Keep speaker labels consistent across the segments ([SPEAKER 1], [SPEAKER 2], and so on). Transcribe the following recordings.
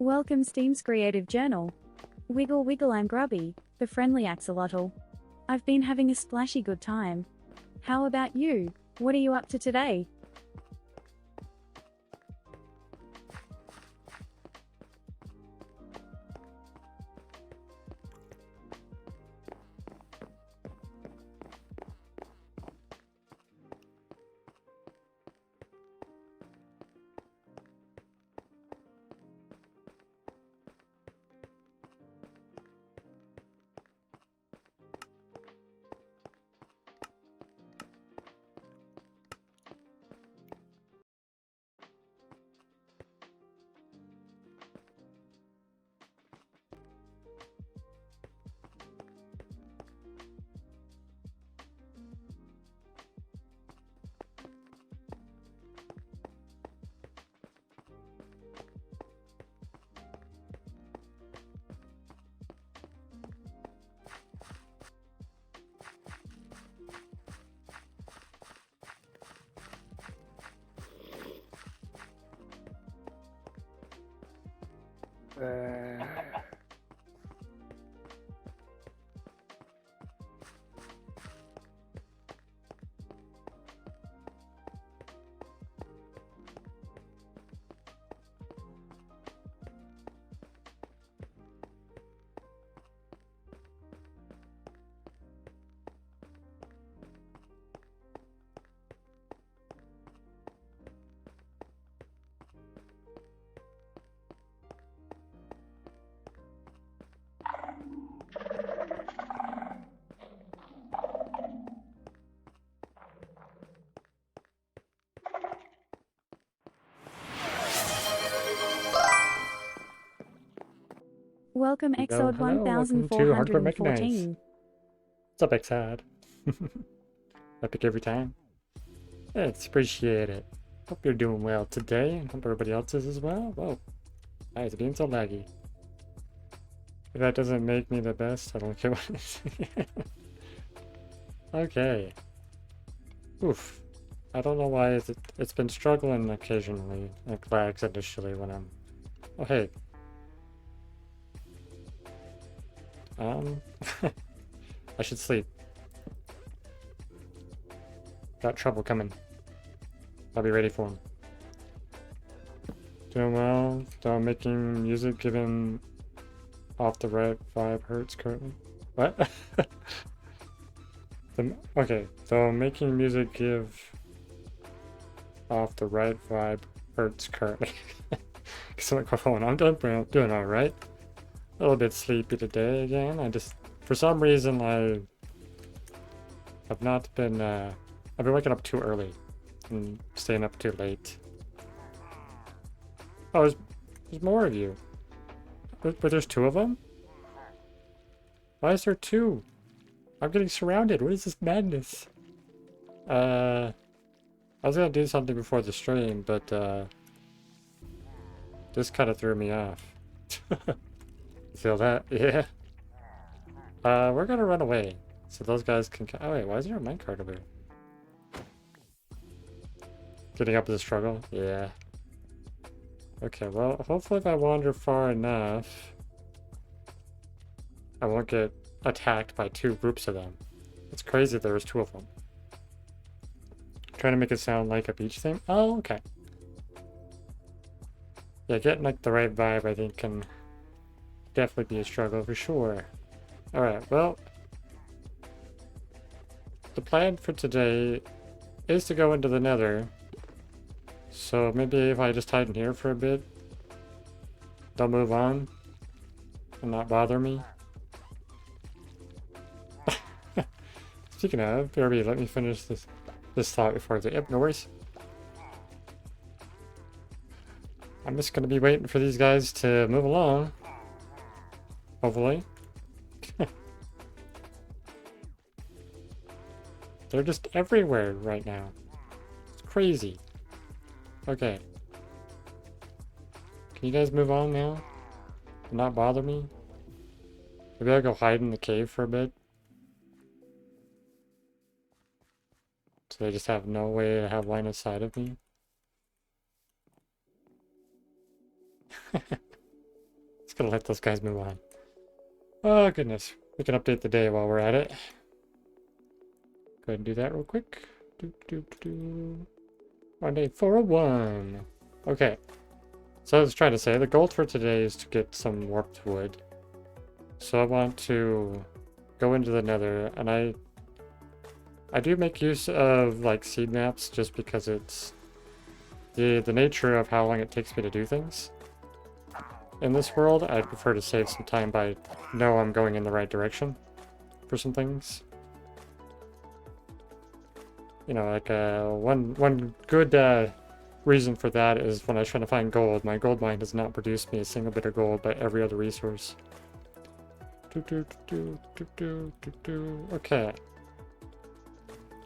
[SPEAKER 1] Welcome Steam's Creative Journal. Wiggle wiggle I'm grubby, the friendly axolotl. I've been having a splashy good time. How about you? What are you up to today? Welcome Exod
[SPEAKER 2] welcome to Hardcore Mechanized.
[SPEAKER 1] 1414.
[SPEAKER 2] What's up, Exod? Epic every time. It's appreciated. Hope you're doing well today, and hope everybody else is as well. Whoa, why is it being so laggy? If that doesn't make me the best, I don't care what it is. Okay. Oof. I don't know why it's been struggling occasionally, like lags initially when I'm... Oh, hey. I should sleep. Got trouble coming. I'll be ready for him. Doing well, though making music given off the right vibe hurts currently. What? Okay, though making music give off the right vibe hurts currently. Cause I'm like, hold on, I'm doing alright. A little bit sleepy today again. For some reason, I've not been, I've been waking up too early and staying up too late. Oh, there's more of you. But there's two of them? Why is there two? I'm getting surrounded. What is this madness? I was gonna do something before the stream, but, this kind of threw me off. Feel that? Yeah. We're gonna run away. So those guys can... Oh wait, why is there a minecart over here? Getting up to the struggle? Yeah. Okay, well, hopefully if I wander far enough, I won't get attacked by two groups of them. It's crazy there was two of them. Trying to make it sound like a beach thing? Oh, okay. Yeah, getting like the right vibe, I think, can definitely be a struggle for sure. Alright, well, the plan for today is to go into the Nether. So maybe if I just hide in here for a bit, they'll move on and not bother me. Speaking of, BRB, let me finish this thought before I do. Yep, no worries. I'm just gonna be waiting for these guys to move along. Hopefully. They're just everywhere right now. It's crazy. Okay. Can you guys move on now? Not bother me? Maybe I'll go hide in the cave for a bit. So they just have no way to have line of sight of me. Just gonna let those guys move on. Oh, goodness. We can update the day while we're at it. Go ahead and do that real quick. On day 401. Okay. So I was trying to say, the goal for today is to get some warped wood. So I want to go into the Nether, and I do make use of like seed maps just because it's the nature of how long it takes me to do things. In this world, I'd prefer to save some time by know I'm going in the right direction for some things. You know, like one good reason for that is when I was trying to find gold, my gold mine does not produce me a single bit of gold by every other resource. Okay.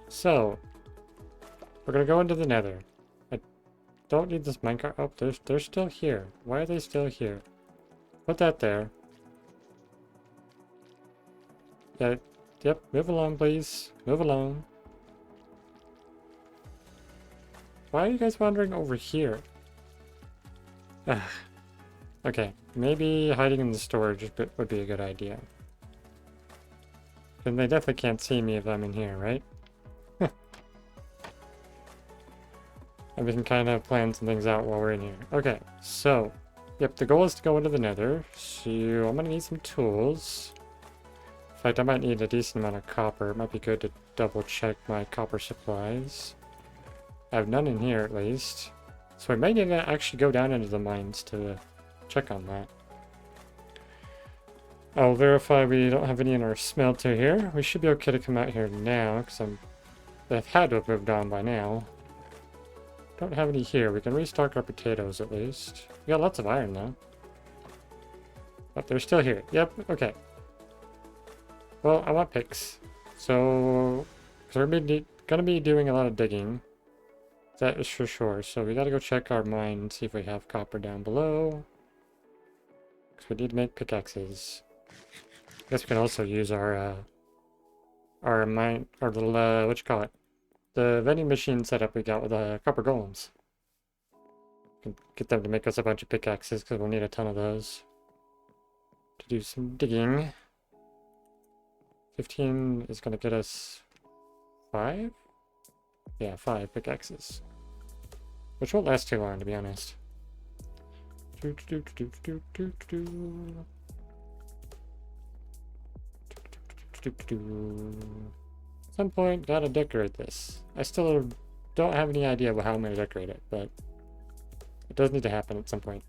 [SPEAKER 2] So, we're gonna go into the Nether. I don't need this minecart. Oh, they're still here. Why are they still here? Put that there. Yeah, yep, move along, please. Move along. Why are you guys wandering over here? Ugh. Okay, maybe hiding in the storage would be a good idea. Then they definitely can't see me if I'm in here, right? And we can kind of plan some things out while we're in here. Okay, so, yep, the goal is to go into the Nether. So I'm gonna need some tools. In fact, I might need a decent amount of copper. It might be good to double check my copper supplies. I have none in here, at least. So I may need to actually go down into the mines to check on that. I'll verify we don't have any in our smelter here. We should be okay to come out here now, because they've had to have moved on by now. Don't have any here. We can restock our potatoes at least. We got lots of iron though. But they're still here. Yep, okay. Well, I want picks. So, because we're gonna be doing a lot of digging. That is for sure. So we gotta go check our mine and see if we have copper down below. Because we need to make pickaxes. I guess we can also use our little, what you call it? The vending machine setup we got with the copper golems. We can get them to make us a bunch of pickaxes because we'll need a ton of those. To do some digging. 15 is going to get us 5? Yeah, 5 pickaxes. Which won't last too long, to be honest. At some point, gotta decorate this. I still don't have any idea how I'm gonna decorate it, but it does need to happen at some point.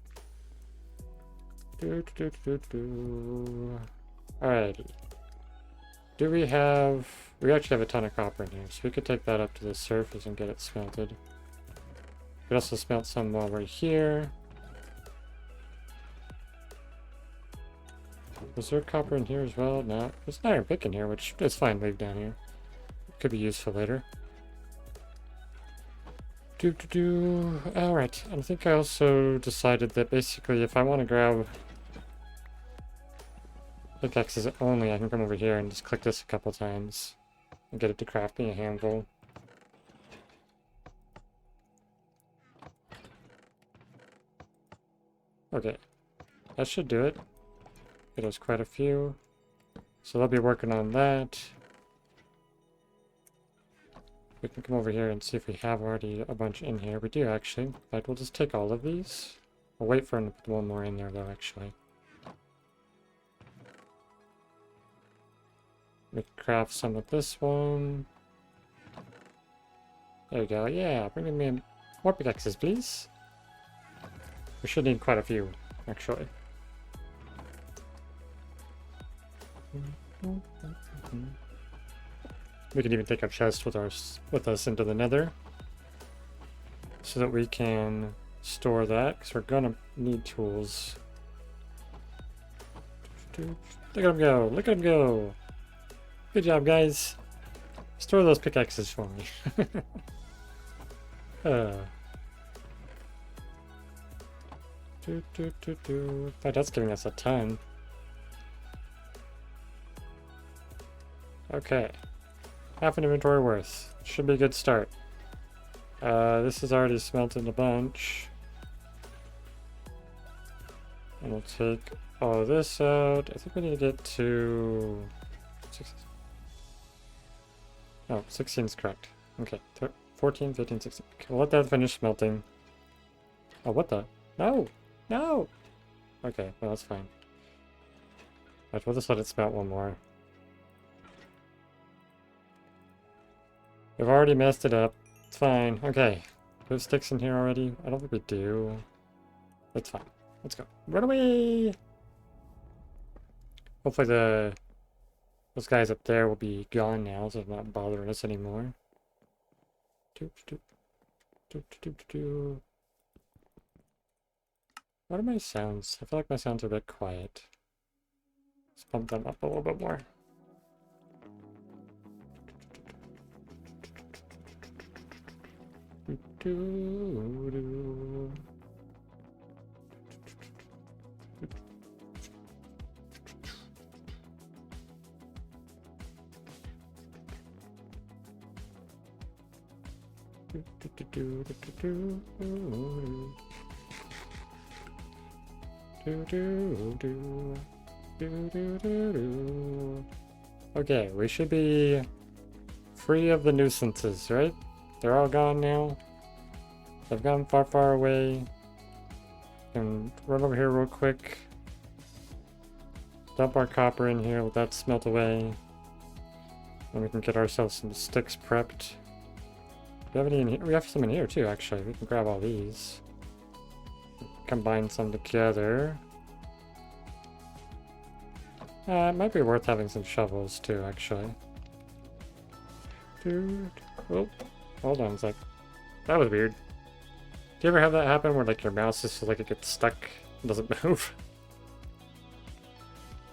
[SPEAKER 2] Alrighty. We actually have a ton of copper in here, so we could take that up to the surface and get it smelted. We could also smelt some while we're here. Was there copper in here as well? No. There's an iron pick in here, which is fine, leave down here. Could be useful later. Alright, I think I also decided that basically if I want to grab pickaxes only, I can come over here and just click this a couple times and get it to craft me a handful. Okay, that should do it. Get us quite a few. So they'll be working on that. We can come over here and see if we have already a bunch in here. We do actually. In fact, we'll just take all of these. I'll wait for him to put one more in there though, actually. We can craft some with this one. There we go. Yeah, bring me in more pickaxes, please. We should need quite a few, actually. We can even take our chest with us into the Nether, so that we can store that, because we're gonna need tools. Look at him go! Look at him go! Good job, guys. Store those pickaxes for me. In fact, that's giving us a ton. Okay. Half an inventory worth. Should be a good start. This is already smelted a bunch. And we'll take Follow this out. I think we need to get to 16. Oh, 16 is correct. Okay, 14, 15, 16. Okay, we'll let that finish smelting. Oh, what the? No! No! Okay, well, that's fine. Alright, we'll just let it smelt one more. We've already messed it up. It's fine. Okay. Do we have sticks in here already? I don't think we do. That's fine. Let's go. Run away! Hopefully those guys up there will be gone now, so they're not bothering us anymore. Doop, doop, doop, doop, doop, doop. What are my sounds? I feel like my sounds are a bit quiet. Let's pump them up a little bit more. Doo, doo. Okay, we should be free of the nuisances, right? They're all gone now. They've gone far, far away. Can run over here real quick. Dump our copper in here, let that smelt away. And we can get ourselves some sticks prepped. Do we have any in here? We have some in here too, actually. We can grab all these. Combine some together. It might be worth having some shovels too, actually. Dude. Oh, hold on a sec. That was weird. Do you ever have that happen where like your mouse just like it gets stuck and doesn't move?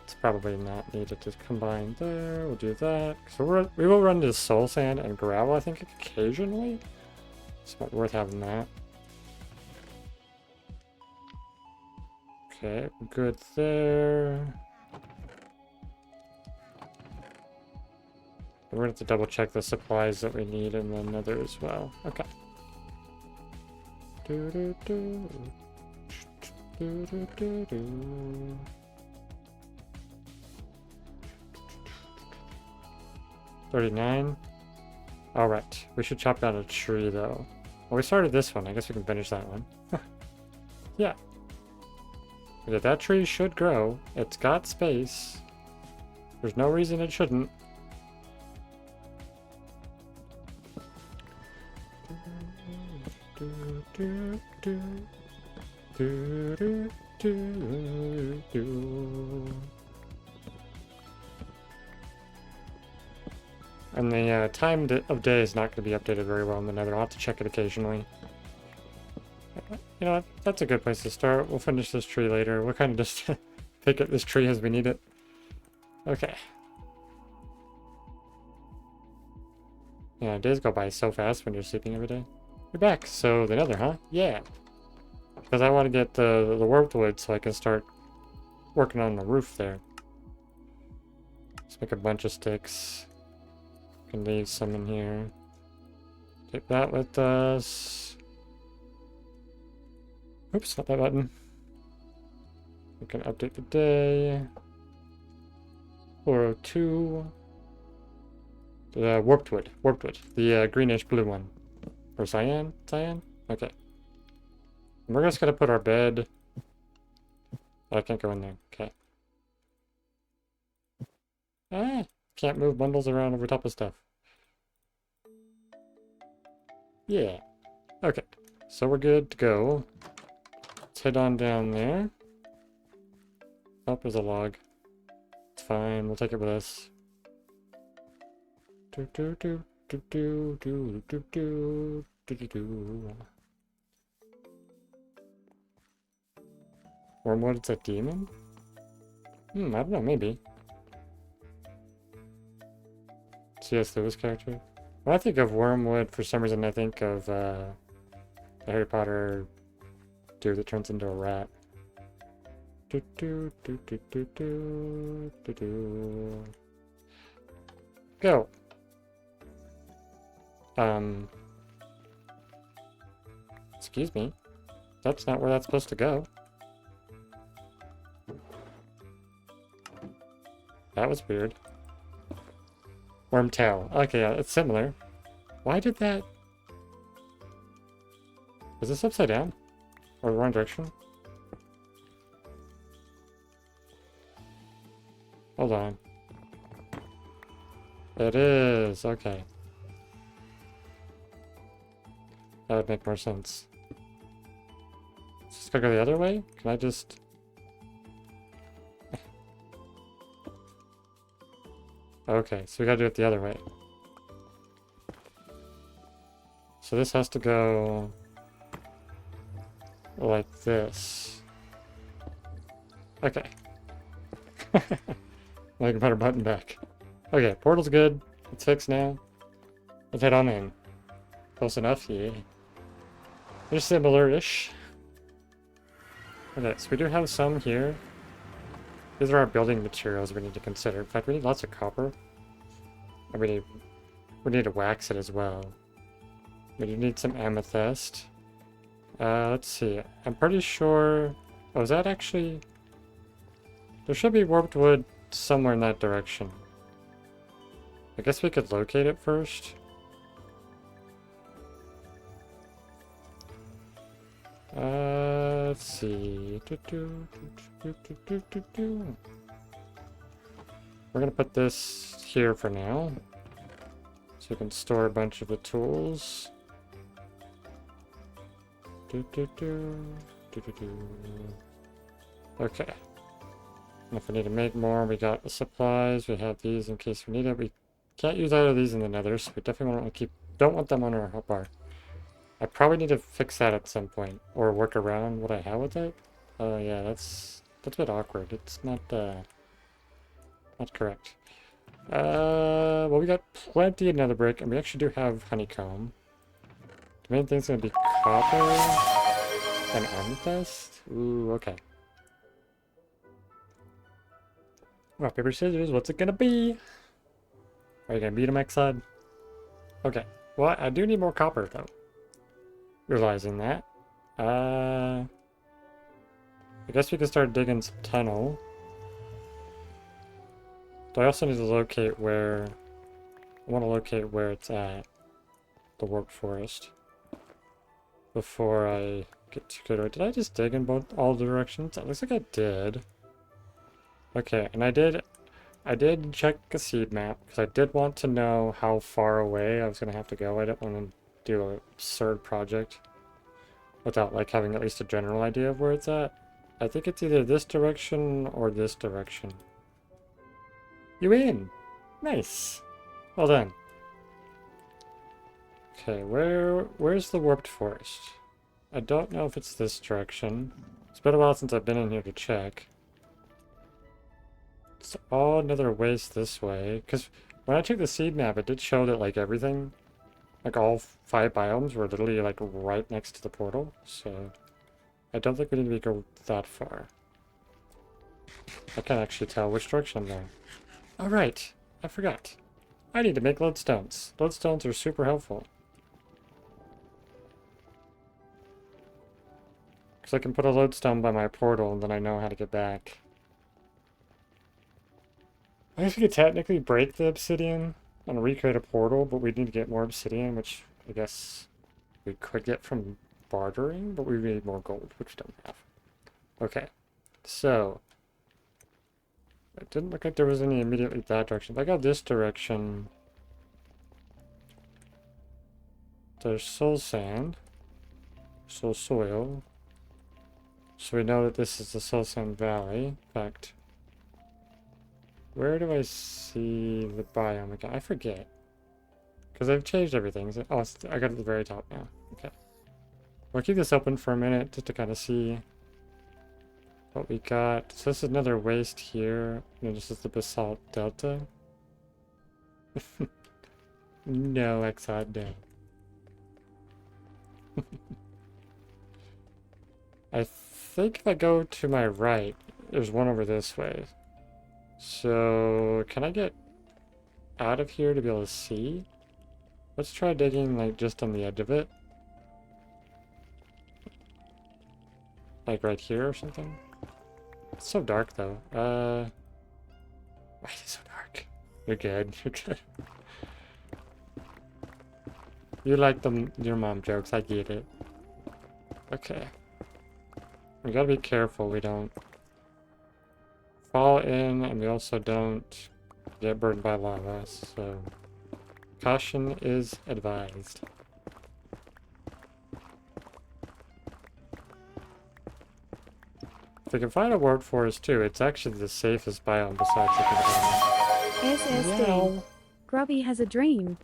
[SPEAKER 2] It's probably not needed to combine there. We'll do that. So we will run to soul sand and gravel, I think, occasionally. It's not worth having that. Okay, good there. We're gonna have to double check the supplies that we need in the Nether as well. Okay. Do do do. Do do do do. $39. Alright, we should chop down a tree though. Well, we started this one. I guess we can finish that one. Yeah. Okay, that tree should grow. It's got space. There's no reason it shouldn't. And the time of day is not going to be updated very well in the Nether. I'll have to check it occasionally. You know what? That's a good place to start. We'll finish this tree later. We'll kind of just pick at this tree as we need it. Okay. Yeah, days go by so fast when you're sleeping every day. You're back. So the Nether, huh? Yeah. Because I want to get the warped wood so I can start working on the roof there. Let's make a bunch of sticks. Can leave some in here. Take that with us. Oops, not that button. We can update the day. 402. The warped wood. Warped wood. The greenish blue one. Or cyan? Cyan? Okay. And we're just gonna put our bed. Oh, I can't go in there. Okay. Ah! Can't move bundles around over top of stuff. Yeah. Okay. So we're good to go. Let's head on down there. Oh, there's a log. It's fine. We'll take it with us. Do do do do do do do do do do do. Wormwood's a demon? I don't know, maybe. C.S. Lewis character? When I think of Wormwood, for some reason I think of the Harry Potter dude that turns into a rat. Do do do do do do do do. Go. Excuse me. That's not where that's supposed to go. That was weird. Wormtail. Okay, yeah, it's similar. Why did that... Is this upside down? Or the wrong direction? Hold on. It is. Okay. That would make more sense. Just gotta go the other way? Can I just... Okay, so we gotta do it the other way. So this has to go... like this. Okay. Like a better button back. Okay, portal's good. It's fixed now. Let's head on in. Close enough? Yeah. They're similar-ish. Okay, so we do have some here. These are our building materials we need to consider. In fact, we need lots of copper. And we need to wax it as well. We do need some amethyst. Let's see. I'm pretty sure... Oh, is that actually... There should be warped wood somewhere in that direction. I guess we could locate it first. Let's see. We're gonna put this here for now. So we can store a bunch of the tools. Okay. And if we need to make more, we got the supplies. We have these in case we need it. We can't use either of these in the Nether, so we definitely want to keep. Don't want them on our hotbar. I probably need to fix that at some point, or work around what I have with it. Oh yeah, that's a bit awkward. It's not correct. Well, we got plenty of Nether brick, and we actually do have honeycomb. The main thing's gonna be copper and amethyst. Ooh, okay. Rock, paper, scissors, what's it gonna be? Are you gonna beat him, Exod? Okay. Well, I do need more copper, though. Realizing that. I guess we can start digging some tunnel. But I also need to locate where... I want to locate where it's at. The warped forest. Before I get too good. Did I just dig in all directions? It looks like I did. Okay, and I did check a seed map, because I did want to know how far away I was going to have to go. I didn't want to do an absurd project without, like, having at least a general idea of where it's at. I think it's either this direction or this direction. You win! Nice! Well done. Okay, where's the warped forest? I don't know if it's this direction. It's been a while since I've been in here to check. It's all another waste this way, because when I took the seed map, it did show that, like, everything, like, all 5 biomes were literally, like, right next to the portal, so I don't think we need to go that far. I can't actually tell which direction I'm going. Oh, right, I forgot. I need to make lodestones. Lodestones are super helpful. Because I can put a lodestone by my portal, and then I know how to get back. I guess we could technically break the obsidian and recreate a portal, but we need to get more obsidian, which I guess we could get from bartering, but we need more gold, which we don't have. Okay, so it didn't look like there was any immediately that direction. If I go this direction, there's soul sand, soul soil, so we know that this is the soul sand valley. In fact, where do I see the biome again? I forget. Because I've changed everything. Oh, I got it at the very top now. Okay. We'll keep this open for a minute just to kind of see what we got. So this is another waste here. No, this is the basalt delta. No, Exod, no. I think if I go to my right, there's one over this way. So, can I get out of here to be able to see? Let's try digging, like, just on the edge of it. Like right here or something. It's so dark, though. Why is it so dark? You're good. You're good. You like your mom jokes. I get it. Okay. We gotta be careful we don't fall in, and we also don't get burned by lava, so caution is advised. If we can find a warp forest too, it's actually the safest biome besides the biome.
[SPEAKER 1] SSD.
[SPEAKER 2] Meow.
[SPEAKER 1] Grubby has a dream.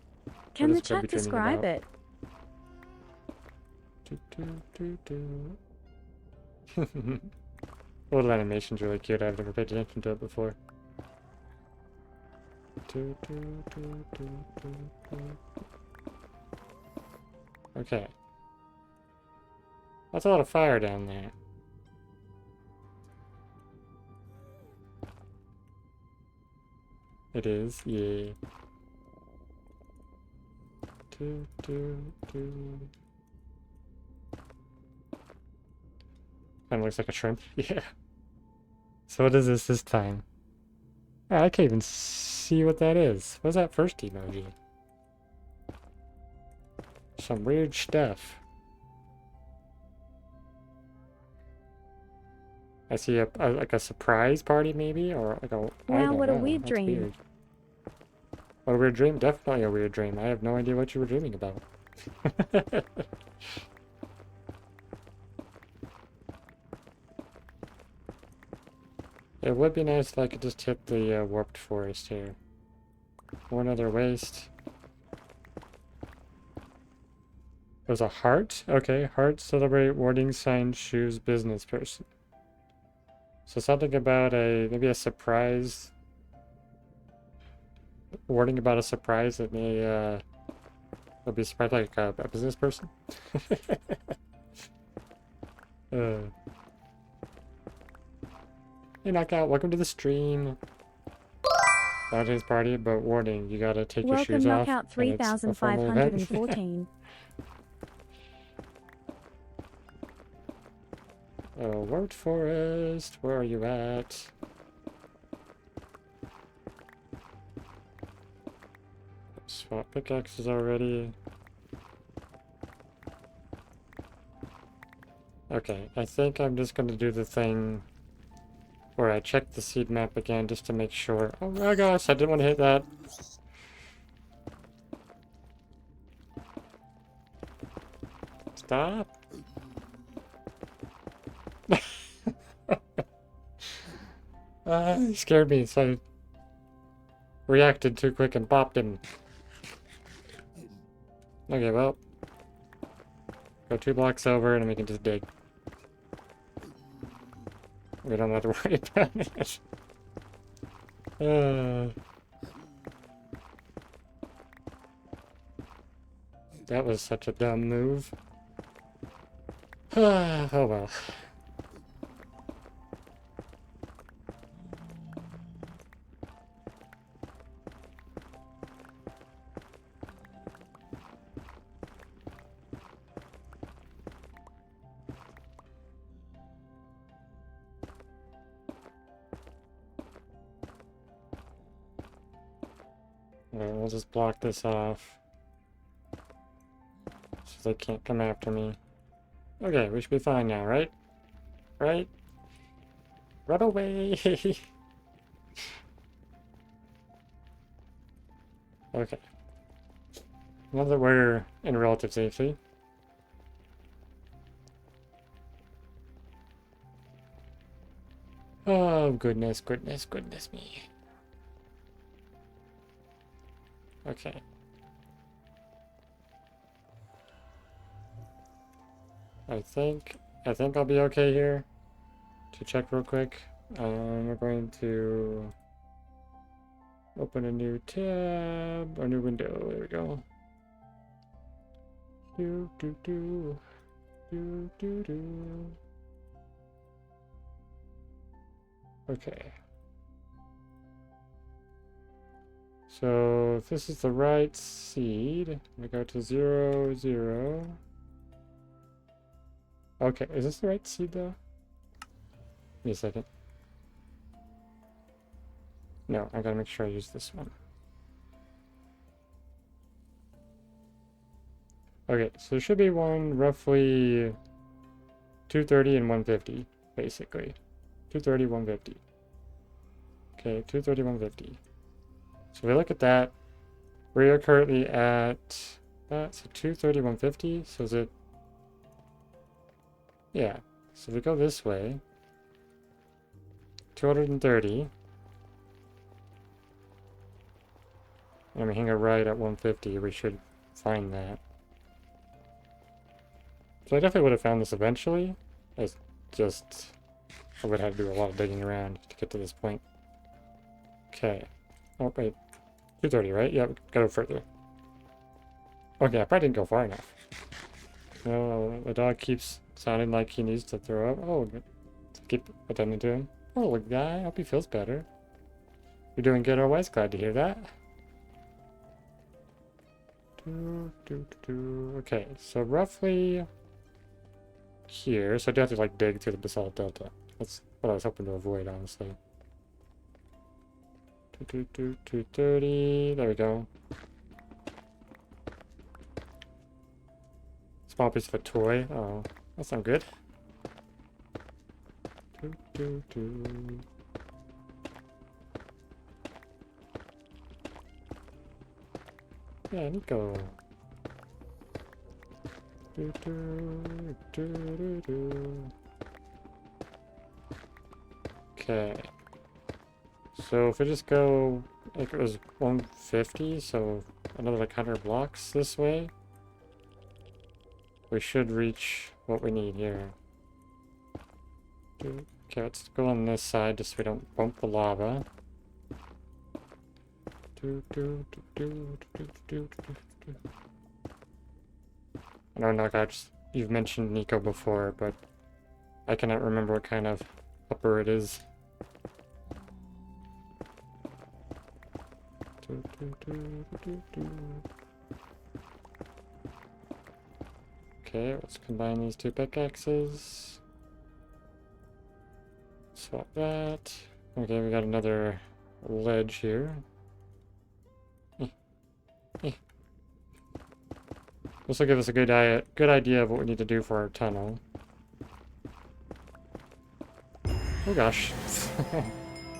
[SPEAKER 1] Can
[SPEAKER 2] What
[SPEAKER 1] the
[SPEAKER 2] is Grubby
[SPEAKER 1] chat
[SPEAKER 2] dreaming
[SPEAKER 1] describe
[SPEAKER 2] about?
[SPEAKER 1] it?
[SPEAKER 2] Little animation's really cute. I've never paid attention to it before. Okay. That's a lot of fire down there. It is, yeah. Kinda looks like a shrimp. Yeah. So what is this time? Ah, I can't even see what that is. What's that first emoji? Some weird stuff. I see like a surprise party maybe, or like a I
[SPEAKER 1] Wow,
[SPEAKER 2] don't
[SPEAKER 1] what a
[SPEAKER 2] know.
[SPEAKER 1] weird
[SPEAKER 2] That's
[SPEAKER 1] dream.
[SPEAKER 2] weird. What a weird dream. Definitely a weird dream. I have no idea what you were dreaming about. It would be nice if I could just hit the warped forest here. One other waste. There's a heart? Okay, heart, celebrate, warning sign, shoes, business person. So something about maybe a surprise. Warning about a surprise that may, will be surprised like a business person. Hey Knockout, welcome to the stream. Valentine's party, but warning, you gotta take your
[SPEAKER 1] Welcome
[SPEAKER 2] shoes off.
[SPEAKER 1] Knockout
[SPEAKER 2] And it's a formal event.
[SPEAKER 1] 3514.
[SPEAKER 2] Oh, Word Forest, where are you at? Swap pickaxes already. Okay, I think I'm just gonna do the thing where I check the seed map again just to make sure. Oh my gosh, I didn't want to hit that. Stop. He scared me, so I reacted too quick and popped him. Okay, well. Go 2 blocks over and we can just dig. We don't have to worry about it. That was such a dumb move. Oh well. Alright, we'll just block this off. So they can't come after me. Okay, we should be fine now, right? Right? Run away! Okay. Now that we're in relative safety. Oh, goodness, goodness, goodness me. Okay. I think I'll be okay here. To check real quick. We're going to open a new tab, or new window. There we go. Do do do do do do. Okay. So if this is the right seed, we go to 0, 0. Okay, is this the right seed though? Give me a second. No, I gotta make sure I use this one. Okay, so there should be one roughly 230 and 150, basically. 230, 150. Okay, 230, 150. So if we look at that, we are currently at that, so 230, 150. So is it? Yeah. So if we go this way, 230. And we hang a right at 150, we should find that. So I definitely would have found this eventually. It's just, I would have to do a lot of digging around to get to this point. Okay. Oh, wait. 230, right? Yeah, gotta go further. Okay, I probably didn't go far enough. No, the dog keeps sounding like he needs to throw up. Oh, good. Keep attending to him. Oh, look, guy. I hope he feels better. You're doing good, always. Glad to hear that. Okay, so roughly here. So I do have to like dig through the basalt delta. That's what I was hoping to avoid, honestly. 230. There we go. Small piece of a toy. Oh, that's not good. Yeah, Nico. Okay. So if we just go, like it was 150, so another like 100 blocks this way, we should reach what we need here. Okay, let's go on this side just so we don't bump the lava. I know, Knockout, you've mentioned Nico before, but I cannot remember what kind of upper it is. Okay, let's combine these two pickaxes. Swap that. Okay, we got another ledge here. This will give us a good idea of what we need to do for our tunnel. Oh gosh.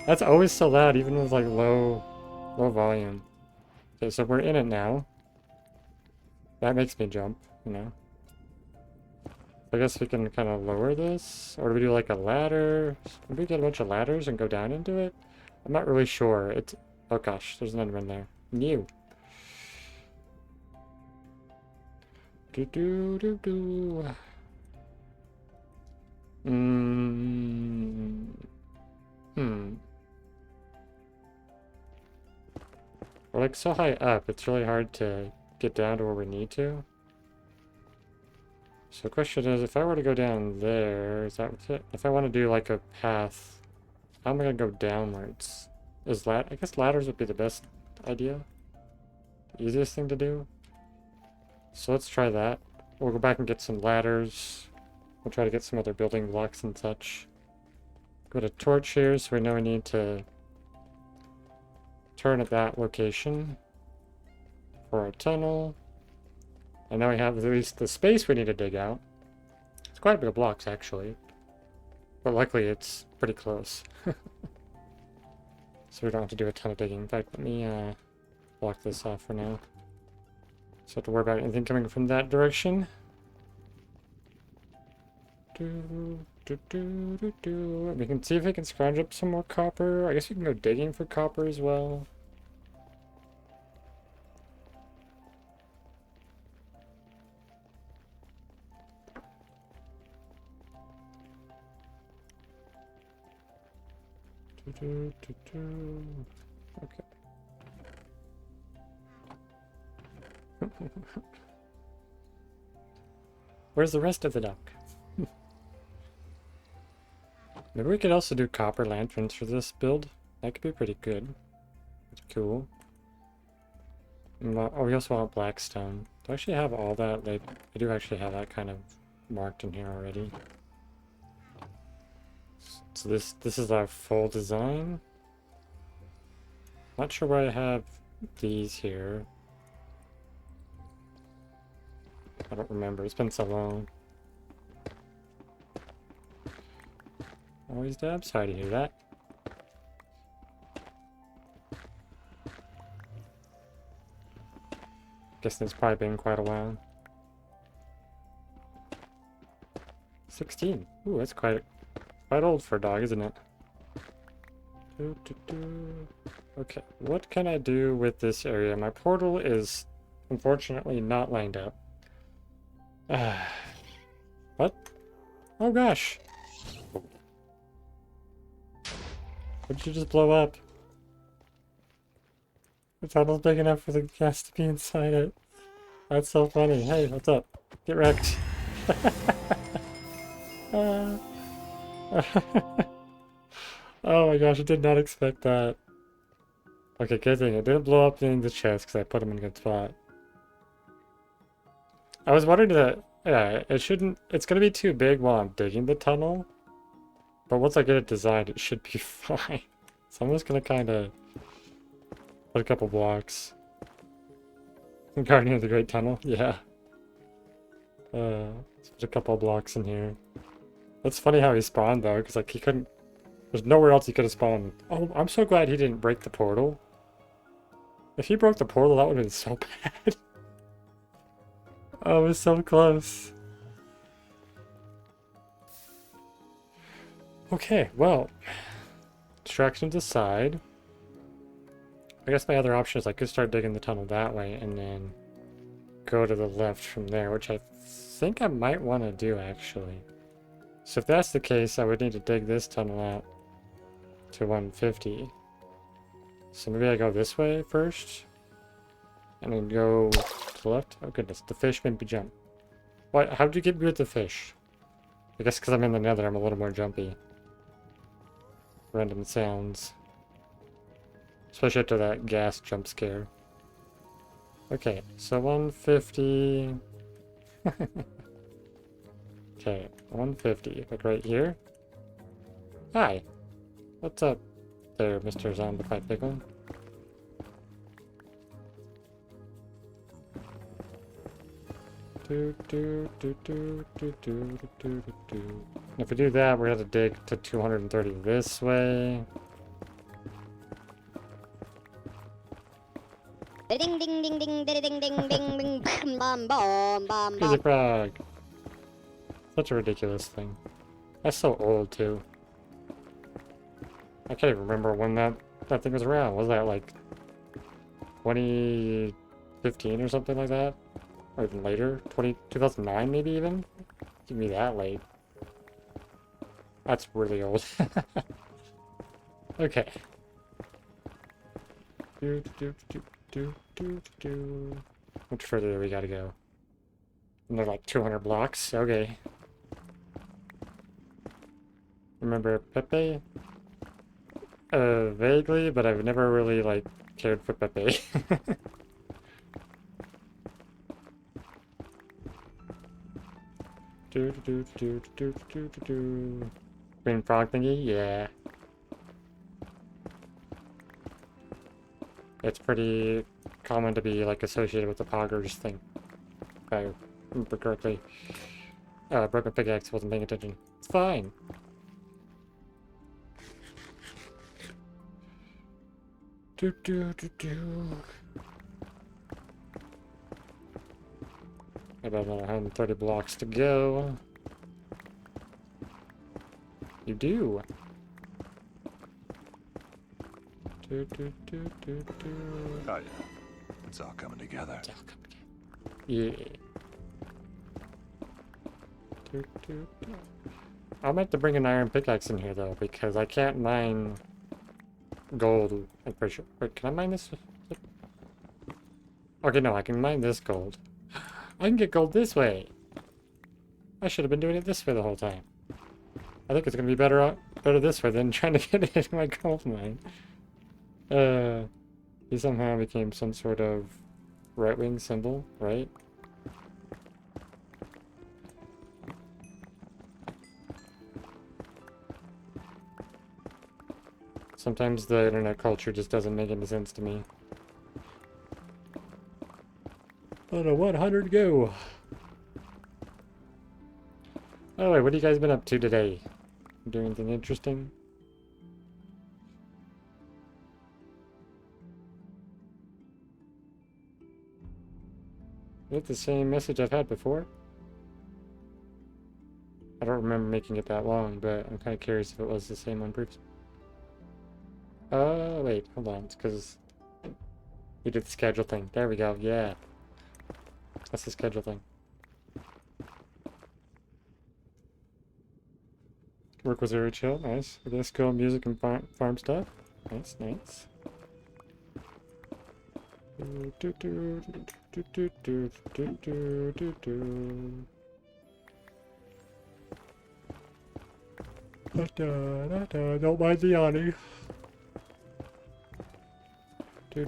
[SPEAKER 2] That's always so loud, even with like low volume. Okay, so we're in it now. That makes me jump, you know. I guess we can kind of lower this, or do we do like a ladder? Maybe we get a bunch of ladders and go down into it? I'm not really sure. It's, oh gosh, there's an enderman there. New. We're like so high up, it's really hard to get down to where we need to. So the question is, if I were to go down there, is that it? If I want to do like a path, how am I going to go downwards? I guess ladders would be the best idea. The easiest thing to do. So let's try that. We'll go back and get some ladders. We'll try to get some other building blocks and such. Go to torch here, so we know we need to turn at that location for our tunnel. And now we have at least the space we need to dig out. It's quite a bit of blocks, actually. But luckily, it's pretty close. So we don't have to do a ton of digging. In fact, let me block this off for now. So have to worry about anything coming from that direction. We can see if we can scrounge up some more copper. I guess we can go digging for copper as well. Okay. Where's the rest of the duck? Maybe we could also do copper lanterns for this build. That could be pretty good. It's cool. Oh, we also want blackstone. Do I actually have all that? Like, I do actually have that kind of marked in here already. So this is our full design. Not sure why I have these here. I don't remember. It's been so long. Always dab. Sorry to hear that. Guess it's probably been quite a while. 16. Ooh, that's quite old for a dog, isn't it? Okay, what can I do with this area? My portal is unfortunately not lined up. What? Oh gosh! What did you just blow up? The tunnel's big enough for the gas to be inside it. That's so funny. Hey, what's up? Get wrecked. Oh my gosh, I did not expect that. Okay, good thing it didn't blow up in the chest because I put him in a good spot. I was wondering that, yeah, it's gonna be too big while I'm digging the tunnel. But once I get it designed, it should be fine. So I'm just gonna kind of put a couple blocks. Guardian of the Great Tunnel, yeah. Let's put a couple of blocks in here. That's funny how he spawned though, because like he couldn't. There's nowhere else he could have spawned. Oh, I'm so glad he didn't break the portal. If he broke the portal, that would have been so bad. Oh, it was so close. Okay, well, distractions aside, I guess my other option is I could start digging the tunnel that way and then go to the left from there, which I think I might want to do actually. So if that's the case, I would need to dig this tunnel out to 150. So maybe I go this way first and then go to the left. Oh goodness, the fish made me jump. What? How did you get me with the fish? I guess because I'm in the Nether, I'm a little more jumpy. Random sounds. Especially after that gas jump scare. Okay, so 150. Okay, 150. Like right here. Hi. What's up there, Mr. Zombified Pickle? If we do that, we're gonna dig to 230 this way.
[SPEAKER 3] Ding ding ding ding ding ding ding ding ding bum bum bum
[SPEAKER 2] Crazy
[SPEAKER 3] bum.
[SPEAKER 2] frog. Such a ridiculous thing. That's so old too. I can't even remember when that thing was around. Was that like 2015 or something like that? Or even later? 2009 maybe even? Give me that late. That's really old. Okay. Much further do we gotta go? Another like 200 blocks? Okay. Remember Pepe? Vaguely, but I've never really like cared for Pepe. Green frog thingy? Yeah. It's pretty common to be like associated with the poggers thing. If I remember correctly. Broke my pickaxe, wasn't paying attention. It's fine. About another 130 blocks to go. You do.
[SPEAKER 4] Oh yeah, it's all coming together.
[SPEAKER 2] Yeah. I'll have to bring an iron pickaxe in here though, because I can't mine gold. I'm pretty sure. Wait, can I mine this? Okay, no, I can mine this gold. I can get gold this way. I should have been doing it this way the whole time. I think it's gonna be better this way than trying to get it in my gold mine. He somehow became some sort of right-wing symbol, right? Sometimes the internet culture just doesn't make any sense to me. On a 100 go. Oh wait, what have you guys been up to today? Doing anything interesting? Is it the same message I've had before? I don't remember making it that long, but I'm kind of curious if it was the same one previously. Oh, wait, hold on. It's because we did the schedule thing. There we go, yeah. That's the schedule thing. Work was very chill, nice. I guess school, music, and farm stuff. Nice, nice. Don't mind the yawning. I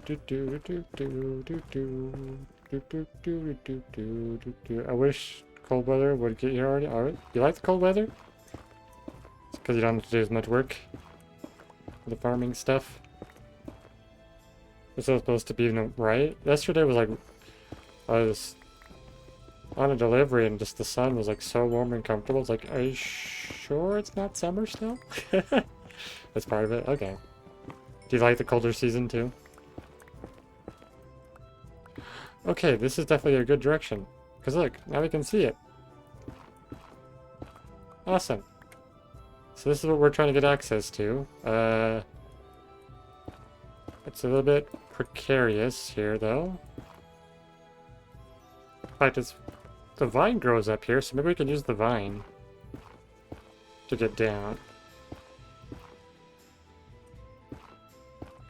[SPEAKER 2] wish cold weather would get here already. Alright, you like the cold weather? It's because you don't have to do as much work. The farming stuff. It's supposed to be right. Yesterday was like, I was on a delivery and just the sun was like so warm and comfortable. It's like, are you sure it's not summer still? That's part of it. Okay. Do you like the colder season too? Okay, this is definitely a good direction. Because look, now we can see it. Awesome. So this is what we're trying to get access to. It's a little bit precarious here, though. In fact, the vine grows up here, so maybe we can use the vine to get down.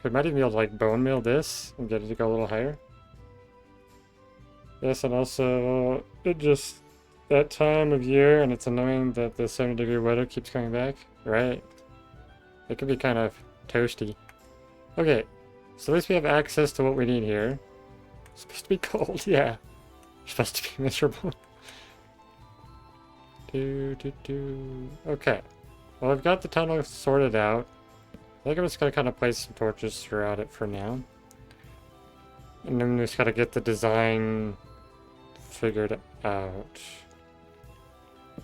[SPEAKER 2] We might even be able to, like, bone meal this and get it to go a little higher. Yes, and also, it just, that time of year, and it's annoying that the 70-degree weather keeps coming back, right? It can be kind of toasty. Okay, so at least we have access to what we need here. It's supposed to be cold, yeah. It's supposed to be miserable. Okay. Well, I've got the tunnel sorted out. I think I'm just going to kind of place some torches throughout it for now. And then we just got to get the design figured out.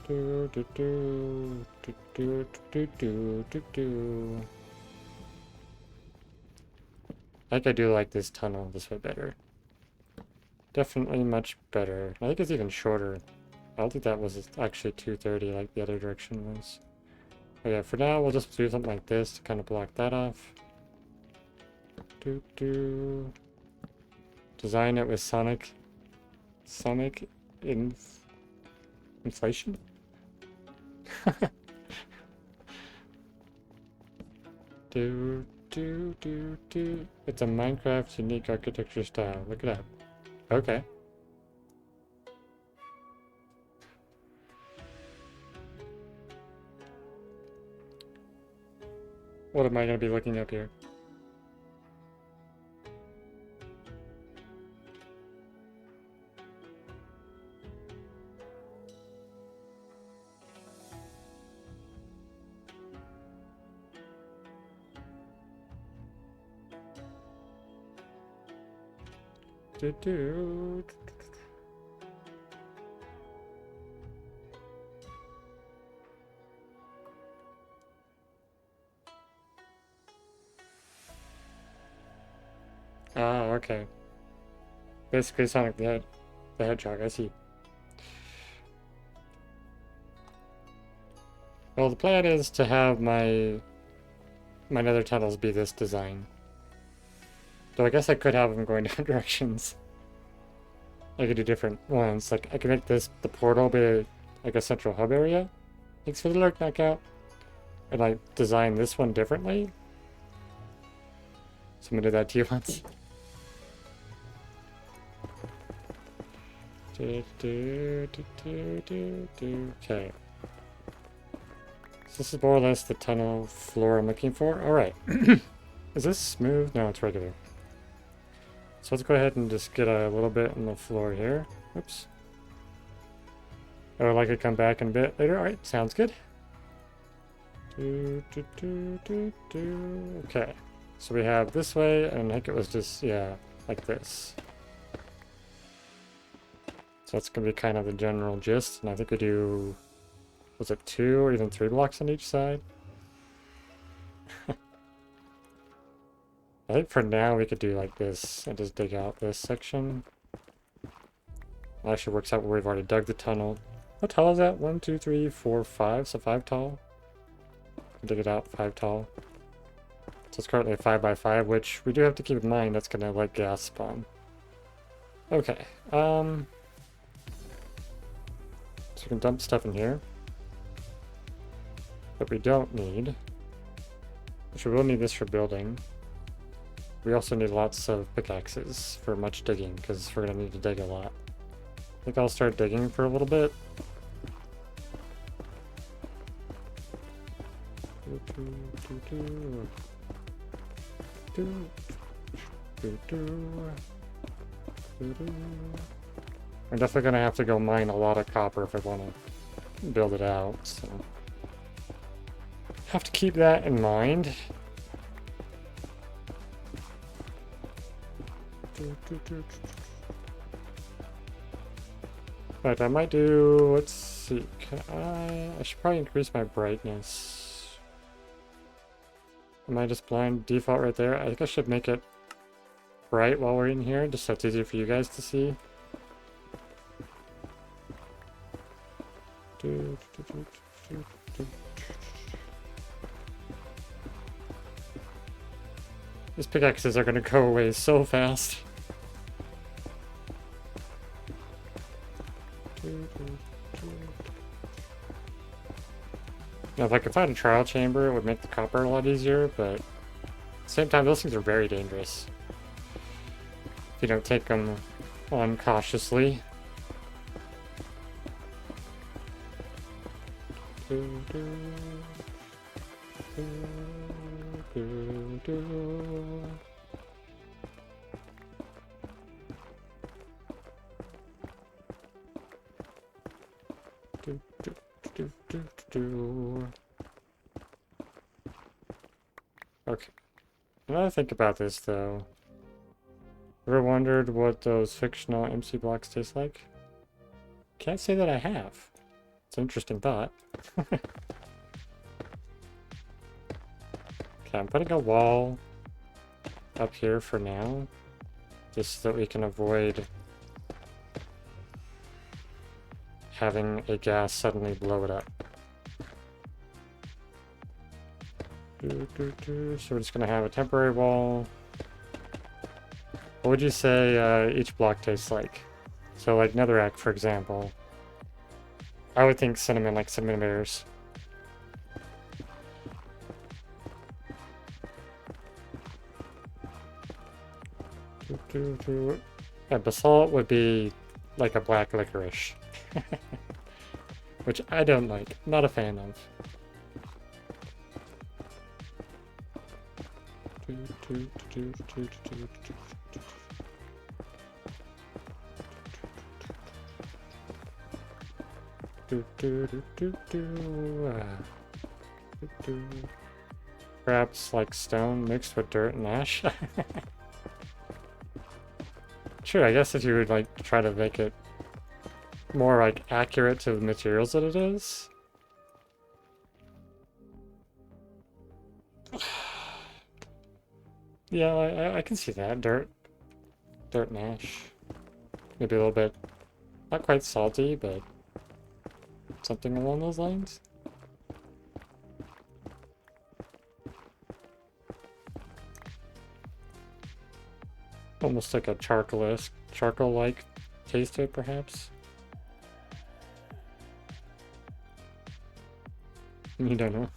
[SPEAKER 2] I think I do like this tunnel this way better. Definitely much better. I think it's even shorter. I don't think that was actually 230 like the other direction was. Okay, for now we'll just do something like this to kind of block that off. Design it with Sonic inflation? It's a Minecraft unique architecture style. Look it up. Okay. What am I going to be looking up here? Oh, okay. Basically Sonic the Hedgehog, I see. Well, the plan is to have my nether tunnels be this design. Though I guess I could have them going different directions. I could do different ones. Like, I could make this, the portal be like a central hub area. Thanks for the lurk, knockout. And I design this one differently. Someone did that to you once. Okay. So this is more or less the tunnel floor I'm looking for. Alright. Is this smooth? No, it's regular. So let's go ahead and just get a little bit on the floor here. Oops. I would like to come back in a bit later. Alright, sounds good. Okay, so we have this way, and I think it was just, yeah, like this. So that's gonna be kind of the general gist, and I think we do, was it 2 or even 3 blocks on each side? I think for now we could do like this and just dig out this section. It actually works out where we've already dug the tunnel. How tall is that? 1, 2, 3, 4, 5, so 5 tall. Dig it out, 5 tall. So it's currently a 5 by 5, which we do have to keep in mind that's gonna let gas spawn. Okay, so we can dump stuff in here that we don't need, which we will need this for building. We also need lots of pickaxes for much digging, because we're gonna need to dig a lot. I think I'll start digging for a little bit. We're definitely gonna have to go mine a lot of copper if I want to build it out, so have to keep that in mind. But I might do, let's see, can I should probably increase my brightness. Am I just blind default right there? I think I should make it bright while we're in here, just so it's easier for you guys to see. These pickaxes are gonna go away so fast. Now, if I could find a trial chamber, it would make the copper a lot easier, but at the same time, those things are very dangerous if you don't take them on cautiously. Okay. Now that I think about this, though, ever wondered what those fictional MC blocks taste like? Can't say that I have. It's an interesting thought. Okay, I'm putting a wall up here for now, just so that we can avoid having a gas suddenly blow it up. So we're just gonna have a temporary wall. What would you say each block tastes like? So like netherrack, for example. I would think cinnamon, like cinnamon bears. Yeah, basalt would be like a black licorice. Which I don't like. Not a fan of. Perhaps like stone mixed with dirt and ash. Sure, I guess if you would like try to make it more like accurate to the materials that it is. Yeah, I can see that. Dirt and ash. Maybe a little bit, not quite salty, but something along those lines. Almost like a charcoal-like taste to it, perhaps. You don't know.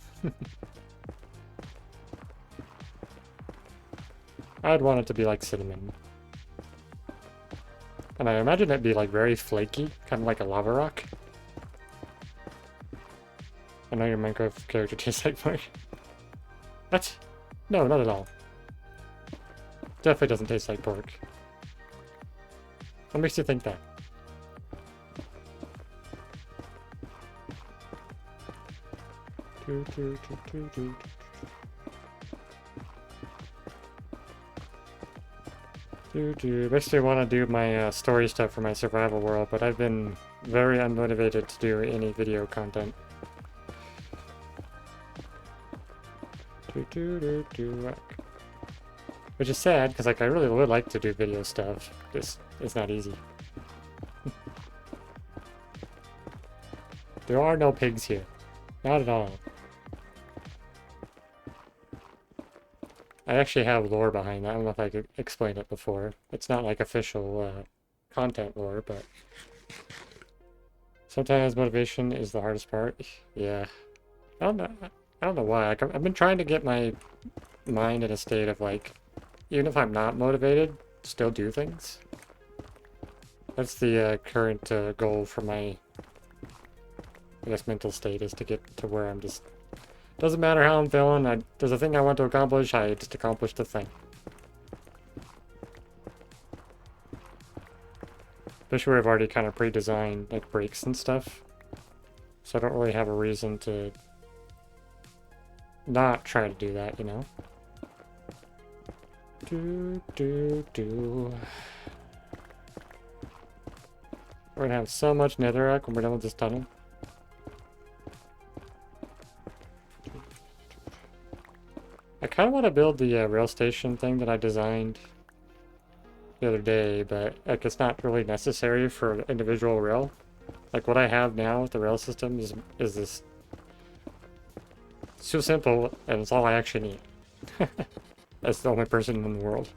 [SPEAKER 2] I'd want it to be like cinnamon. And I imagine it'd be like very flaky, kind of like a lava rock. I know your Minecraft character tastes like pork. What? No, not at all. Definitely doesn't taste like pork. What makes you think that? Basically want to do my story stuff for my survival world, but I've been very unmotivated to do any video content. Which is sad, because like I really would like to do video stuff. Just it's not easy. There are no pigs here. Not at all. I actually have lore behind that. I don't know if I could explain it before. It's not like official content lore, but sometimes motivation is the hardest part. Yeah. I don't know why. Like, I've been trying to get my mind in a state of like, even if I'm not motivated, still do things. That's the current goal for my, I guess, mental state, is to get to where I'm just, doesn't matter how I'm feeling, there's a thing I want to accomplish, I just accomplished the thing. Especially where I've already kind of pre-designed like breaks and stuff. So I don't really have a reason to not try to do that, you know? We're gonna have so much netherrack when we're done with this tunnel. I kind of want to build the rail station thing that I designed the other day, but like it's not really necessary for an individual rail. Like what I have now with the rail system is this. It's so simple, and it's all I actually need. That's the only person in the world.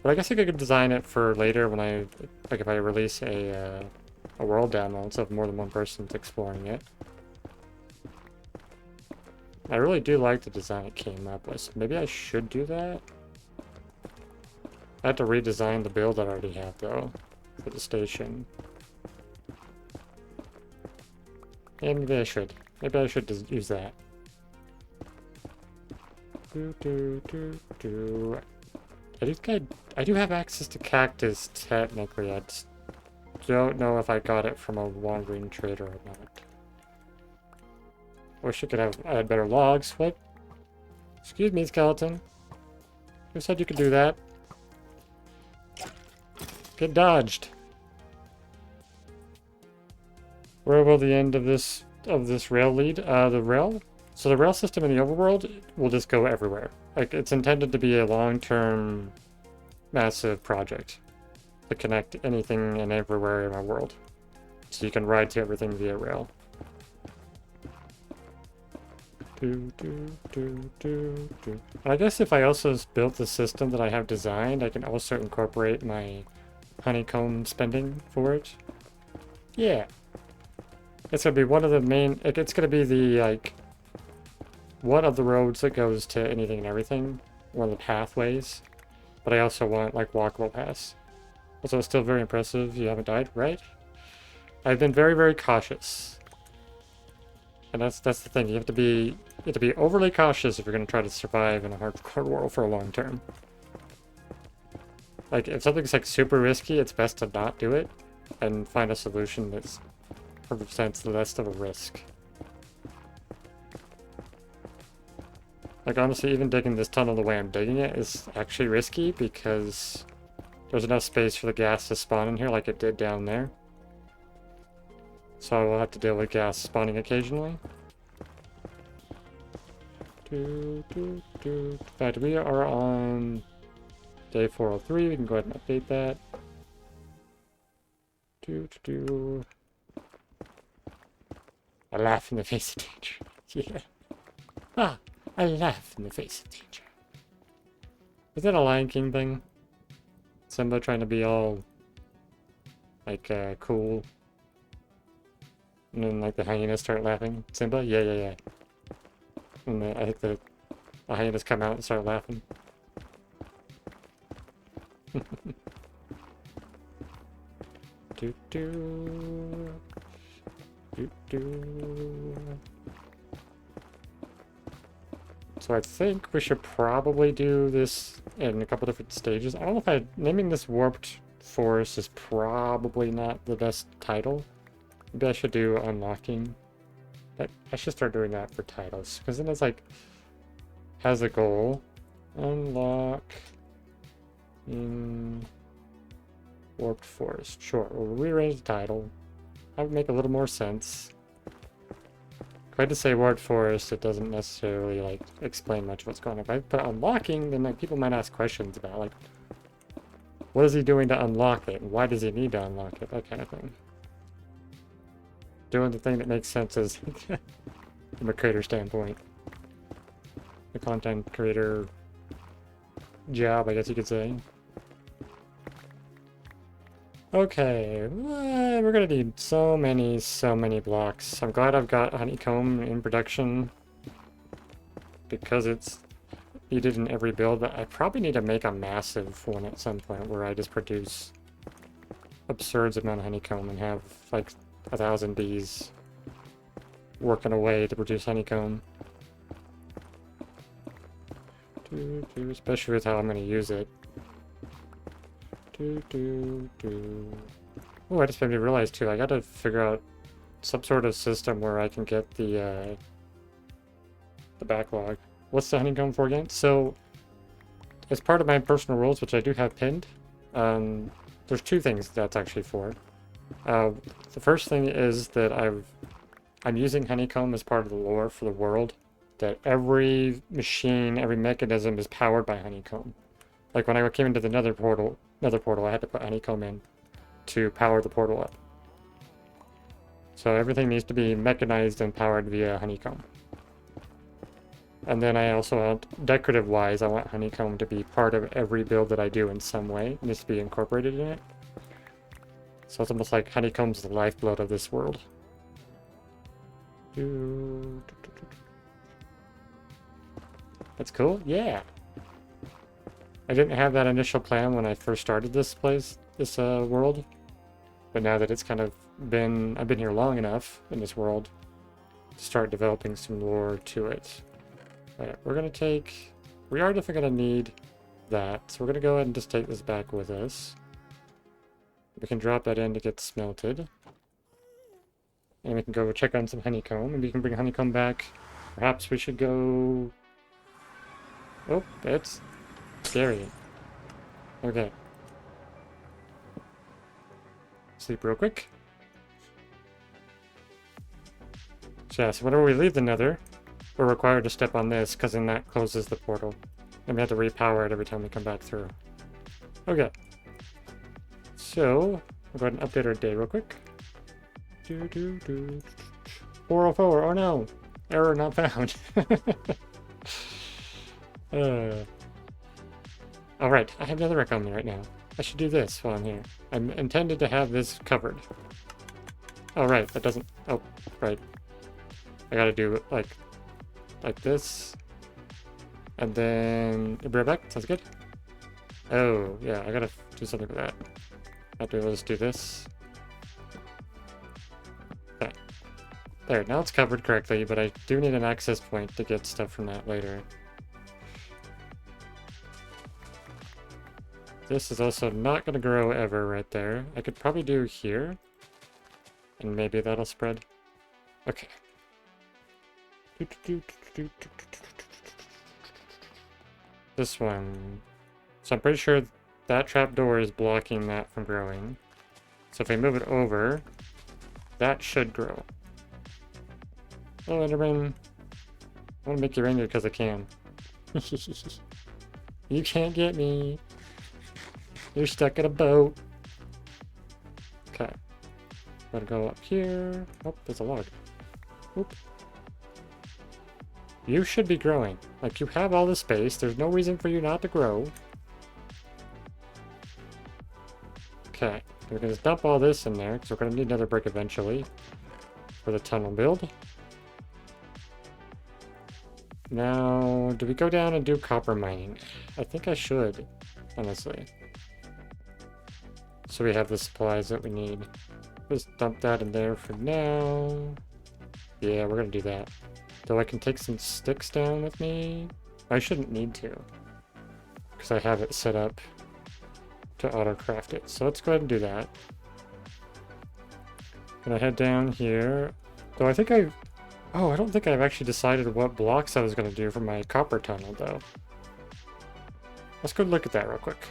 [SPEAKER 2] But I guess I could design it for later when I, like if I release a world demo, so if more than one person's exploring it. I really do like the design it came up with, so maybe I should do that. I have to redesign the build I already have though, for the station. Yeah, maybe I should. Maybe I should just use that. I do have access to cactus technically. I just don't know if I got it from a wandering trader or not. Wish I had better logs. What? Excuse me, skeleton. Who said you could do that? Get dodged. Where will the end of this rail lead? So the rail system in the overworld will just go everywhere. Like, it's intended to be a long-term, massive project to connect anything and everywhere in our world. So you can ride to everything via rail. I guess if I also built the system that I have designed, I can also incorporate my honeycomb spending for it. Yeah. It's gonna be one of the main, it's gonna be the, like, one of the roads that goes to anything and everything. One of the pathways. But I also want, like, walkable paths. Also, it's still very impressive. You haven't died, right? I've been very, very cautious. And that's the thing. You have to be overly cautious if you're going to try to survive in a hardcore world for a long term. Like, if something's, like, super risky, it's best to not do it. And find a solution that's represents less of a risk. Like, honestly, even digging this tunnel the way I'm digging it is actually risky because there's enough space for the gas to spawn in here like it did down there. So I will have to deal with gas spawning occasionally. In fact, we are on day 403. We can go ahead and update that. I laugh in the face of danger. Yeah. Ah. I laugh in the face of danger. Is that a Lion King thing? Simba trying to be all, like, cool. And then, like, the hyenas start laughing. Simba? Yeah, yeah, yeah. And I think the hyenas come out and start laughing. So I think we should probably do this in a couple different stages. I don't know if naming this Warped Forest is probably not the best title. Maybe I should do Unlocking I should start doing that for titles, because then it's like, has a goal, unlock in Warped Forest. Sure, we'll rearrange the title. That would make a little more sense. If I just say Warped Forest, it doesn't necessarily like explain much of what's going on. If I put unlocking, then like people might ask questions about like, what is he doing to unlock it? Why does he need to unlock it? That kind of thing. Doing the thing that makes sense is from a creator standpoint. The content creator job, I guess you could say. Okay, we're gonna need so many blocks. I'm glad I've got Honeycomb in production because it's needed in every build, but I probably need to make a massive one at some point where I just produce absurd amount of Honeycomb and have like 1,000 bees working away to produce Honeycomb. Especially with how I'm gonna use it. Oh, I just made me realize too, I gotta figure out some sort of system where I can get the backlog. What's the honeycomb for again? So, as part of my personal rules, which I do have pinned, there's two things that's actually for. The first thing is that I'm using honeycomb as part of the lore for the world, that every machine, every mechanism is powered by honeycomb. Like when I came into the Nether portal, I had to put honeycomb in to power the portal up. So everything needs to be mechanized and powered via honeycomb. And then I also want, decorative-wise, I want honeycomb to be part of every build that I do in some way. It needs to be incorporated in it. So it's almost like honeycomb's the lifeblood of this world. That's cool? Yeah! I didn't have that initial plan when I first started this world. But now that it's kind of been, I've been here long enough in this world to start developing some lore to it. Alright, we are definitely gonna need that. So we're gonna go ahead and just take this back with us. We can drop that in to get smelted. And we can go check on some honeycomb, and we can bring honeycomb back. Perhaps we should go... Oh, that's scary. Okay. Sleep real quick. So yeah, so whenever we leave the Nether, we're required to step on this, because then that closes the portal. And we have to repower it every time we come back through. Okay. So, we'll go ahead and update our day real quick. 404, oh no! Error not found. Alright, I have another rec on me right now. I should do this while I'm here. I'm intended to have this covered. Oh right, that doesn't... Oh, right. I gotta do it like this. And then... Bring it back, sounds good. Oh, yeah, I gotta do something with that. I have to just do this. Okay. There, now it's covered correctly, but I do need an access point to get stuff from that later. This is also not going to grow ever right there. I could probably do here. And maybe that'll spread. Okay. This one. So I'm pretty sure that trapdoor is blocking that from growing. So if I move it over, that should grow. Oh, Enderman. I want to make you angry because I can. You can't get me. You're stuck in a boat. Okay. Gotta go up here. Oh, there's a log. Oop. You should be growing. Like, you have all the space. There's no reason for you not to grow. Okay. We're gonna just dump all this in there, because we're gonna need another brick eventually for the tunnel build. Now, do we go down and do copper mining? I think I should, honestly. So we have the supplies that we need. Just dump that in there for now. Yeah, we're gonna do that. Though I can take some sticks down with me. I shouldn't need to, because I have it set up to auto-craft it. So let's go ahead and do that. Gonna head down here. Though I think Oh, I don't think I've actually decided what blocks I was going to do for my copper tunnel, though. Let's go look at that real quick.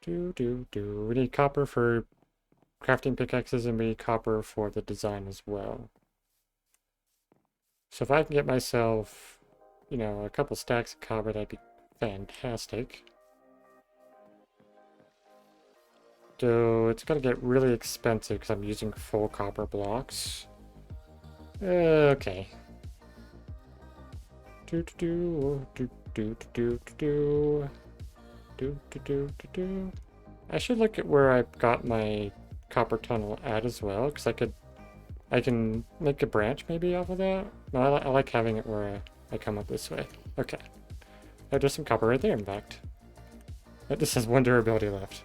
[SPEAKER 2] We need copper for crafting pickaxes, and we need copper for the design as well. So if I can get myself, you know, a couple stacks of copper, that'd be fantastic. Though it's gonna get really expensive because I'm using full copper blocks. Okay. I should look at where I got my copper tunnel at as well, because I can make a branch maybe off of that. No, I like having it where I come up this way. Okay. Oh, there's some copper right there, in fact. It just has one durability left.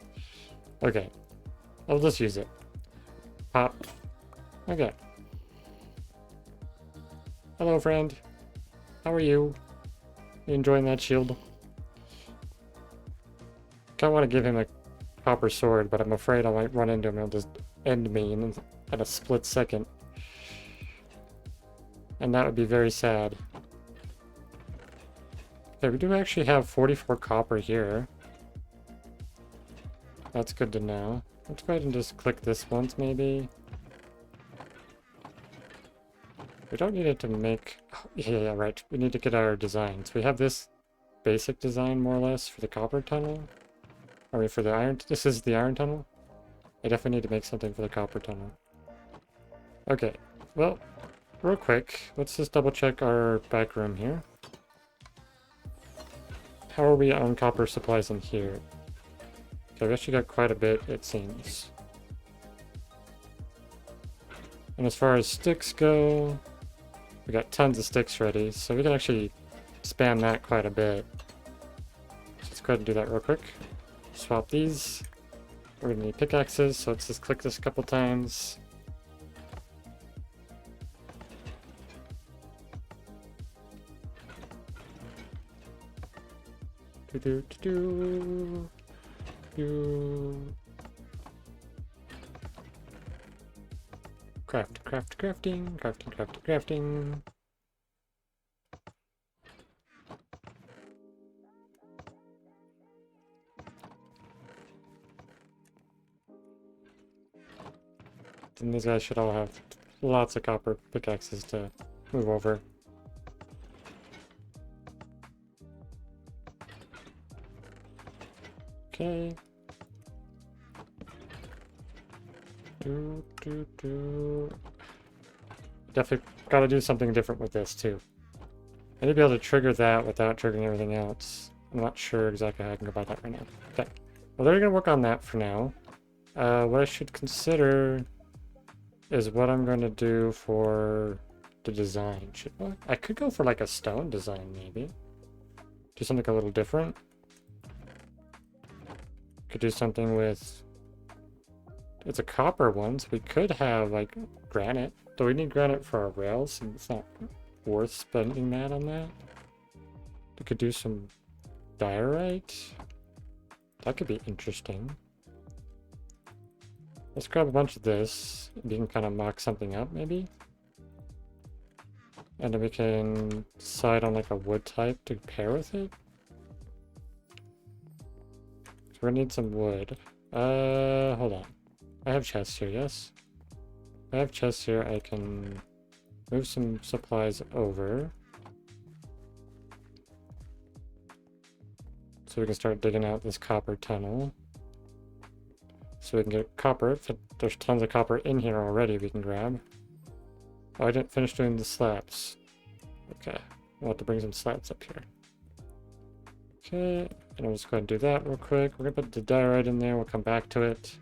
[SPEAKER 2] Okay. I'll just use it. Pop. Okay. Hello, friend. How are you? You enjoying that shield? Kinda want to give him a copper sword, but I'm afraid I might run into him and he'll just end me in a split second. And that would be very sad. Okay, we do actually have 44 copper here. That's good to know. Let's go ahead and just click this once, maybe. We don't need it to make... Oh, yeah, right. We need to get our designs. We have this basic design, more or less, for the copper tunnel. Or for the iron... This is the iron tunnel. I definitely need to make something for the copper tunnel. Okay. Well, real quick, let's just double check our back room here. How are we on copper supplies in here? Okay, I've actually got quite a bit, it seems. And as far as sticks go, we got tons of sticks ready, so we can actually spam that quite a bit. So let's go ahead and do that real quick. Swap these. We're gonna need pickaxes, so let's just click this a couple times. Crafting. Then these guys should all have lots of copper pickaxes to move over. Okay. Definitely gotta do something different with this too. I need to be able to trigger that without triggering everything else. I'm not sure exactly how I can go about that right now. Okay. Well, they're gonna work on that for now. What I should consider is what I'm going to do for the design. I could go for like a stone design, maybe. Do something a little different. Could do something with... It's a copper one, so we could have like granite. Do we need granite for our rails? And it's not worth spending that on that. We could do some diorite. That could be interesting. Let's grab a bunch of this. We can kind of mock something up, maybe. And then we can decide on like a wood type to pair with it. So we're gonna need some wood. Hold on. I have chests here, yes? If I have chests here, I can move some supplies over. So we can start digging out this copper tunnel. So we can get copper. If there's tons of copper in here already we can grab. Oh, I didn't finish doing the slabs. Okay, we'll have to bring some slabs up here. Okay, and I'll just go ahead and do that real quick. We're gonna put the diorite in there, we'll come back to it.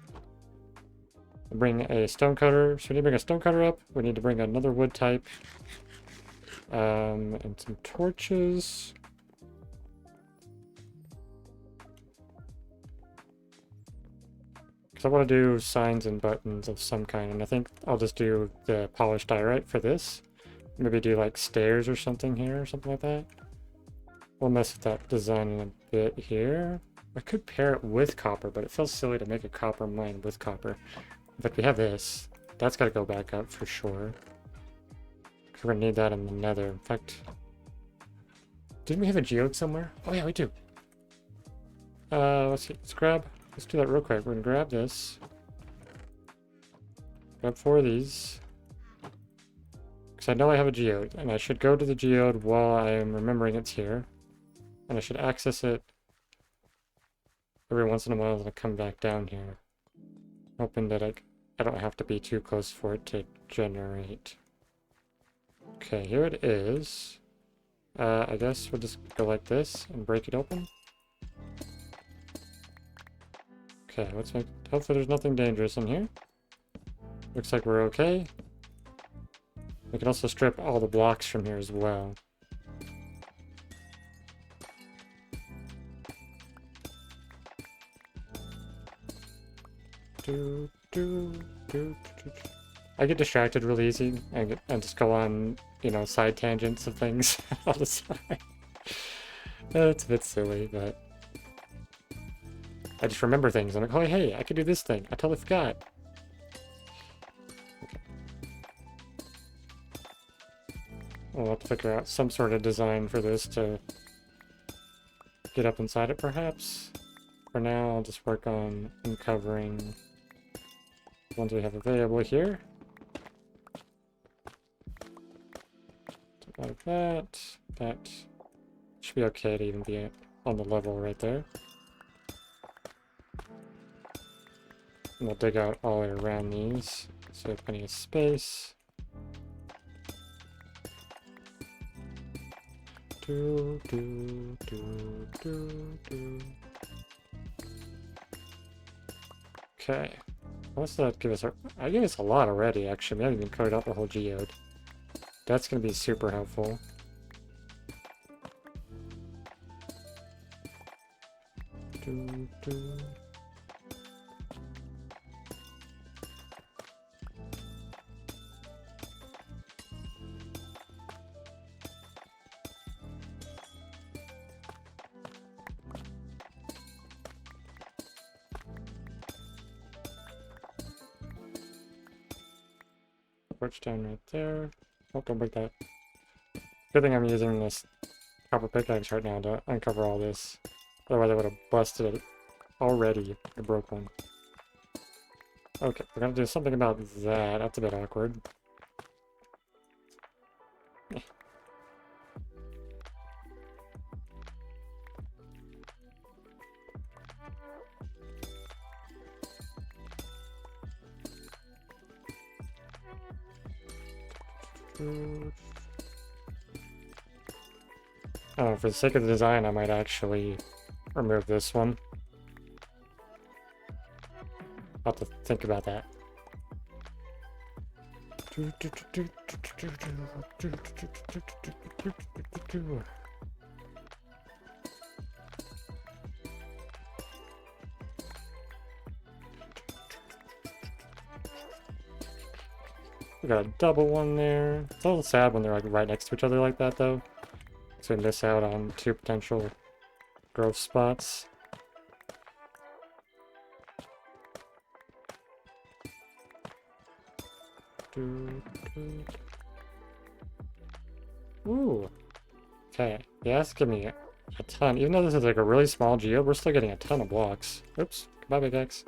[SPEAKER 2] We'll bring a stone cutter. So we need to bring a stone cutter up. We need to bring another wood type. And some torches. Because I want to do signs and buttons of some kind, and I think I'll just do the polished diorite for this. Maybe do like stairs or something here, or something like that. We'll mess with that design in a bit here. I could pair it with copper, but it feels silly to make a copper mine with copper. In fact, we have this. That's gotta go back up for sure. We're gonna need that in the Nether. In fact, didn't we have a geode somewhere? Oh yeah, we do. Let's see. Let's do that real quick. We're gonna grab this. Grab 4 of these. Because I know I have a geode, and I should go to the geode while I am remembering it's here. And I should access it every once in a while and I come back down here. Hoping that I don't have to be too close for it to generate. Okay, here it is. I guess we'll just go like this and break it open. Okay, let's make... Hopefully there's nothing dangerous in here. Looks like we're okay. We can also strip all the blocks from here as well. I get distracted really easy and just go on, you know, side tangents of things all the time. It's a bit silly, but I just remember things. I'm like, oh hey, I could do this thing. I totally forgot. Okay. We'll have to figure out some sort of design for this to get up inside it, perhaps. For now, I'll just work on uncovering ones we have available here. Like that. That should be okay to even be on the level right there. And we'll dig out all the way around these, so we have plenty of space. Okay. What's that give us? I gave us a lot already, actually. We haven't even coded out the whole geode. That's going to be super helpful. Torch down right there. Oh, don't break that. Good thing I'm using this copper pickaxe right now to uncover all this. Otherwise I would have busted it already. I broke one. Okay, we're gonna do something about that. That's a bit awkward. For the sake of the design, I might actually remove this one. I'll have to think about that. We got a double one there. It's a little sad when they're like right next to each other like that though. So we miss out on 2 potential growth spots. Ooh. Okay. Yeah, that's giving me a ton. Even though this is like a really small geode, we're still getting a ton of blocks. Oops. Goodbye, big X.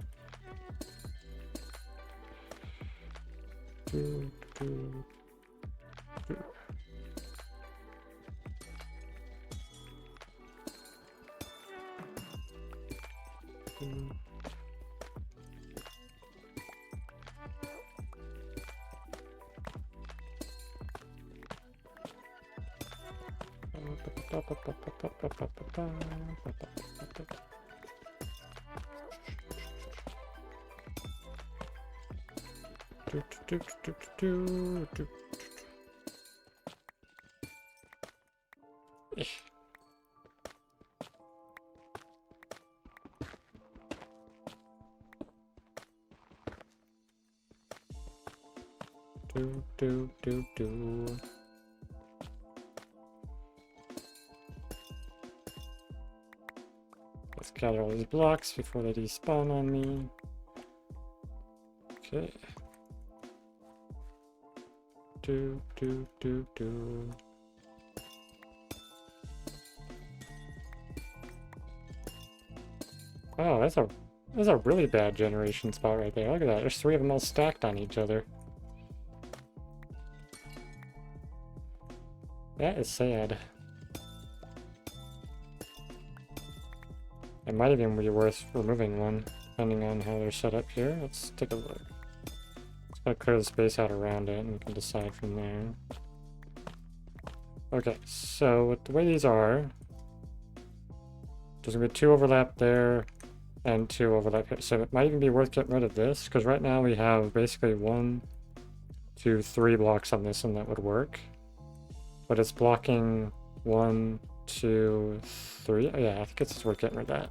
[SPEAKER 2] Let's gather all these blocks before they despawn on me. Okay. do, do, do, do. Oh, that's a really bad generation spot right there. Look at that. There's 3 of them all stacked on each other. That is sad. It might even be worth removing one, depending on how they're set up here. Let's take a look. Just gotta clear the space out around it, and we can decide from there. Okay, so with the way these are, there's gonna be 2 overlap there, and 2 overlap here. So it might even be worth getting rid of this, because right now we have basically 1, 2, 3 blocks on this one that would work. But it's blocking 1, 2, 3. Oh, yeah, I think it's worth getting rid of that.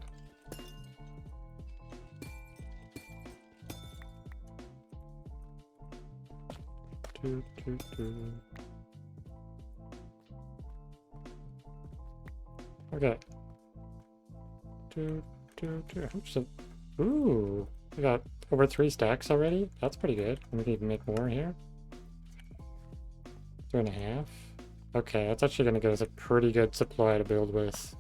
[SPEAKER 2] Do, do, do. Okay. Do, do, do. How much of... Ooh, we got over 3 stacks already. That's pretty good. And we can even make more here. 3.5. Okay, that's actually going to give us a pretty good supply to build with.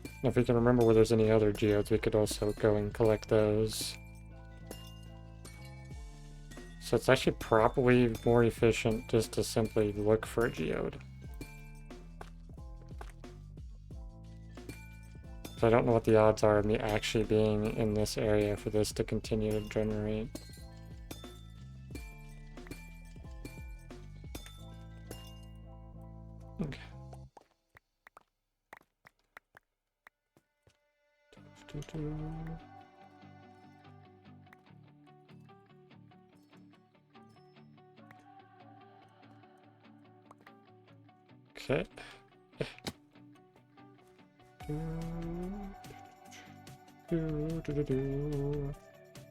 [SPEAKER 2] And if we can remember where there's any other geodes, we could also go and collect those. So it's actually probably more efficient just to simply look for a geode. So I don't know what the odds are of me actually being in this area for this to continue to generate. Okay. Okay.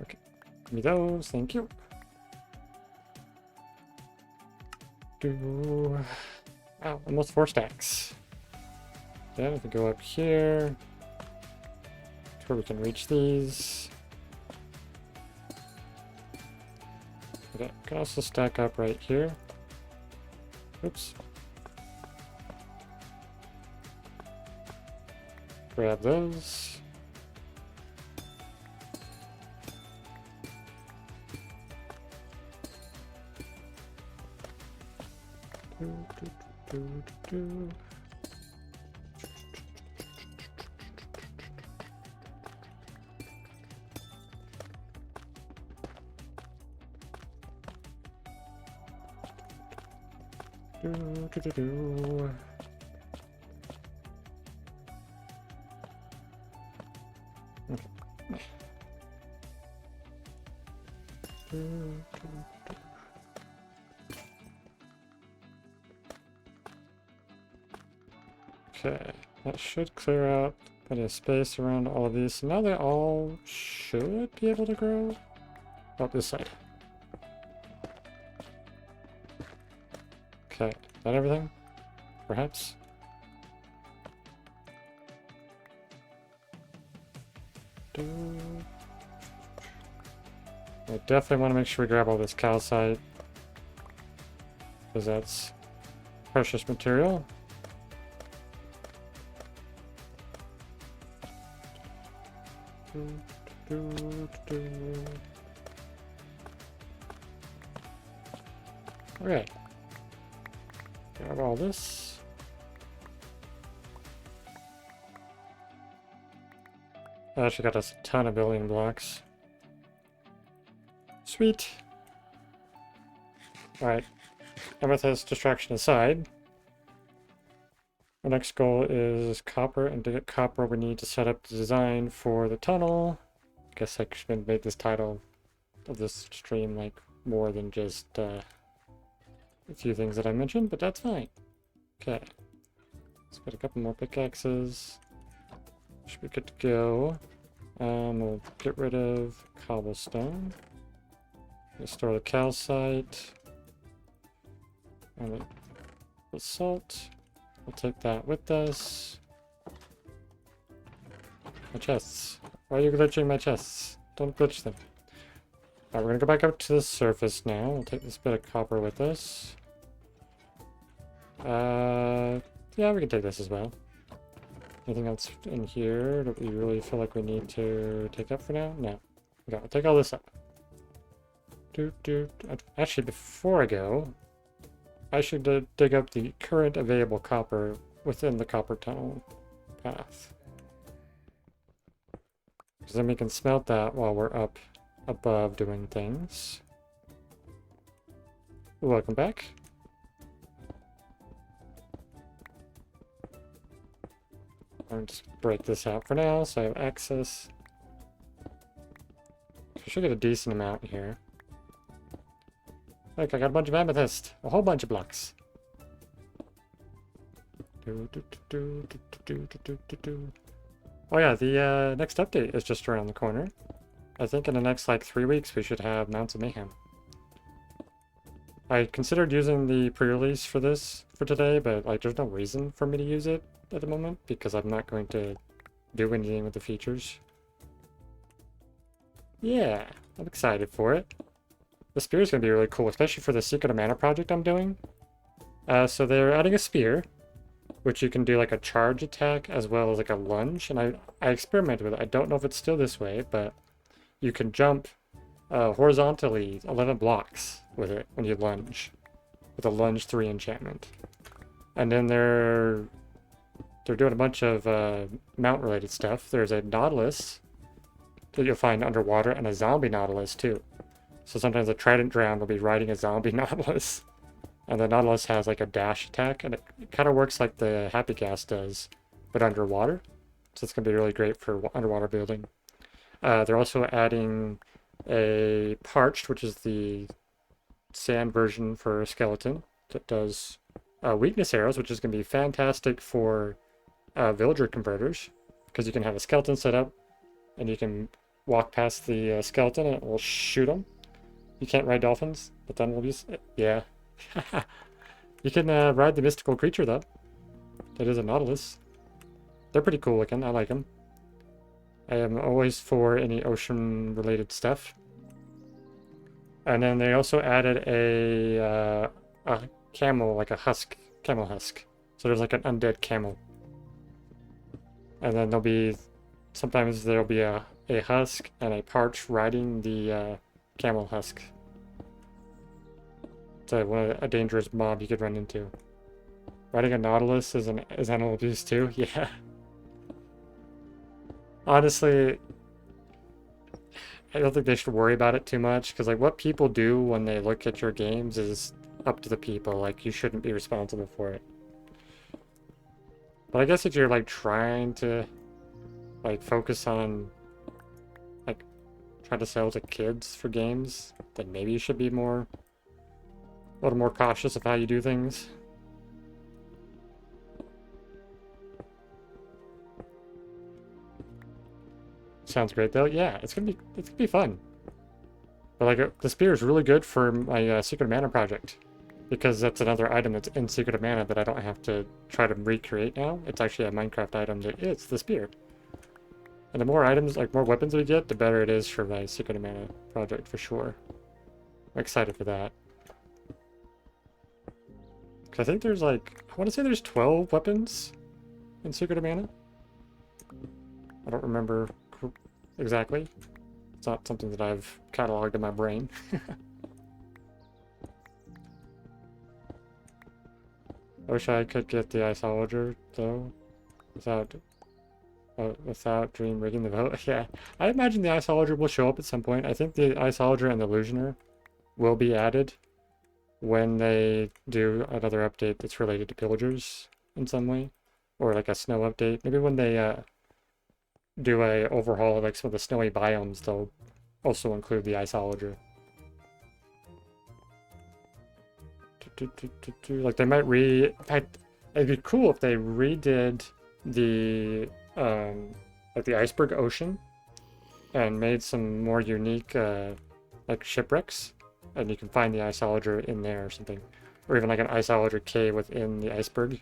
[SPEAKER 2] Okay. Give me those, thank you. Wow, almost 4 stacks. Then if we go up here, to where we can reach these. Okay, can also stack up right here. Oops. Grab those. Okay, that should clear out plenty of space around all of these. So now they all should be able to grow. Oh, this side. Okay, is that everything? Perhaps? I definitely want to make sure we grab all this calcite, because that's precious material. Okay. Grab all this. I actually got us a ton of building blocks. Sweet. Alright. And with this distraction aside, our next goal is copper, and to get copper we need to set up the design for the tunnel. I guess I should make this title of this stream like more than just a few things that I mentioned, but that's fine. Okay. Let's get a couple more pickaxes. Should be good to go. We'll get rid of cobblestone. We'll store the calcite. And the salt. We'll take that with us. My chests. Why are you glitching my chests? Don't glitch them. Alright, we're gonna go back up to the surface now. We'll take this bit of copper with us. Yeah, we can take this as well. Anything else in here that we really feel like we need to take up for now? No. Okay, I'll take all this up. Actually, before I go, I should dig up the current available copper within the copper tunnel path. Because then we can smelt that while we're up above doing things. Welcome back. I'll just break this out for now so I have access. I should get a decent amount here. Look, I got a bunch of amethyst. A whole bunch of blocks. Oh yeah, the next update is just around the corner. I think in the next like 3 weeks we should have Mounts of Mayhem. I considered using the pre-release for this for today, but like there's no reason for me to use it at the moment because I'm not going to do anything with the features. Yeah, I'm excited for it. The spear is going to be really cool, especially for the Secret of Mana project I'm doing. So they're adding a spear, which you can do like a charge attack as well as like a lunge. And I experimented with it. I don't know if it's still this way, but you can jump horizontally 11 blocks with it when you lunge, with a lunge 3 enchantment. And then they're doing a bunch of mount related stuff. There's a Nautilus that you'll find underwater and a zombie Nautilus too. So sometimes a Trident Drown will be riding a zombie Nautilus. And the Nautilus has like a dash attack, and it kind of works like the Happy Gas does, but underwater. So it's going to be really great for underwater building. They're also adding a Parched, which is the sand version for a skeleton, that does weakness arrows, which is going to be fantastic for villager converters, because you can have a skeleton set up, and you can walk past the skeleton and it will shoot them. You can't ride dolphins, but then we'll use it. Yeah. You can ride the mystical creature, though. That is a Nautilus. They're pretty cool looking. I like them. I am always for any ocean-related stuff. And then they also added a camel, like a husk, camel husk. So there's like an undead camel. And then sometimes there'll be a husk and a parch riding the camel husk. It's a dangerous mob you could run into. Riding a Nautilus is animal abuse too? Yeah. Honestly, I don't think they should worry about it too much, because like what people do when they look at your games is up to the people. Like, you shouldn't be responsible for it. But I guess if you're like trying to like focus on like trying to sell to kids for games, then maybe you should be a little more cautious of how you do things. Sounds great though. Yeah, it's gonna be fun. But like the spear is really good for my Secret of Mana project, because that's another item that's in Secret of Mana that I don't have to try to recreate now. It's actually a Minecraft item that it's the spear. And the more items, like more weapons we get, the better it is for my Secret of Mana project for sure. I'm excited for that. Because I think there's like, I want to say there's 12 weapons in Secret of Mana. I don't remember exactly. It's not something that I've cataloged in my brain. I wish I could get the Isologer though, without Dream rigging the vote. Yeah, I imagine the Isologer will show up at some point. I think the Isologer and the Illusioner will be added when they do another update that's related to pillagers in some way, or like a snow update. Maybe when they do a overhaul of like some of the snowy biomes, they'll also include the Isologer. Like they might it'd be cool if they redid the like the Iceberg Ocean and made some more unique like shipwrecks, and you can find the Isologer in there or something, or even like an Isologer cave within the iceberg.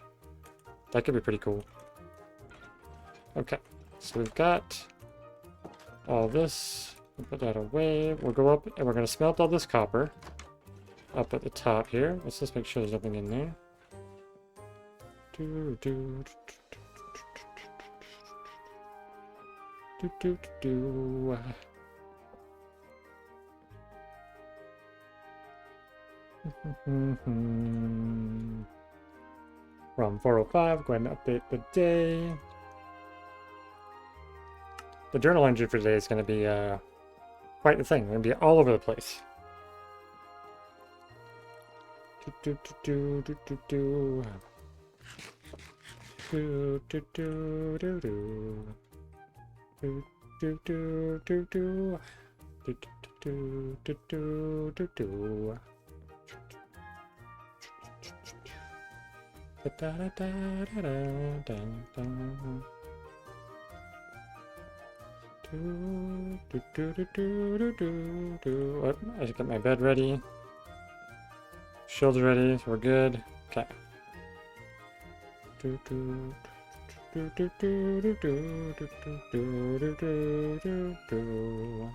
[SPEAKER 2] That could be pretty cool. Okay, so we've got all this. Put that away. We'll go up and we're going to smelt all this copper. Up at the top here. Let's just make sure there's nothing in there. Do, do, do, do, do. From 405, go ahead and update the day. The journal entry for today is going to be quite the thing. We're going to be all over the place. Do, do, do, do, do, do. Do, do, do, do, do. Do, do, do, do. Do, do, do, do, do, do. Da, da, da, da, da, da. Do, do, do, do, do, do, do. Oh, I should get my bed ready. Shield's ready, so we're good. Okay. Do, do, do, do, do, do, do, do, do, do, do, do, do.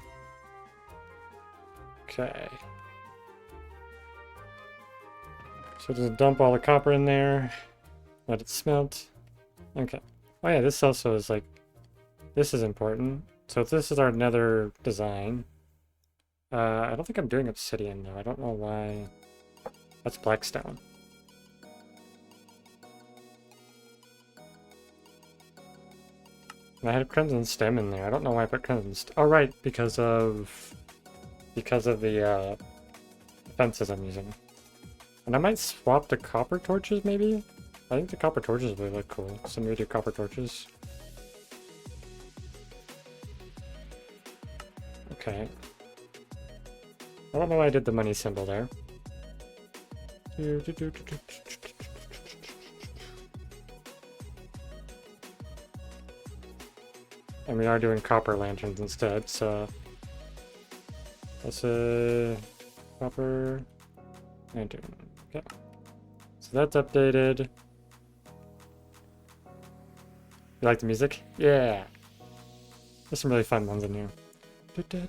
[SPEAKER 2] Okay. So just dump all the copper in there. Let it smelt. Okay. Oh yeah, this also is like, this is important. So if this is our nether design. I don't think I'm doing obsidian though. I don't know why. That's blackstone. And I had crimson stem in there. I don't know why I put crimson stem. Oh right, because of the fences I'm using. And I might swap the copper torches maybe? I think the copper torches would look cool. So maybe do copper torches. Okay. I don't know why I did the money symbol there. And we are doing copper lanterns instead, so that's a copper lantern. Okay. So that's updated. You like the music? Yeah. There's some really fun ones in here. Okay,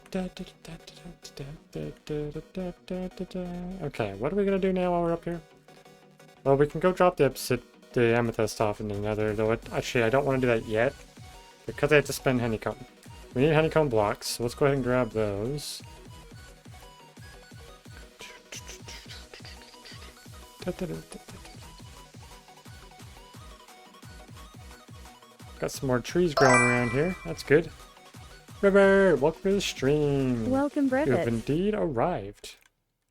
[SPEAKER 2] what are we gonna do now while we're up here? Well, we can go drop the amethyst off in the nether, though actually I don't want to do that yet, because I have to spend honeycomb. We need honeycomb blocks, so let's go ahead and grab those. Got some more trees growing around here, that's good. River, welcome to the stream.
[SPEAKER 1] Welcome,
[SPEAKER 2] You have
[SPEAKER 1] Brevet.
[SPEAKER 2] indeed arrived.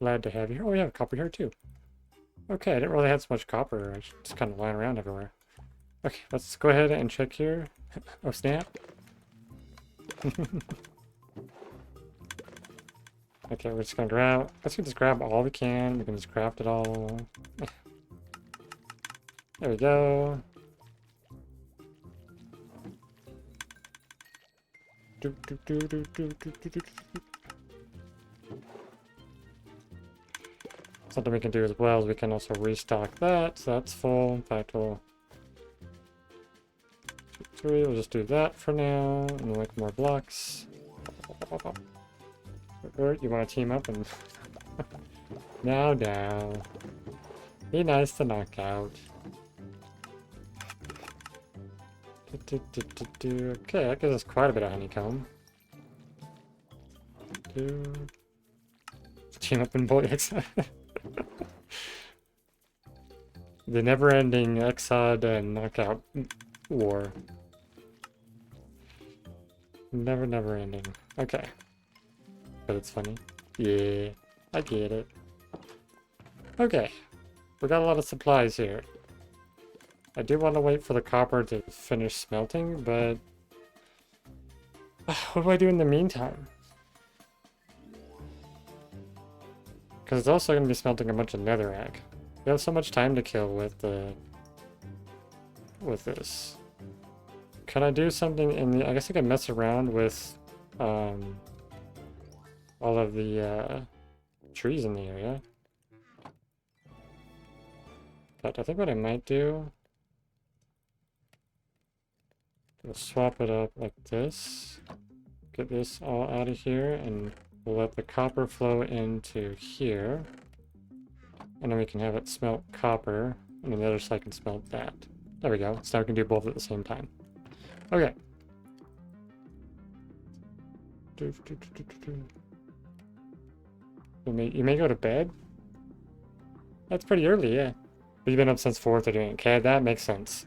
[SPEAKER 2] Glad to have you here. Oh, we have copper here too. Okay, I didn't really have so much copper. I just kind of lying around everywhere. Okay, let's go ahead and check here. Oh, snap. Okay, we're just gonna grab. Let's just grab all we can. We can just craft it all. There we go. Something we can do as well is we can also restock that, so that's full. In fact, we'll just do that for now, and we'll make more blocks. Or you want to team up and no, be nice to knock out. Okay, that gives us quite a bit of honeycomb. Team up and bullets. The never-ending Exod and knockout war. Never ending. Okay. But it's funny. Yeah, I get it. Okay. We got a lot of supplies here. I do want to wait for the copper to finish smelting, but what do I do in the meantime? Because it's also going to be smelting a bunch of netherrack. We have so much time to kill with this. Can I do something in the... I guess I can mess around with all of the trees in the area. But I think what I might do... We'll swap it up like this. get this all out of here, and we'll let the copper flow into here. And then we can have it smelt copper, and then the other side can smelt that. There we go. So now we can do both at the same time. Okay. You may go to bed? That's pretty early, yeah. But you've been up since 4:30. Okay, that makes sense.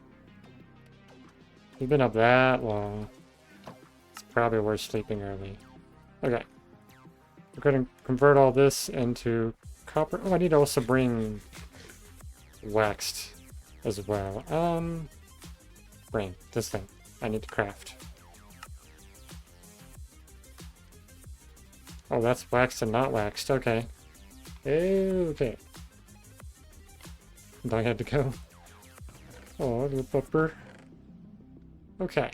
[SPEAKER 2] You've been up that long. It's probably worth sleeping early. Okay. We're going to convert all this into copper. Oh, I need to also bring waxed as well. Bring this thing. I need to craft. Oh, that's waxed and not waxed. Okay. Okay. Dog had to go. Oh, little pupper. Okay.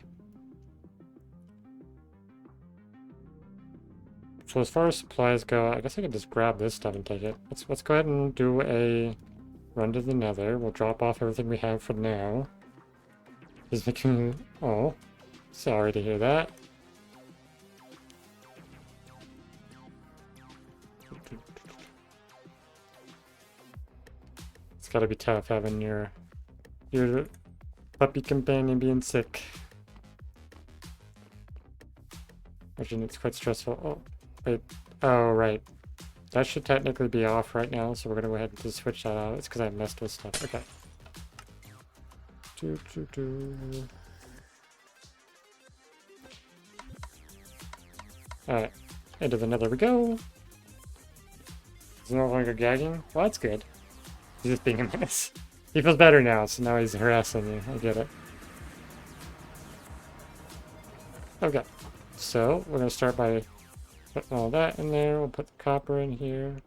[SPEAKER 2] So as far as supplies go, I guess I can just grab this stuff and take it. Let's go ahead and do a run to the Nether. We'll drop off everything we have for now. He's making... Oh, sorry to hear that. It's gotta be tough having your puppy companion being sick. Imagine it's quite stressful. Oh, wait. Oh, right. That should technically be off right now, so we're gonna go ahead and just switch that out. It's because I messed with stuff. Okay. Alright. Into the Nether we go. He's no longer gagging. Well, that's good. He's just being a mess. He feels better now, so now he's harassing you. I get it. Okay. So, we're going to start by putting all that in there. We'll put the copper in here.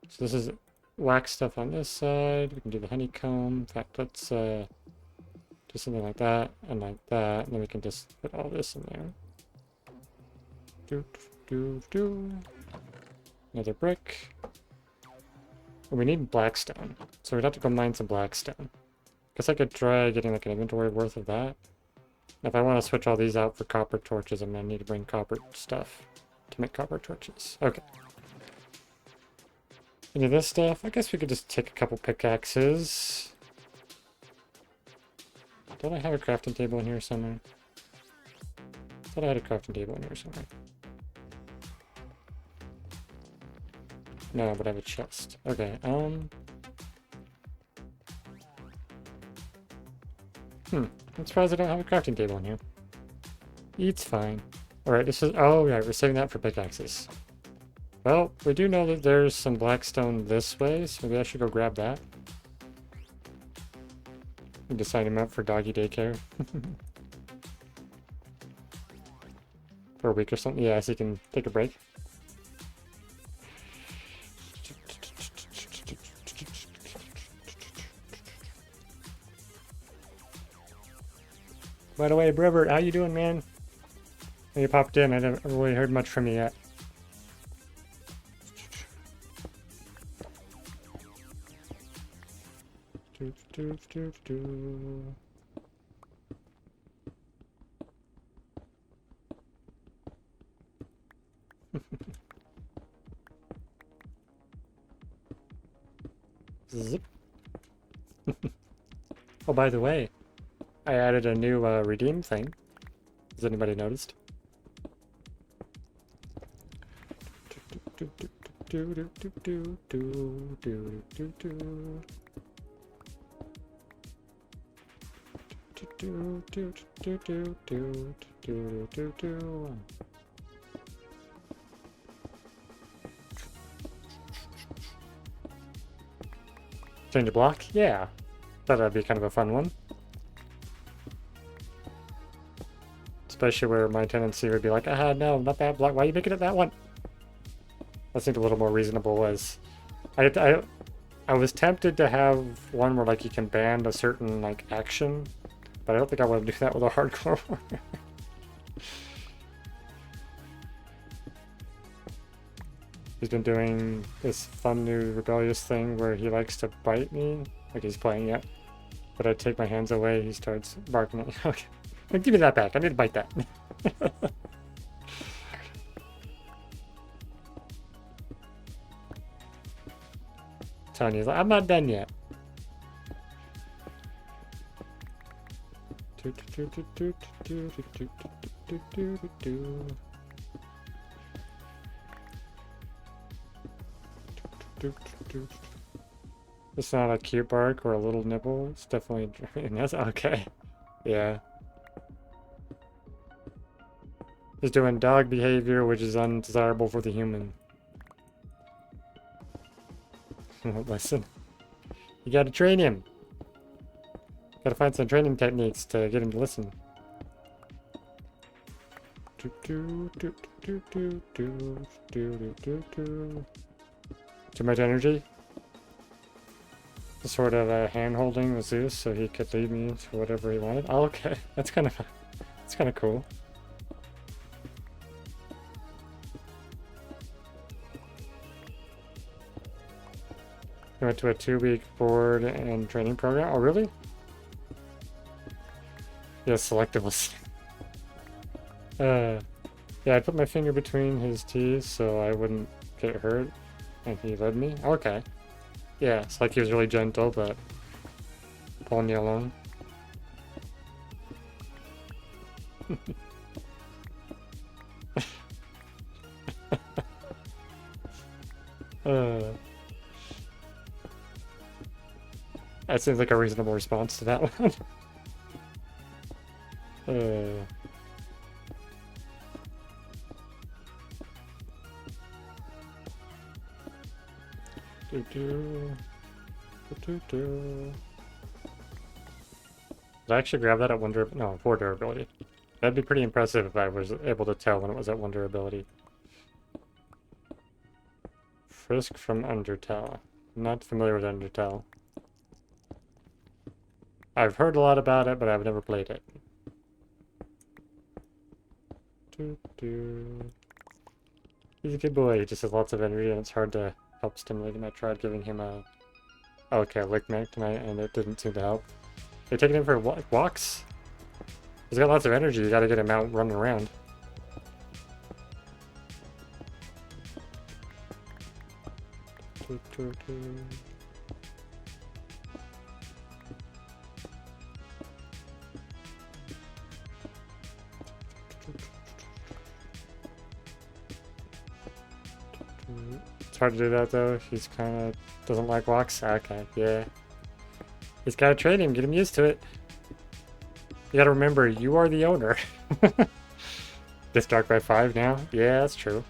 [SPEAKER 2] So this is wax stuff on this side. We can do the honeycomb. In fact, let's do something like that and like that. And then we can just put all this in there. Another brick. And we need blackstone. So we'd have to go mine some blackstone. Guess I could try getting like an inventory worth of that. If I want to switch all these out for copper torches, I'm going to need to bring copper stuff to make copper torches. Okay. Any of this stuff? I guess we could just take a couple pickaxes. Don't I have a crafting table in here somewhere? I thought I had a crafting table in here somewhere. No, but I have a chest. Okay, I'm surprised I don't have a crafting table in here. It's fine. Alright, this is... Oh, yeah, we're saving that for pickaxes. Well, we do know that there's some blackstone this way, so maybe I should go grab that. Need to sign him up for doggy daycare. For a week or something. Yeah, so he can take a break. By the way, Brevert, how you doing, man? You popped in. I haven't really heard much from you yet. Zip. Oh, by the way, I added a new redeem thing. Has anybody noticed? Change a block? Yeah. Thought that'd be kind of a fun one. Especially where my tendency would be like, ah, no, not that block. Why are you making it that one? That seemed a little more reasonable as... I was tempted to have one where, like, you can ban a certain, like, action. But I don't think I want to do that with a hardcore one. He's been doing this fun new rebellious thing where he likes to bite me. Like he's playing it. But I take my hands away, he starts barking at me. Okay. Give me that back. I need to bite that. Tony's like, I'm not done yet. It's not a cute bark or a little nibble. It's definitely that's okay. Yeah. He's doing dog behavior, which is undesirable for the human. Listen. You gotta train him. Gotta find some training techniques to get him to listen. Too much energy? Sort of hand-holding with Zeus so he could lead me to whatever he wanted. Oh, okay. That's kind of cool. He went to a 2-week board and training program. Oh, really? Yeah, selective listening. Yeah, I put my finger between his teeth so I wouldn't get hurt, and he led me. Okay. Yeah, it's like he was really gentle, but pulling you along. That seems like a reasonable response to that one. Did I actually grab that at one durability? No, 4 durability. That'd be pretty impressive if I was able to tell when it was at 1 durability. Frisk from Undertale. Not familiar with Undertale. I've heard a lot about it, but I've never played it. He's a good boy. He just has lots of energy, and it's hard to help stimulate him. I tried giving him a lick neck tonight, and it didn't seem to help. You're taking him for walks? He's got lots of energy. You gotta get him out running around. It's hard to do that though. He's kind of doesn't like walks. Okay, yeah. He's got to train him, get him used to it. You got to remember, you are the owner. Gets dark by 5 now? Yeah, that's true.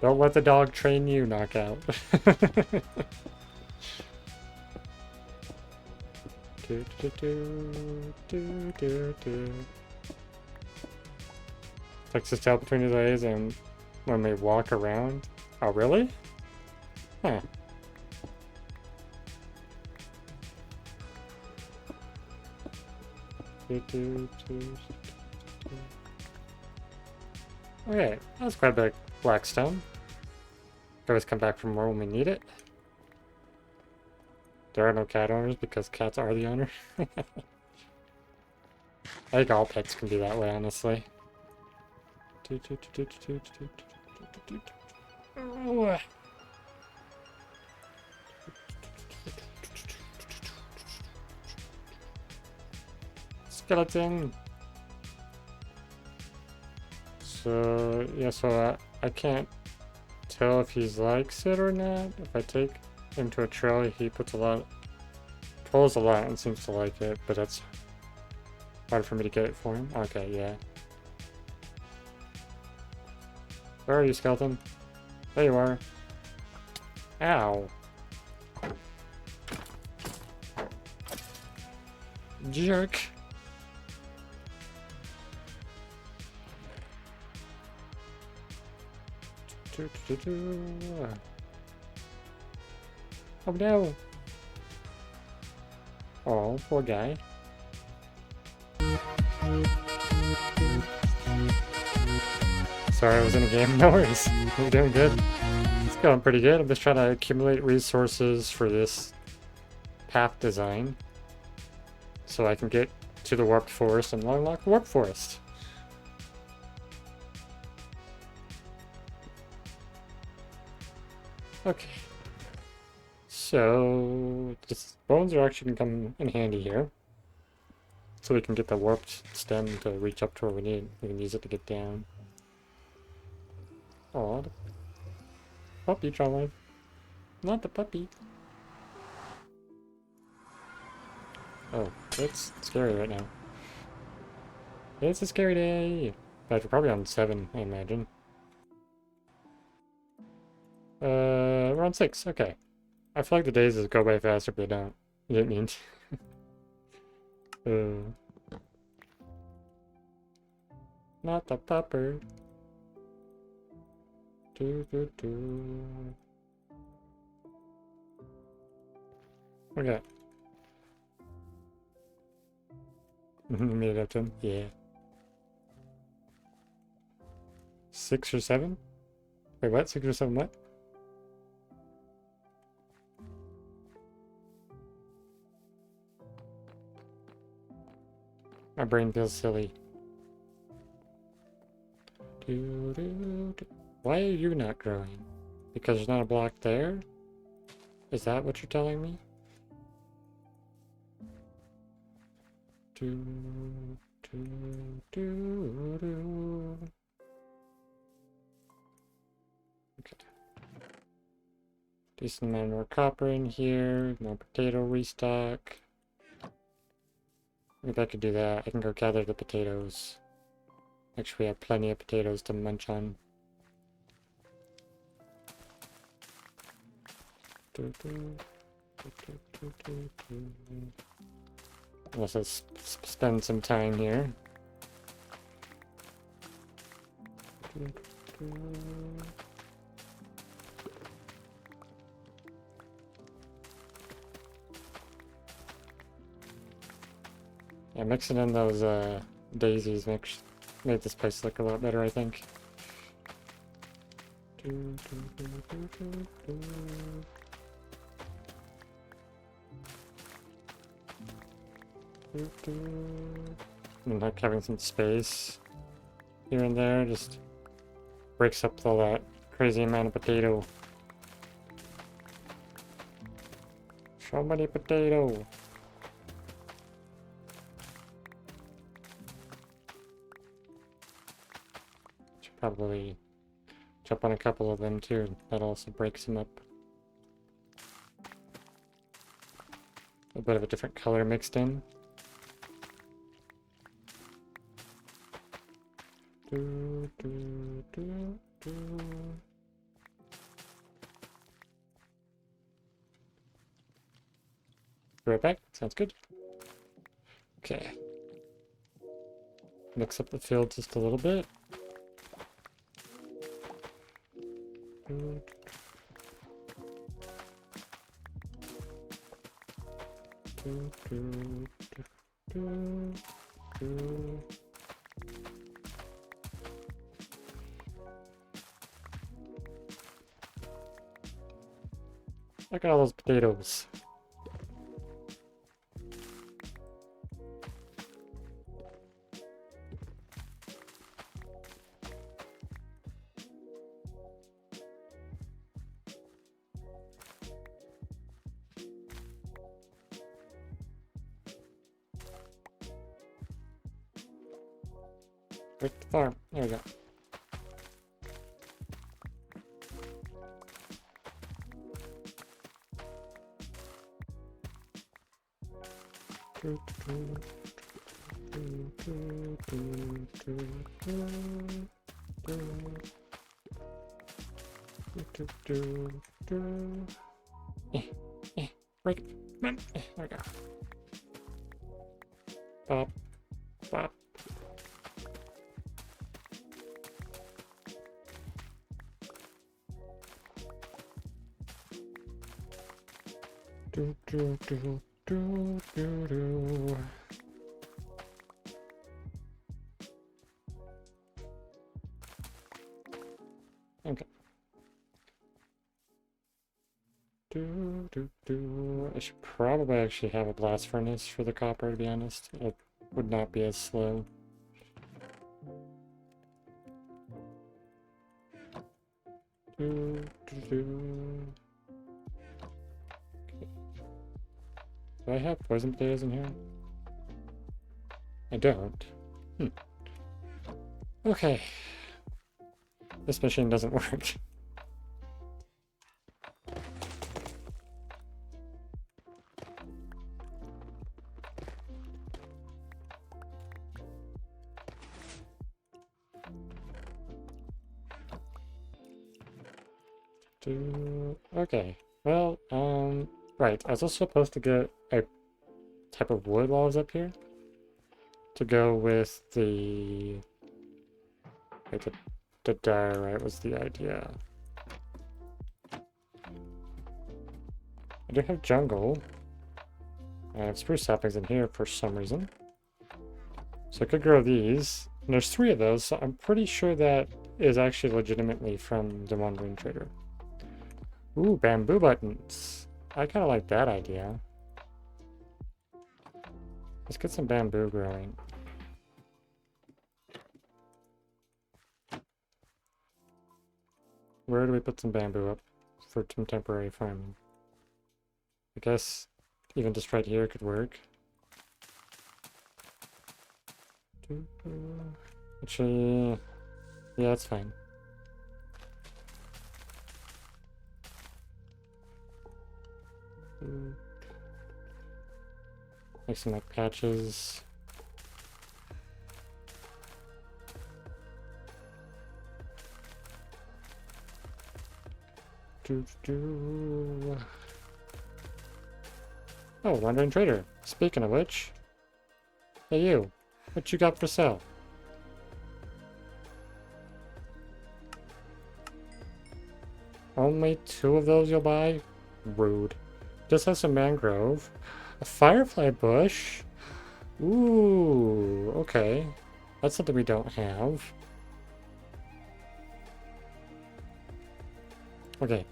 [SPEAKER 2] Don't let the dog train you, Knockout. Tucks his tail between his legs and when they walk around. Oh, really? Huh. Okay, let's grab the Blackstone. Always come back for more when we need it. There are no cat owners because cats are the owner. I think all pets can be that way, honestly. Skeleton. So yeah, so I can't tell if he likes it or not. If I take him to a trail, he pulls a lot and seems to like it, but that's hard for me to get it for him. Okay, yeah. Where are you, skeleton? There you are. Ow. Jerk. Oh no. Oh, poor guy. Sorry, I was in a game. No worries. You're doing good. It's going pretty good. I'm just trying to accumulate resources for this path design so I can get to the Warped Forest and unlock Warped Forest. Okay. So, this bones are actually going to come in handy here. So we can get the warped stem to reach up to where we need. We can use it to get down. Oh, the puppy drawing. Not the puppy. Oh, it's scary right now. It's a scary day. But we're probably on 7, I imagine. We're on 6. Okay. I feel like the days just go by faster, but they don't. I didn't mean to. Not the pupper. Do do do. Okay. Made it up to him? Yeah. 6 or 7? Wait, what? 6 or 7 what? My brain feels silly. Why are you not growing? Because there's not a block there? Is that what you're telling me? Okay. Decent amount more copper in here, more potato restock. Maybe I could do that. I can go gather the potatoes. Actually, we have plenty of potatoes to munch on. Let's spend some time here. Yeah, mixing in those daisies made this place look a lot better, I think. And like having some space here and there just breaks up all that crazy amount of potato. So many potato. Should probably jump on a couple of them too. That also breaks them up. A bit of a different color mixed in. Be right back. Sounds good. Okay. Mix up the field just a little bit. Look at all those potatoes. Break the farm. There we go. Break it. There we go. Bop. Bop. Do do do do do do. Okay. Do do do. I should probably actually have a blast furnace for the copper, to be honest. It would not be as slow. Do, do, do. Okay. Do I have poison potatoes in here? I don't. Okay. This machine doesn't work. Okay. Well, right. I was also supposed to get a type of wood while I was up here to go with the like the diorite was the idea. I do have jungle. I have spruce saplings in here for some reason. So I could grow these. And there's 3 of those, so I'm pretty sure that is actually legitimately from the Wandering Trader. Ooh, bamboo buttons. I kind of like that idea. Let's get some bamboo growing. Where do we put some bamboo up for some temporary farming? I guess even just right here could work. Actually, yeah, that's fine. Make some like patches. Oh, Wandering Trader. Speaking of which, hey you, what you got for sale? Only 2 of those you'll buy? Rude. Just has some mangrove. A firefly bush? Ooh, okay. That's something we don't have. Okay.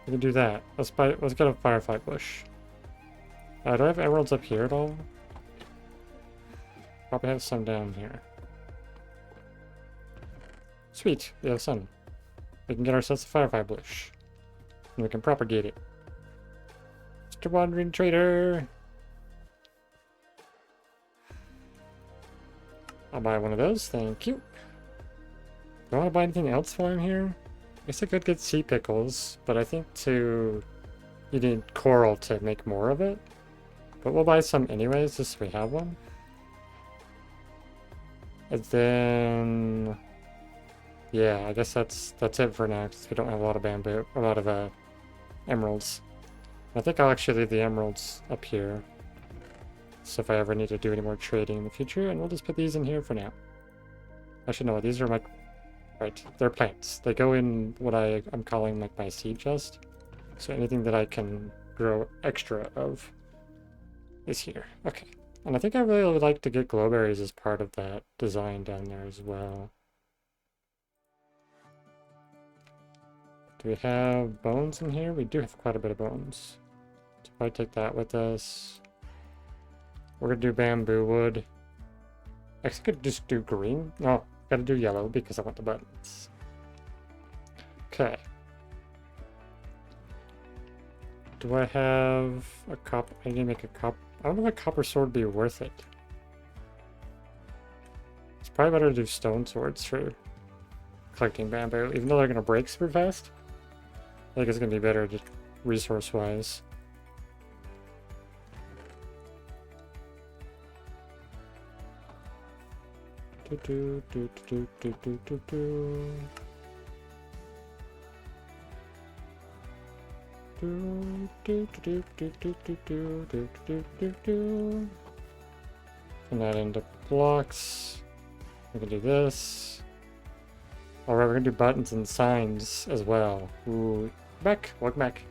[SPEAKER 2] We can do that. Let's get a firefly bush. Do I have emeralds up here at all? Probably have some down here. Sweet, we have some. We can get ourselves a firefly bush. And we can propagate it. Mr. Wandering Trader! I'll buy one of those, thank you. Do I want to buy anything else while I'm here? I guess I could get sea pickles, but I think you need coral to make more of it. But we'll buy some anyways, just so we have one. And then, yeah, I guess that's it for now, because we don't have a lot of bamboo, a lot of emeralds. I think I'll actually leave the emeralds up here, so if I ever need to do any more trading in the future, and we'll just put these in here for now. Actually, no, these are my, right, they're plants. They go in what I'm calling like my seed chest. So anything that I can grow extra of is here. Okay. And I think I really would like to get glowberries as part of that design down there as well. Do we have bones in here? We do have quite a bit of bones. So probably take that with us. We're gonna do bamboo wood. Actually, I could just do green. No, gotta do yellow because I want the buttons. Okay. Do I have a copper? I need to make a copper. I don't know if a copper sword would be worth it. It's probably better to do stone swords for collecting bamboo, even though they're going to break super fast. I think it's going to be better just resource-wise. Turn that into blocks. We can do this. Alright, we're gonna do buttons and signs as well. Ooh, welcome back.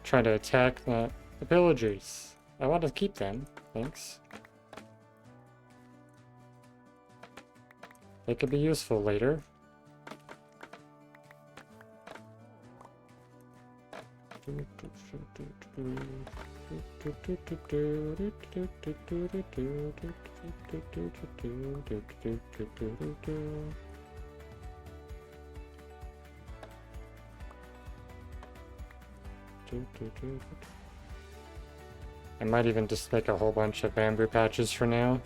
[SPEAKER 2] Trying to attack the villagers. I want to keep them, thanks. They could be useful later. I might even just make a whole bunch of bamboo patches for now.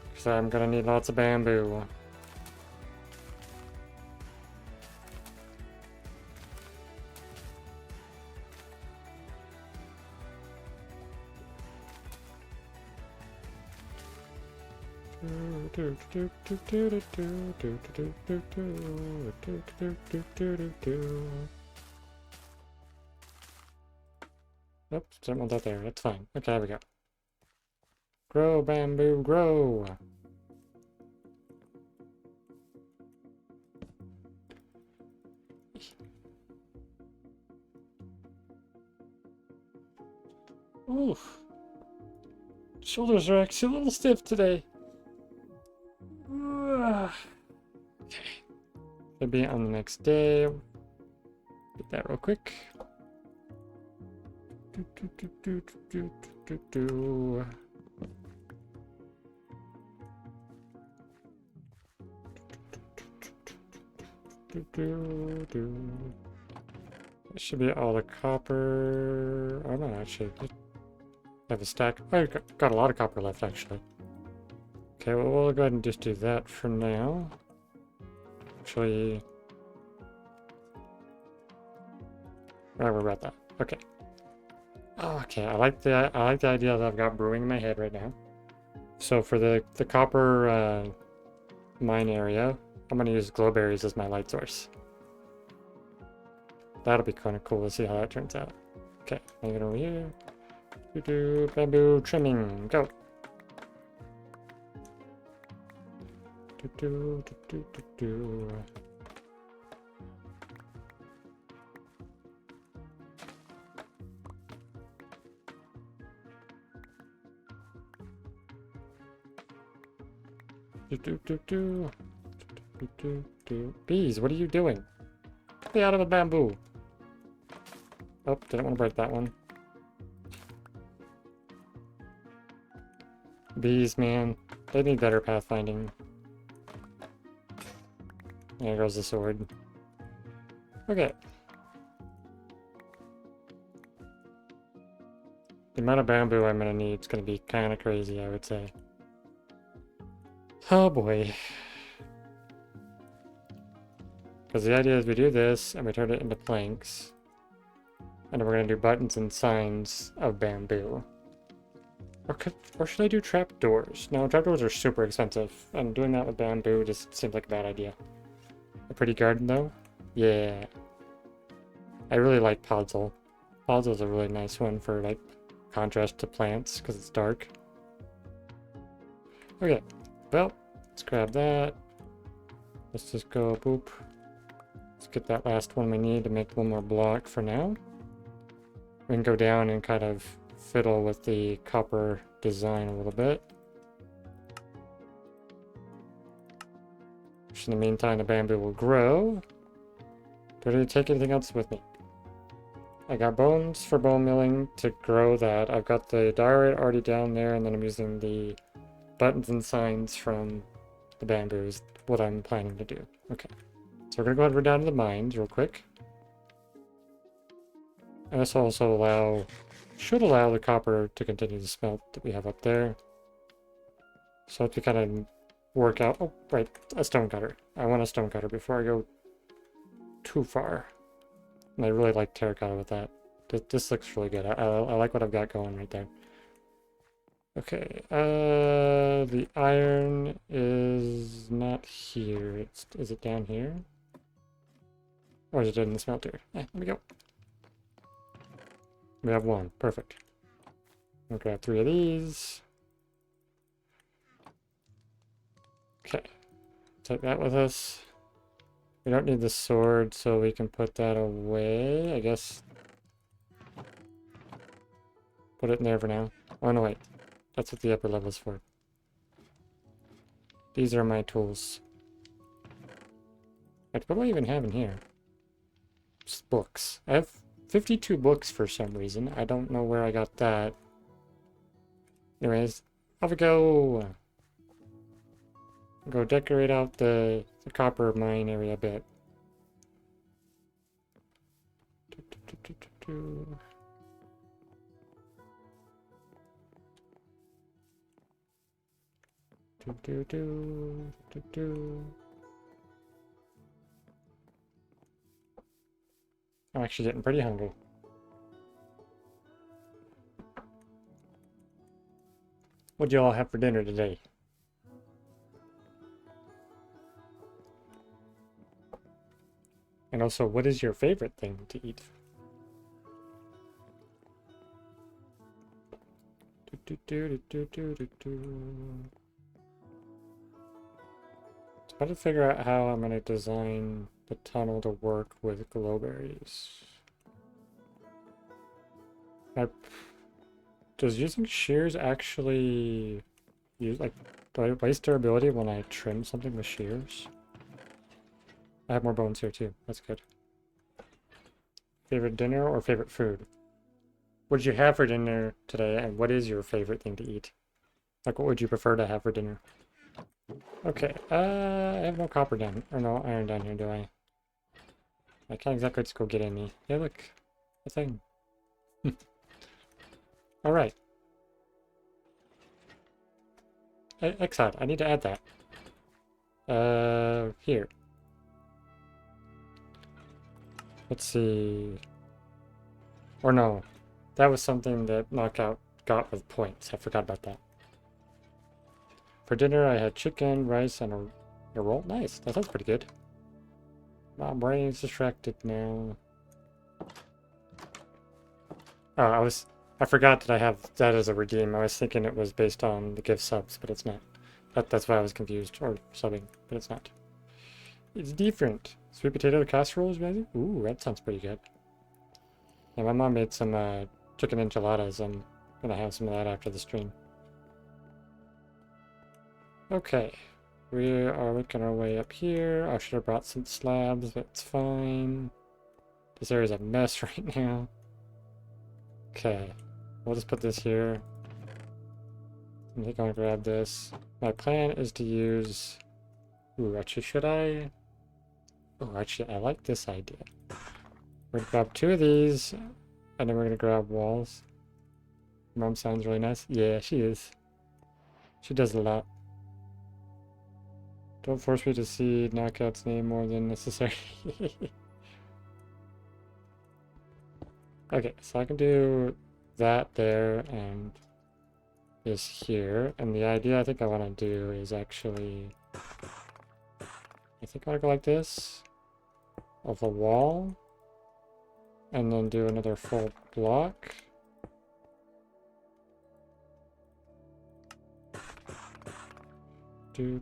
[SPEAKER 2] Because I'm gonna need lots of bamboo. Oops, don't want that there. That's fine. Okay, there we go. Grow, bamboo, grow! Oof. Shoulders are actually a little stiff today. Okay. Should be on the next day. Get that real quick. That should be all the copper. Oh no, actually, I have a stack. I got a lot of copper left actually. Okay, well, we'll go ahead and just do that for now. Actually, right, we're about that. Okay. Okay, I like the idea that I've got brewing in my head right now. So for the copper mine area, I'm gonna use glowberries as my light source. That'll be kind of cool to see how that turns out. Okay, make it over here. Do bamboo trimming, go. Do. Bees, what are you doing? Stay out of the bamboo. Oh, didn't want to break that one. Bees, man. They need better pathfinding. There goes the sword. Okay. The amount of bamboo I'm gonna need is gonna be kind of crazy, I would say. Oh boy. Because the idea is we do this and we turn it into planks. And then we're going to do buttons and signs of bamboo. Or should I do trapdoors? No, trapdoors are super expensive. And doing that with bamboo just seems like a bad idea. A pretty garden though? Yeah. I really like podzol. Podzol's a really nice one for like contrast to plants because it's dark. Okay. Well, let's grab that. Let's just go boop. Let's get that last one we need to make one more block for now. We can go down and kind of fiddle with the copper design a little bit. In the meantime, the bamboo will grow. Do I need to take anything else with me? I got bones for bone milling to grow that. I've got the diorite already down there, and then I'm using the buttons and signs from the bamboos, what I'm planning to do. Okay. So we're going to go ahead and run down to the mines real quick. And this will also should allow the copper to continue to smelt that we have up there. So I have to kind of work out, oh, right, a stone cutter. I want a stone cutter before I go too far. And I really like terracotta with that. This looks really good. I like what I've got going right there. Okay, the iron is not here. Is it down here? Or is it in the smelter? There we go. We have one. Perfect. We'll grab 3 of these. Okay. Take that with us. We don't need the sword, so we can put that away, I guess. Put it in there for now. Oh, no, wait. That's what the upper level is for. These are my tools. What do I even have in here? Just books. I have 52 books for some reason. I don't know where I got that. Anyways, off we go. Go decorate out the copper mine area a bit. I'm actually getting pretty hungry. What'd you all have for dinner today? And also, what is your favorite thing to eat? Try to figure out how I'm going to design the tunnel to work with glowberries. Does using shears actually use, like, do I waste durability when I trim something with shears? I have more bones here too. That's good. Favorite dinner or favorite food? What did you have for dinner today, and what is your favorite thing to eat? Like, what would you prefer to have for dinner? Okay, I have no copper down, or no iron down here, do I? I can't exactly just go get any. Yeah, look, a thing. Alright. Exod, I need to add that. Here. Let's see. Or no, that was something that Knockout got with points. I forgot about that. For dinner, I had chicken, rice, and a roll. Nice. That sounds pretty good. My brain's distracted now. Oh, I forgot that I have that as a redeem. I was thinking it was based on the gift subs, but it's not. That's why I was confused. Or subbing, but it's not. It's different. Sweet potato casseroles, maybe? Ooh, that sounds pretty good. Yeah, my mom made some chicken enchiladas. I'm gonna have some of that after the stream. Okay, we are making our way up here. I should have brought some slabs, but it's fine. This area's a mess right now. Okay, we'll just put this here. I'm going to grab this. My plan is to use... Ooh, actually, should I... Oh, actually, I like this idea. We're going to grab 2 of these, and then we're going to grab walls. Mom sounds really nice. Yeah, she is. She does a lot. Don't force me to see Knockout's name more than necessary. Okay, so I can do that there and this here. And the idea I think I want to do is actually... I think I want to go like this. Of a wall. And then do another full block. And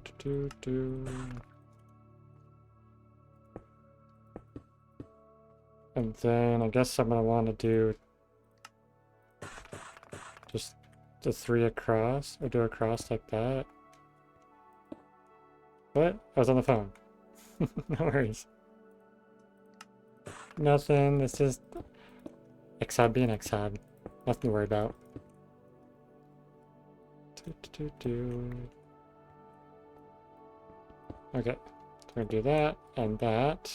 [SPEAKER 2] then I guess I'm gonna want to do just the 3 across, or do a cross like that. What? I was on the phone. No worries. Nothing, it's just Exod being Exod. Nothing to worry about. Okay, so we're gonna do that and that.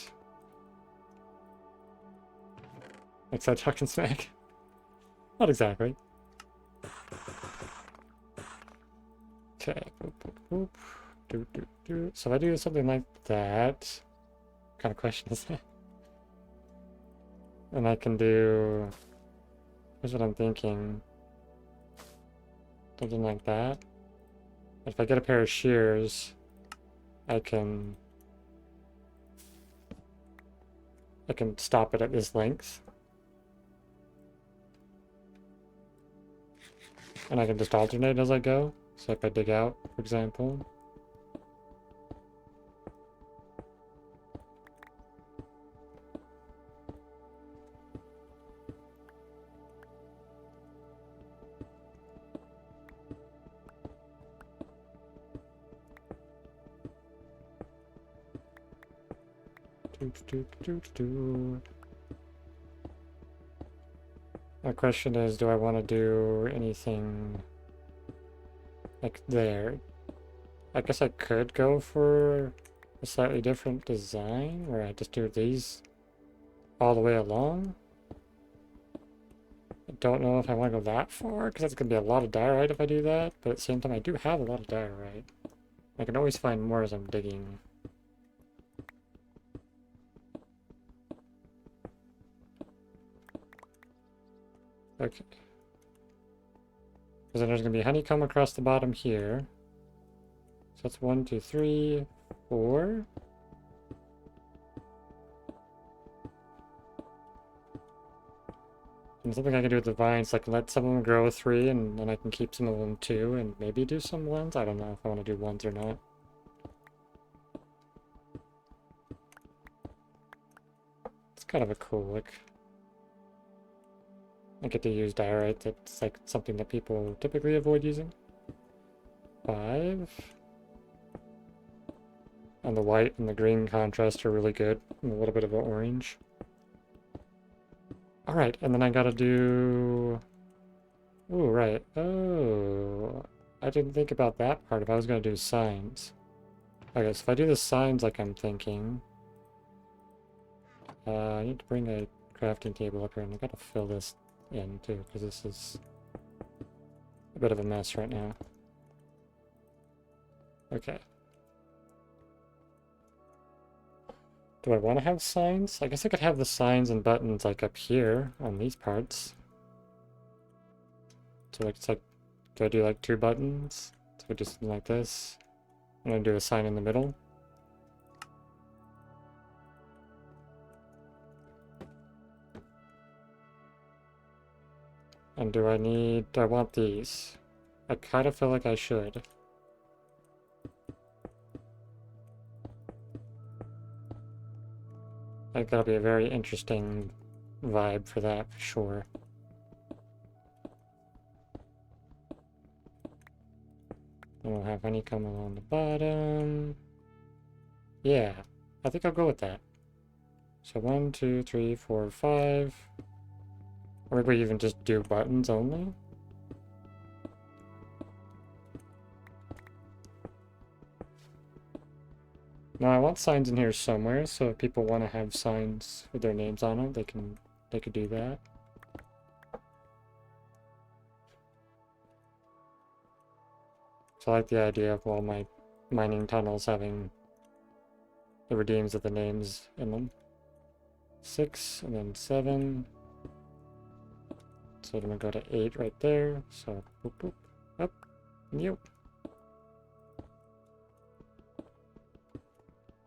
[SPEAKER 2] Exod talking smack. Not exactly. Okay. So if I do something like that, what kind of question is that? And I can do... Here's what I'm thinking. Something like that. But if I get a pair of shears, I can stop it at this length. And I can just alternate as I go. So if I dig out, for example. My question is, do I want to do anything like there? I guess I could go for a slightly different design where I just do these all the way along. I don't know if I want to go that far because that's going to be a lot of diorite if I do that, but at the same time I do have a lot of diorite. I can always find more as I'm digging. Okay. Because then there's going to be honeycomb across the bottom here. So that's 1, 2, 3, 4. And something I can do with the vines, like let some of them grow 3, and then I can keep some of them 2, and maybe do some 1s. I don't know if I want to do 1s or not. It's kind of a cool look. I get to use diorite. That's like something that people typically avoid using. 5. And the white and the green contrast are really good. And a little bit of an orange. Alright, and then I gotta do... Ooh, right. Oh, I didn't think about that part if I was gonna do signs. Okay, so if I do the signs like I'm thinking... I need to bring a crafting table up here, and I gotta fill this in too, because this is a bit of a mess right now. Okay. Do I want to have signs? I guess I could have the signs and buttons like up here on these parts. So like it's like, do I do like 2 buttons? So I do something like this. And I do a sign in the middle. And do I want these? I kind of feel like I should. I think that'll be a very interesting vibe for that, for sure. And we'll have honeycomb along the bottom. Yeah, I think I'll go with that. So 1, 2, 3, 4, 5. Or maybe we even just do buttons only. Now I want signs in here somewhere, so if people want to have signs with their names on them, they could do that. So I like the idea of all my mining tunnels having the redeems of the names in them. 6 and then 7. So I'm gonna go to 8 right there. So boop boop up and you.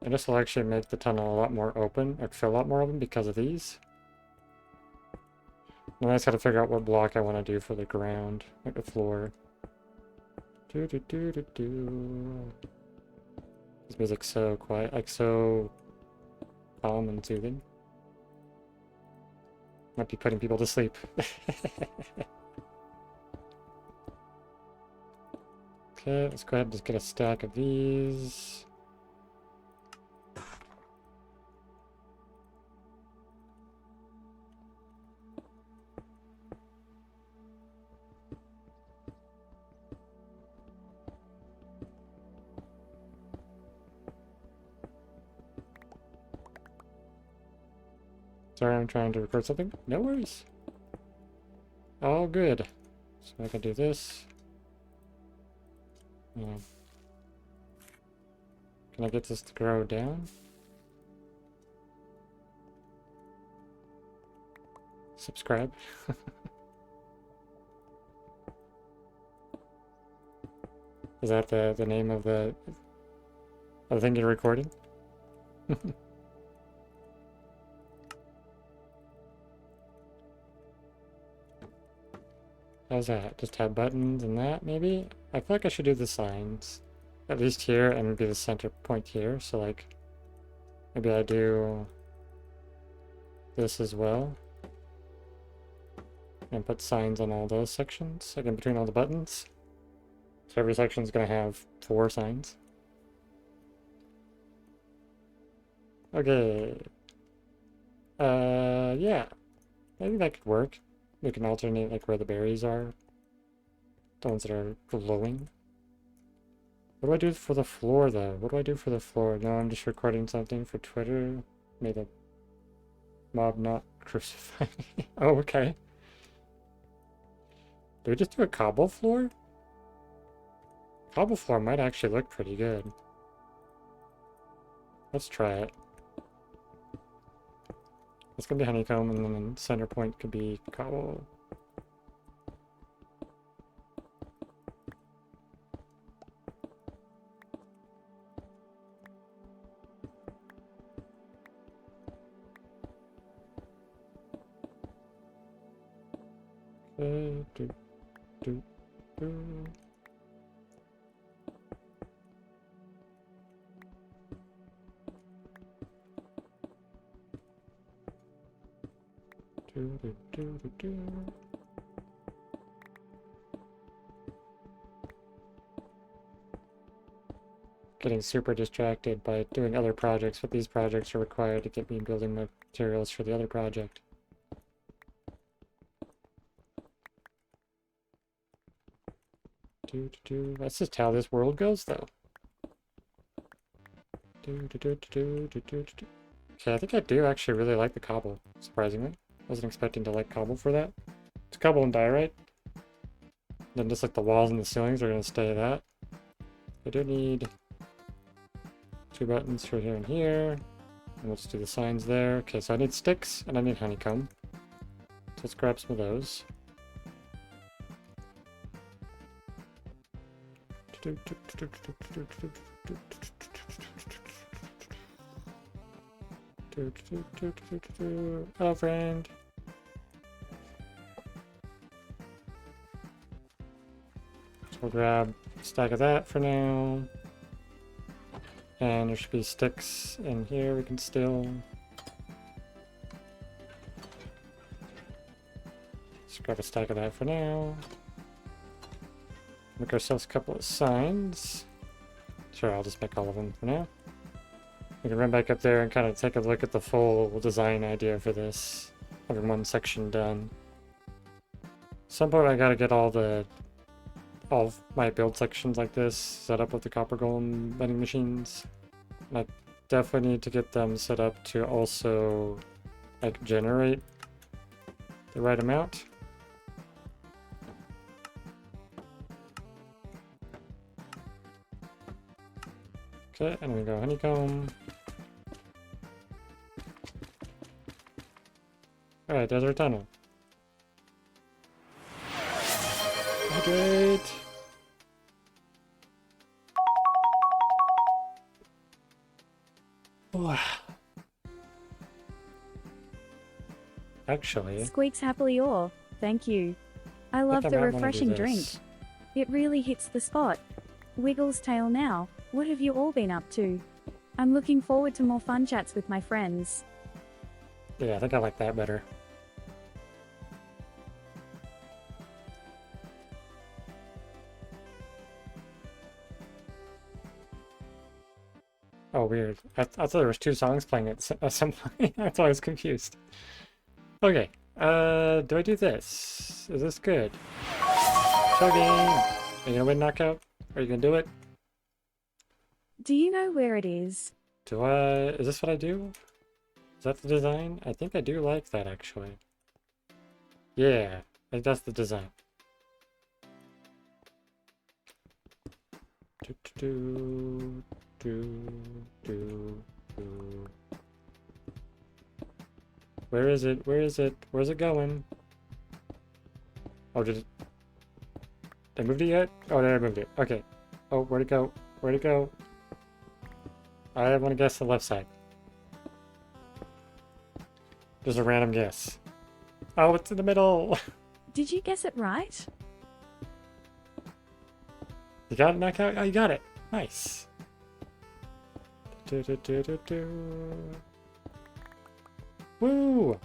[SPEAKER 2] And this will actually make the tunnel a lot more open, or feel a lot more open because of these. And I just gotta figure out what block I want to do for the ground, like the floor. Do do do do do. This music's so quiet, like so calm and soothing. Might be putting people to sleep. Okay, let's go ahead and just get a stack of these. Sorry, I'm trying to record something. No worries. All good. So I can do this. Can I get this to grow down? Subscribe. Is that the name of the thing you're recording? How's that? Just have buttons and that, maybe? I feel like I should do the signs. At least here, and be the center point here. So, like, maybe I do this as well. And put signs on all those sections, like in between all the buttons. So every section is going to have 4 signs. Okay. Yeah. I think that could work. We can alternate like where the berries are. The ones that are glowing. What do I do for the floor though? What do I do for the floor? No, I'm just recording something for Twitter. May the mob not crucify me. Oh, okay. Do we just do a cobble floor? Cobble floor might actually look pretty good. Let's try it. It's gonna be honeycomb, and then the center point could be cobble. Do, do, do. Do, do, do, do, do. Getting super distracted by doing other projects, but these projects are required to get me building materials for the other project. That's just how this world goes, though. Okay, I think I do actually really like the cobble, surprisingly. Wasn't expecting to like cobble for that. It's cobble and diorite. Then just like the walls and the ceilings are going to stay that. I do need 2 buttons for here and here. And let's do the signs there. Okay, so I need sticks and I need honeycomb. So let's grab some of those. Hello, friend. So we'll grab a stack of that for now. And there should be sticks in here we can still. Let's grab a stack of that for now. Make ourselves a couple of signs. Sure, I'll just make all of them for now. We can run back up there and kind of take a look at the full design idea for this. Having one section done. At some point I gotta get all of my build sections like this set up with the copper golem vending machines. And I definitely need to get them set up to also like generate the right amount. Okay, and we go honeycomb. Alright, there's our tunnel. Hydrate! Wow. Actually,
[SPEAKER 1] Squeaks happily or, thank you. I love
[SPEAKER 2] think I
[SPEAKER 1] the
[SPEAKER 2] might wanna do
[SPEAKER 1] refreshing drink.
[SPEAKER 2] this.
[SPEAKER 1] It really hits the spot. Wiggles tail now, what have you all been up to? I'm looking forward to more fun chats with my friends.
[SPEAKER 2] Yeah, I think I like that better. Oh, weird. I thought there was 2 songs playing at some point. That's why I was confused. Okay. Do I do this? Is this good? Chugging! Are you gonna win knockout? Are you gonna do it?
[SPEAKER 1] Do you know where it is?
[SPEAKER 2] Do I... Is this what I do? Is that the design? I think I do like that, actually. Yeah, I think that's the design. Where is it? Where is it? Where's it going? Oh, did it... Did I move it yet? Oh, there I moved it. Okay. Oh, where'd it go? Where'd it go? I want to guess the left side. Just a random guess. Oh, it's in the middle!
[SPEAKER 1] Did you guess it right?
[SPEAKER 2] You got it, knockout? Oh, you got it! Nice! Woo!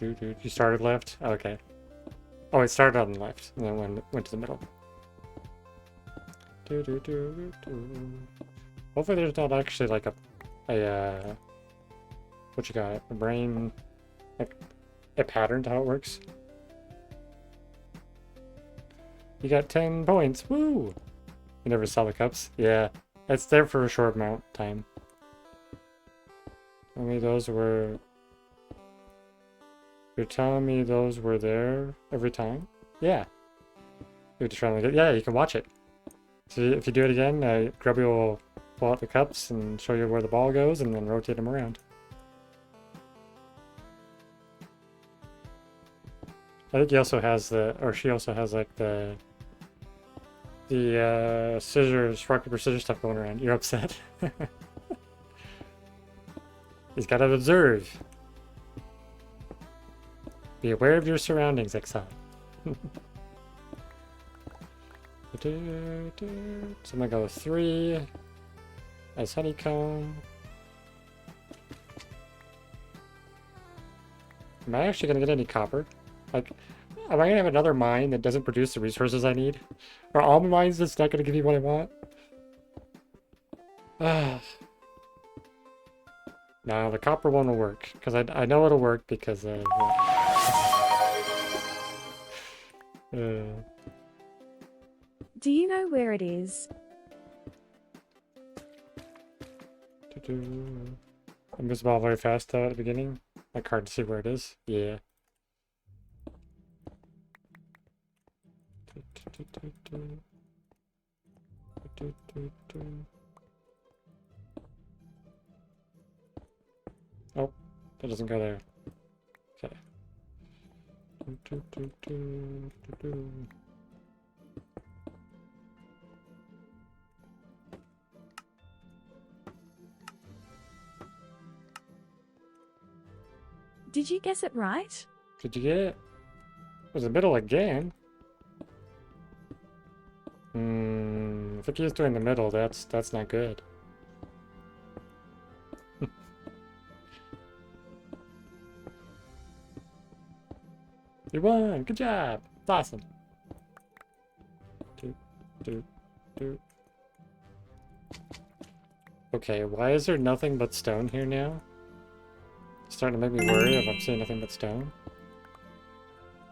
[SPEAKER 2] You started left? Okay. Oh, it started on the left, and then went to the middle. Hopefully there's not actually like what you got? A brain, like a pattern to how it works. You got 10 points. Woo! You never saw the cups? Yeah. It's there for a short amount of time. Tell me those were... You're telling me those were there every time? Yeah. You're just trying to get... Yeah, you can watch it. So if you do it again, Grubby will pull out the cups and show you where the ball goes and then rotate them around. I think he also has or she also has like the scissors, rock, paper, scissors stuff going around. You're upset. He's got to observe. Be aware of your surroundings, Exile. So I'm gonna go with 3 as Honeycomb. Am I actually gonna get any copper? Like, am I gonna have another mine that doesn't produce the resources I need? Are all my mines just not gonna give me what I want? No, the copper one will work, because I know it'll work because
[SPEAKER 1] Do you know where it is?
[SPEAKER 2] I'm just all very fast though at the beginning. Like hard to see where it is. Yeah. Oh, that doesn't go there. Okay.
[SPEAKER 1] Did you guess it right?
[SPEAKER 2] Did you get it? It was the middle again. If it keeps doing the middle, that's not good. You won! Good job! It's awesome. Okay, why is there nothing but stone here now? It's starting to make me worry if I'm seeing nothing but stone.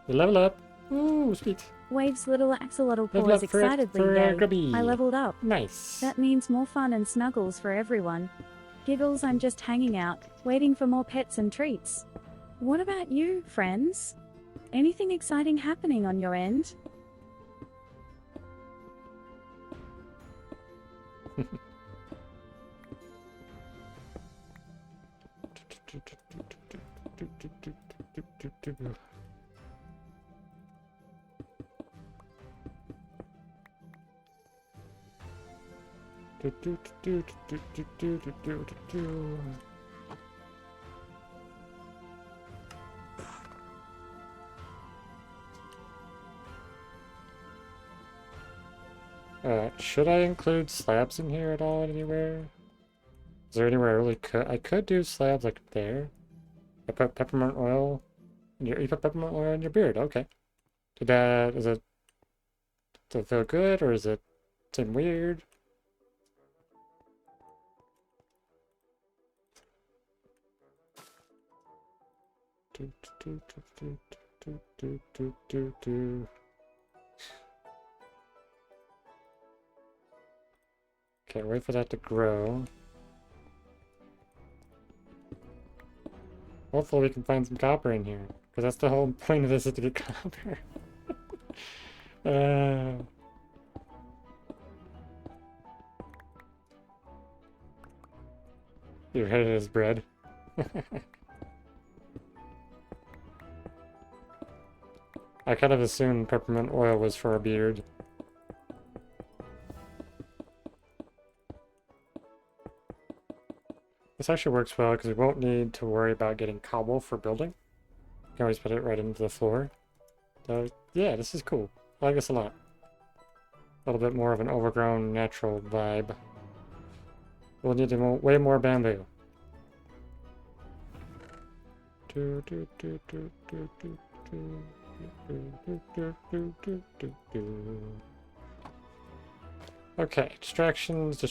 [SPEAKER 2] You level up! Ooh, sweet!
[SPEAKER 1] Wave's little axolotl
[SPEAKER 2] Level
[SPEAKER 1] paws
[SPEAKER 2] up for
[SPEAKER 1] excitedly. Yay.
[SPEAKER 2] Grubby.
[SPEAKER 1] I leveled up.
[SPEAKER 2] Nice!
[SPEAKER 1] That means more fun and snuggles for everyone. Giggles, I'm just hanging out, waiting for more pets and treats. What about you, friends? Anything exciting happening on your end? Should I include slabs in here at all anywhere? Is there anywhere I really could? I could do slabs like there. I put peppermint oil. You put peppermint oil in your beard. Okay. Does it feel good or is it seem weird? Okay, wait for that to grow. Hopefully we can find some copper in here, because that's the whole point of this is to get copper. Your head is bread. I kind of assumed peppermint oil was for a beard. This actually works well because we won't need to worry about getting cobble for building. You can always put it right into the floor. So yeah, this is cool. I like this a lot. A little bit more of an overgrown natural vibe. We'll need way more bamboo. Okay, distractions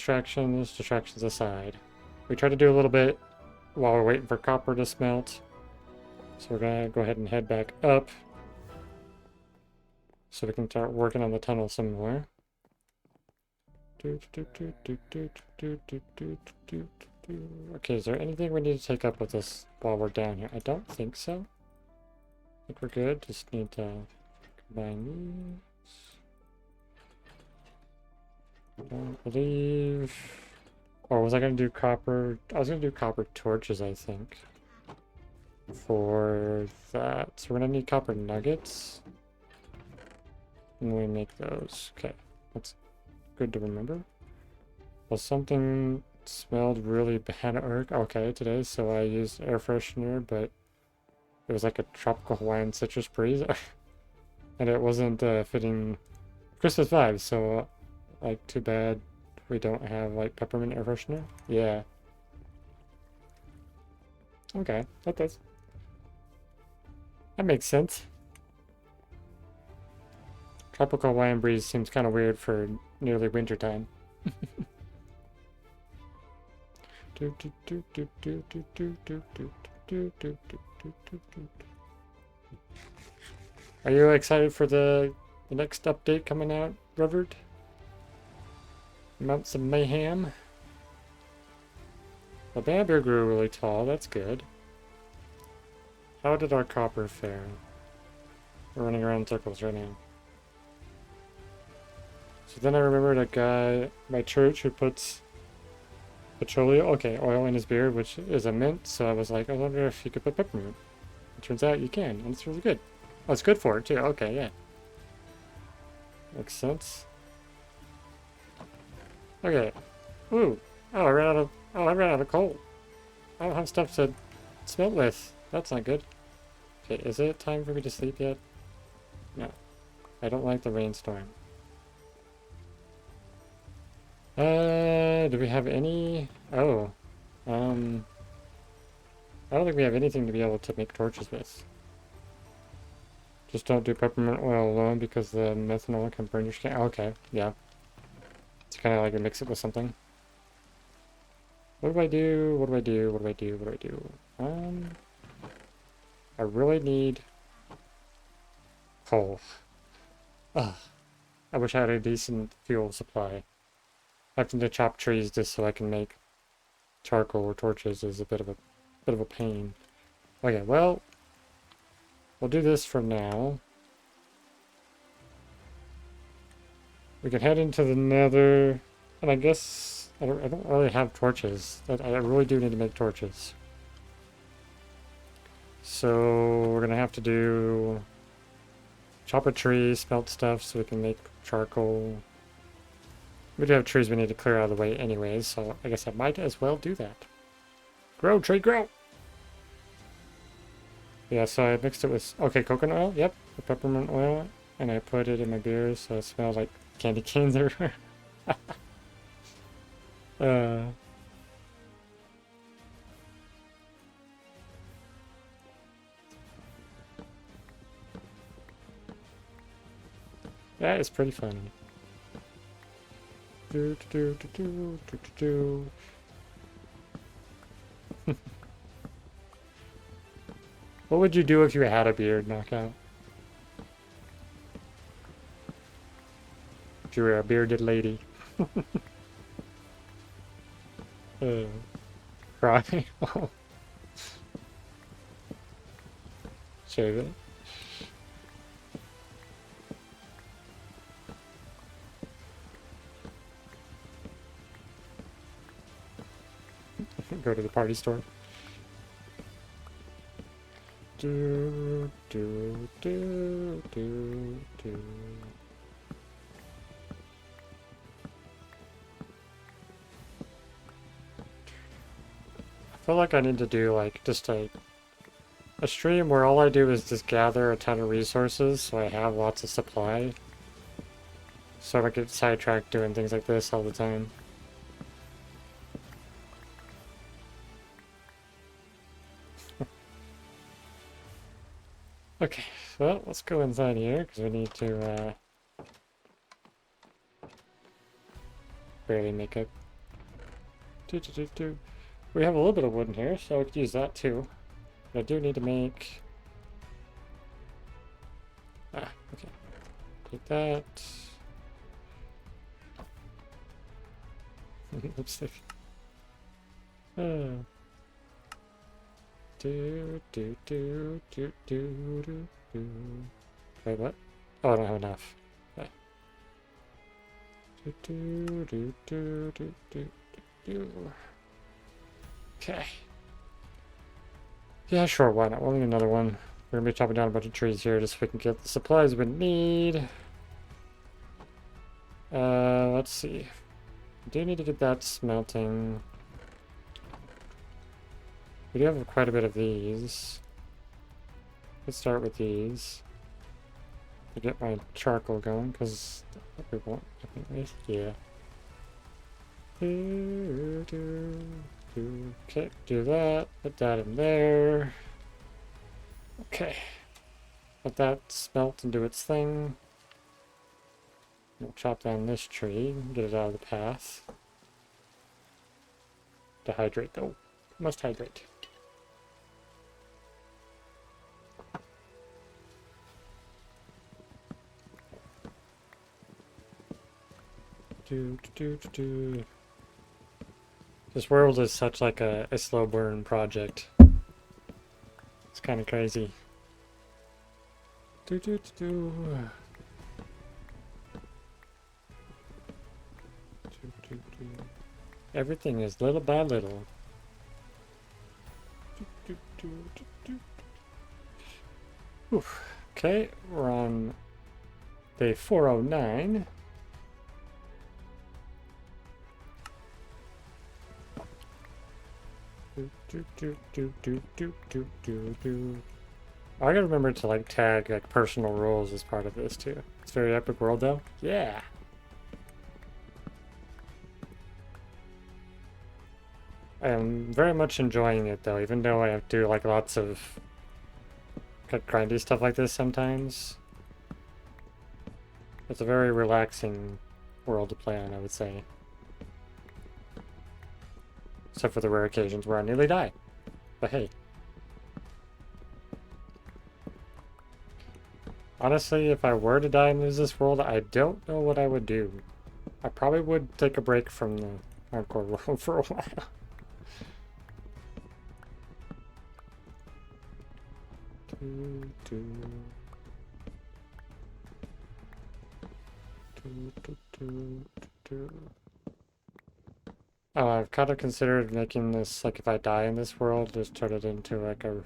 [SPEAKER 1] aside. We try to do a little bit while we're waiting for copper to smelt. So we're gonna go ahead and head back up so we can start working on the tunnel some more. Okay, is there anything we need to take up with us while we're down here? I don't think so. I think we're good. Just need to combine these. Don't believe. Or was I gonna do copper? I was gonna do copper torches, I think. For that. So we're gonna need copper nuggets. And we make those. Okay. That's good to remember. Well, something smelled really bad okay today, so I used air freshener, but it was like a tropical Hawaiian citrus breeze. And it wasn't fitting Christmas vibes, so like too bad we don't have like peppermint air freshener. Yeah. Okay, that makes sense. Tropical Hawaiian breeze seems kind of weird for nearly winter time. Are you excited for the next update coming out, Robert? Mounts of Mayhem. The bamboo grew really tall, that's good. How did our copper fare? We're running around in circles right now. So then I remembered a guy at my church who puts oil in his beard, which is a mint, so I was like, I wonder if you could put peppermint. It turns out you can, and it's really good. Oh, it's good for it too, okay, yeah. Makes sense. Okay. Ooh. Oh, I ran out of coal. I don't have stuff to smelt with. That's not good. Okay, is it time for me to sleep yet? No. I don't like the rainstorm. Do we have any? Oh. I don't think we have anything to be able to make torches with. Just don't do peppermint oil alone because the methanol can burn your skin. Okay, yeah. It's kind of like a mix it with something. What do I do? What do I do? What do I do? What do I do? I really need coal. Ugh. I wish I had a decent fuel supply. Having to chop trees just so I can make charcoal or torches is a bit of a pain. Okay, well, we'll do this for now. We can head into the Nether, and I guess I don't really have torches. I really do need to make torches. So we're gonna have to chop a tree, smelt stuff so we can make charcoal. We do have trees we need to clear out of the way anyways, so I guess I might as well do that. Grow, tree, grow! Yeah, so I mixed it with, coconut oil, yep, the peppermint oil, and I put it in my beer so it smells like candy canes everywhere. That is pretty funny. What would you do if you had a beard, Knockout? If you were a bearded lady. Cry. Shave it. Go to the party store. Do, do, do, do, do. I feel like I need to do like just a stream where all I do is just gather a ton of resources so I have lots of supply. So I don't get sidetracked doing things like this all the time. Okay, so let's go inside here because we need to barely make it. We have a little bit of wood in here, so we could use that too. But I do need to make... Ah, okay. Take that. Lipstick. Oh. Do. Wait, what? Oh, I don't have enough. Okay. Okay. Yeah, sure, why not? We'll need another one. We're gonna be chopping down a bunch of trees here just so we can get the supplies we need. Let's see. We do need to get that smelting. We do have quite a bit of these. Let's start with these. To get my charcoal going, because we won't. Yeah. Okay, do that. Put that in there. Okay. Let that smelt and do its thing. We'll chop down this tree, get it out of the path. Dehydrate though. Must hydrate. This world is such like a slow burn project. It's kind of crazy. Everything is little by little. Oof. Okay, we're on day 409. I gotta remember to like tag like personal roles as part of this too. It's a very epic world though. Yeah. I am very much enjoying it though, even though I have to do like lots of grindy stuff like this sometimes. It's a very relaxing world to play on, I would say. Except for the rare occasions where I nearly die. But hey. Honestly, if I were to die and lose this world, I don't know what I would do. I probably would take a break from the hardcore world for a while. Oh, I've kind of considered making this, like, if I die in this world, just turn it into, like, a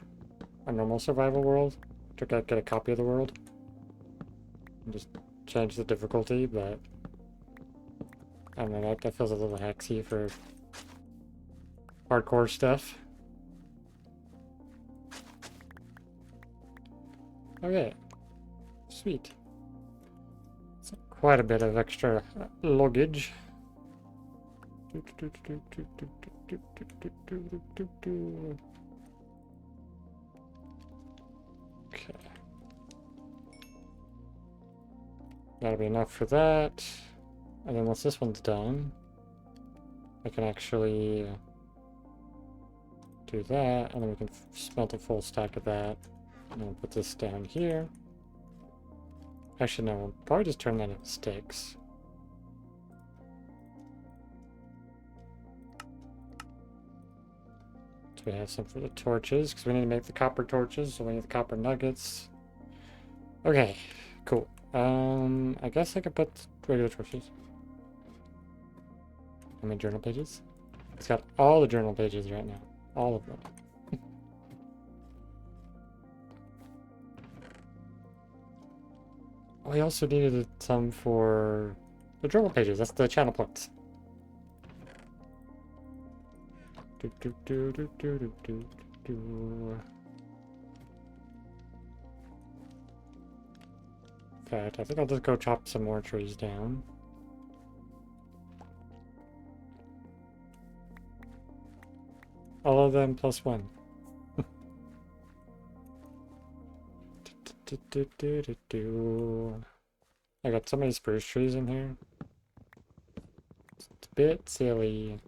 [SPEAKER 1] normal survival world. To get a copy of the world. And just change the difficulty, but... I don't know, that feels a little hexy for hardcore stuff. Okay. Sweet. It's quite a bit of extra luggage. Okay. That'll be enough for that. And then once this one's done, I can actually do that, and then we can smelt a full stack of that. And then put this down here. Actually, no, we'll probably just turn that into sticks. So we have some for the torches, because we need to make the copper torches, so we need the copper nuggets. Okay, cool. I guess I could put regular torches. How many journal pages? It's got all the journal pages right now. All of them. We also needed some for the journal pages. That's the channel points. In fact, I think I'll just go chop some more trees down. All of them plus one. I got so many spruce trees in here. It's bit silly.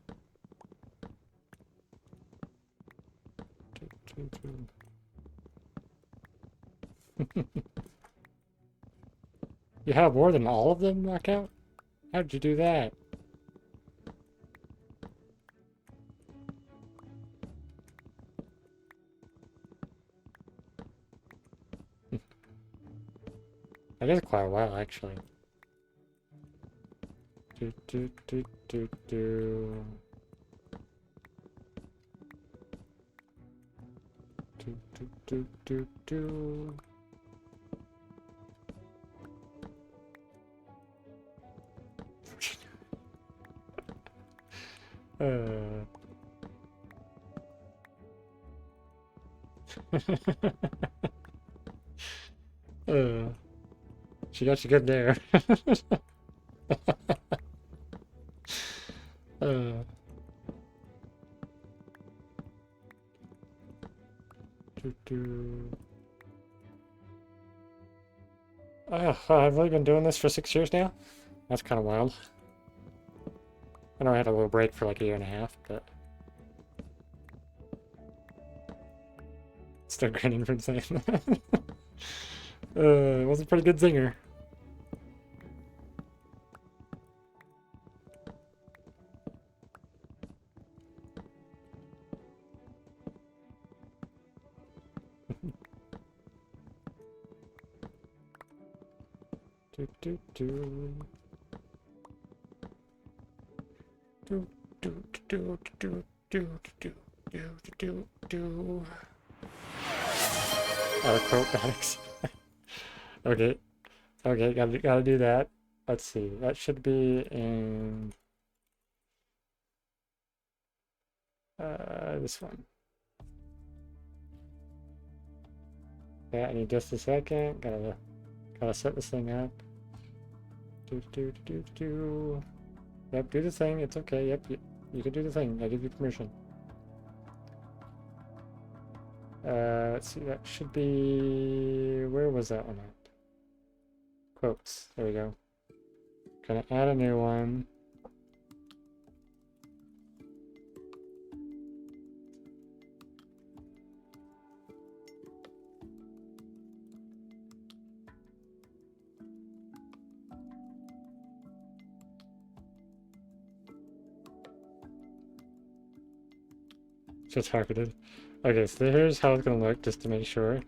[SPEAKER 1] You have more than all of them, Knockout? How'd you do that? That is quite a while, actually. Do, do, do, do, do. Do, do, do, do, do. Uh. uh. She got you good there. uh. Do, do. I've really been doing this for 6 years now? That's kind of wild. I know I had a little break for like a year and a half, but... Still grinning from saying that. It was a pretty good zinger. Do do do. Do do do do do do do do do. Acrobatics. Okay. Okay, gotta do that. Let's see. That should be in this one. Yeah, I need just a second. Gotta set this thing up. Do do do do do. Yep, do the thing. It's okay. Yep, you can do the thing. I give you permission. Let's see. That should be. Where was that one at? Quotes. There we go. Gonna add a new one. Just targeted. Okay, so here's how it's gonna look, just to make sure.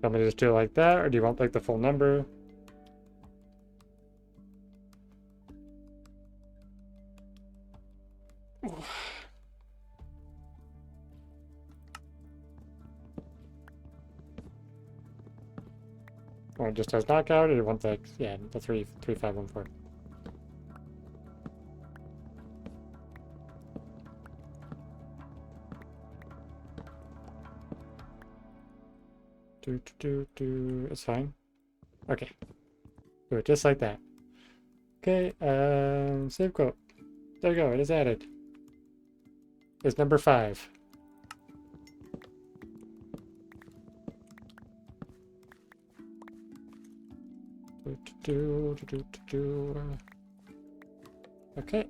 [SPEAKER 1] Want me to just do it like that, or do you want like the full number? Or just as knockout, or you want the, yeah, the 33514. It's fine. Okay. Do it just like that. Okay, save quote. There you go, it is added. It's number 5. Okay.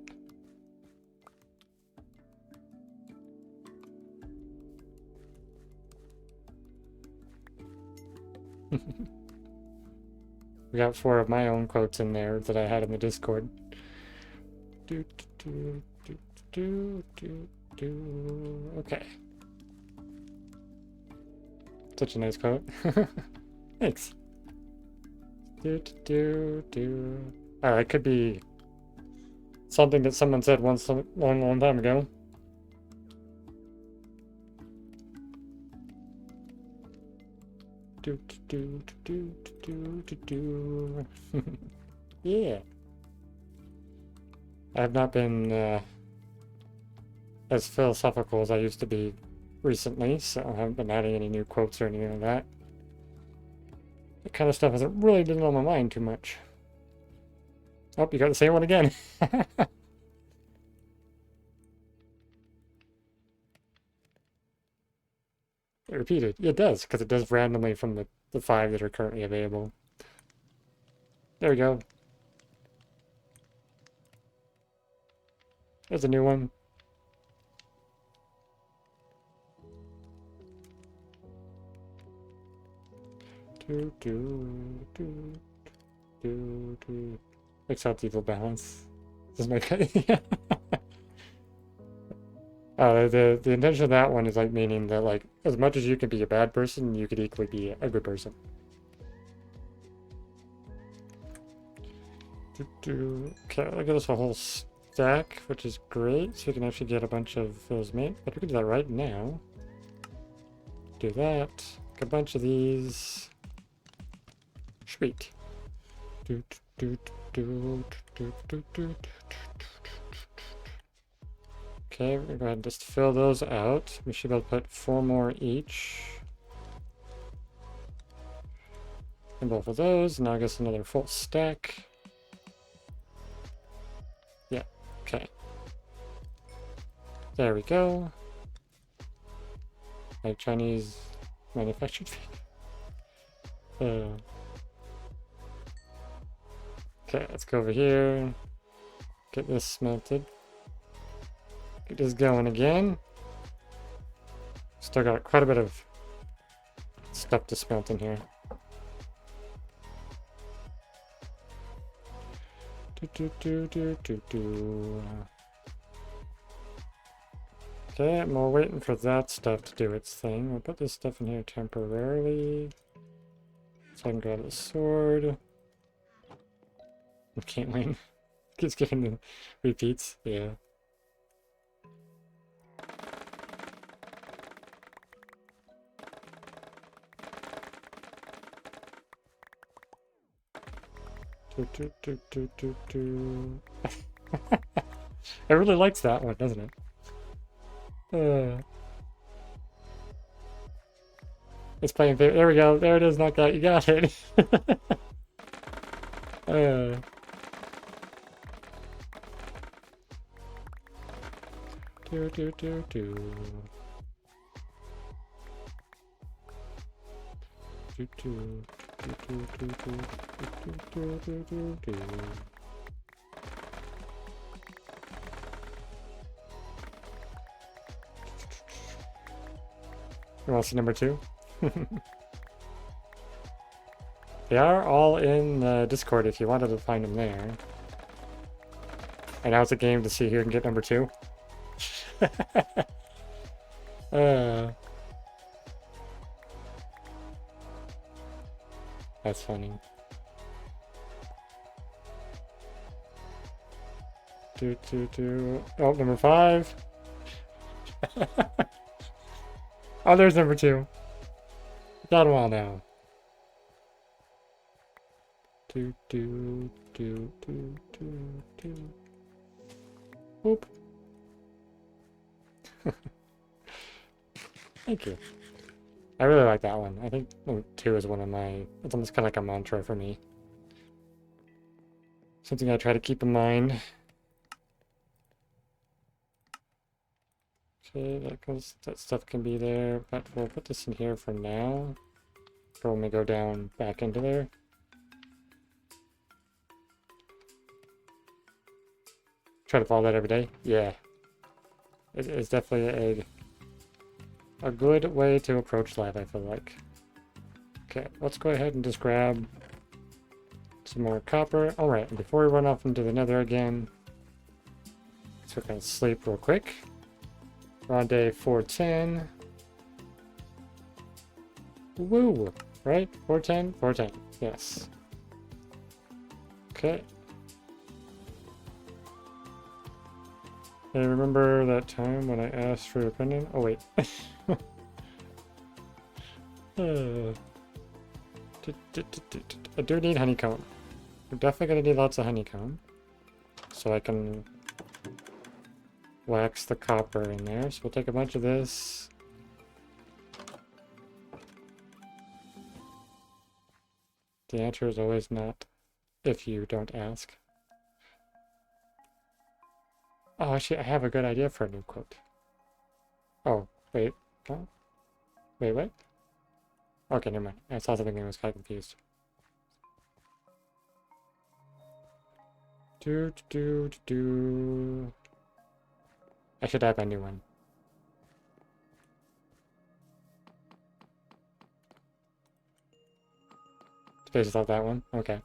[SPEAKER 1] We got 4 of my own quotes in there that I had in the Discord. Okay. Such a nice quote. Thanks. Oh, it could be something that someone said once a long time ago. Yeah. I have not been as philosophical as I used to be recently, so I haven't been adding any new quotes or anything like that. That kind of stuff hasn't really been on my mind too much. Oh, you got the same one again. It repeated. It does, because it does randomly from the the 5 that are currently available. There we go. There's a new one. Do, do, do, do, do. Accept evil balance. This is my pet. The intention of that one is like meaning that like as much as you can be a bad person, you could equally be a good person. Okay, look at this whole stack, which is great. So we can actually get a bunch of those made. But we can do that right now. Do that. Get a bunch of these. Sweet. Okay, we're gonna go ahead and just fill those out. We should be able to put 4 more each. In both of those. Now I guess another full stack. Yeah, okay. There we go. Like Chinese manufactured okay, let's go over here. Get this smelted. Get this going again. Still got quite a bit of stuff to smelt in here. Okay, we're waiting for that stuff to do its thing. We'll put this stuff in here temporarily. So I can grab the sword. I can't win. Keeps giving the repeats. Yeah. It really likes that one, doesn't it? It's playing. There we go. There it is. Knockout. You got it. Do do do do. Do do do do do do do do do. You want to see number 2? They are all in the Discord if you wanted to find them there. And now it's a game to see who can get number 2. That's funny. Oh, number 5. Oh, there's number 2. Got them all now. Do do do do do do. Boop. Thank you. I really like that one. I think number 2 is one of my. It's almost kind of like a mantra for me. Something I try to keep in mind. Okay, that stuff can be there, but we'll put this in here for now. For when we go down back into there. Try to follow that every day. Yeah. It's definitely a good way to approach life, I feel like. Okay, let's go ahead and just grab some more copper. Alright, and before we run off into the nether again, so we're gonna sleep real quick. We're on day 410. Woo! Right? 410? 410. Yes. Okay. Hey, remember that time when I asked for your opinion? Oh, wait. I do need honeycomb. We're definitely going to need lots of honeycomb. So I can wax the copper in there. So we'll take a bunch of this. The answer is always not, if you don't ask. Oh, actually, I have a good idea for a new quote. Oh, wait. Oh. Wait, what? Okay, never mind. I saw something and I was kind of confused. Do. I should have my new one. Space out that one? Okay.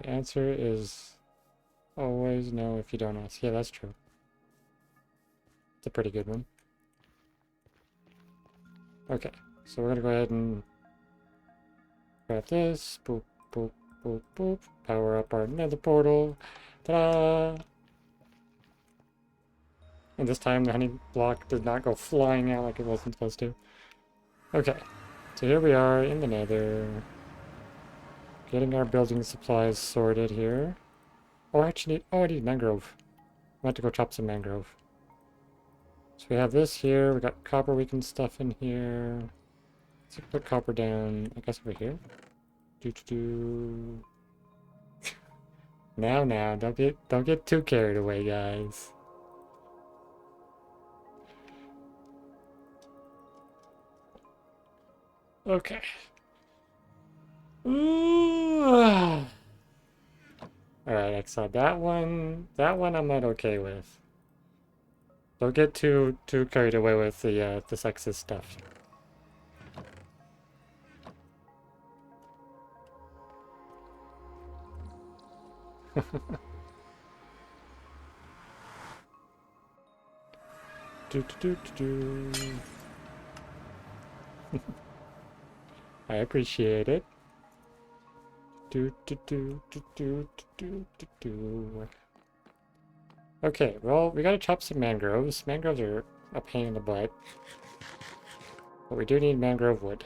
[SPEAKER 1] The answer is always no if you don't ask. Yeah, that's true. It's a pretty good one. Okay, so we're gonna go ahead and grab this. Boop, boop, boop, boop. Power up our nether portal. Ta-da! And this time the honey block did not go flying out like it wasn't supposed to. Okay, so here we are in the nether. Getting our building supplies sorted here. Oh, I actually need, I need mangrove. I have to go chop some mangrove. So we have this here. We got copper we can stuff in here. Let's put copper down, I guess over here. Do. Now, don't get too carried away, guys. Okay. Alright, so that one I'm not okay with. Don't get too carried away with the sexist stuff. Do. I appreciate it. Do. Okay, well, we gotta chop some mangroves. Mangroves are a pain in the butt. But we do need mangrove wood.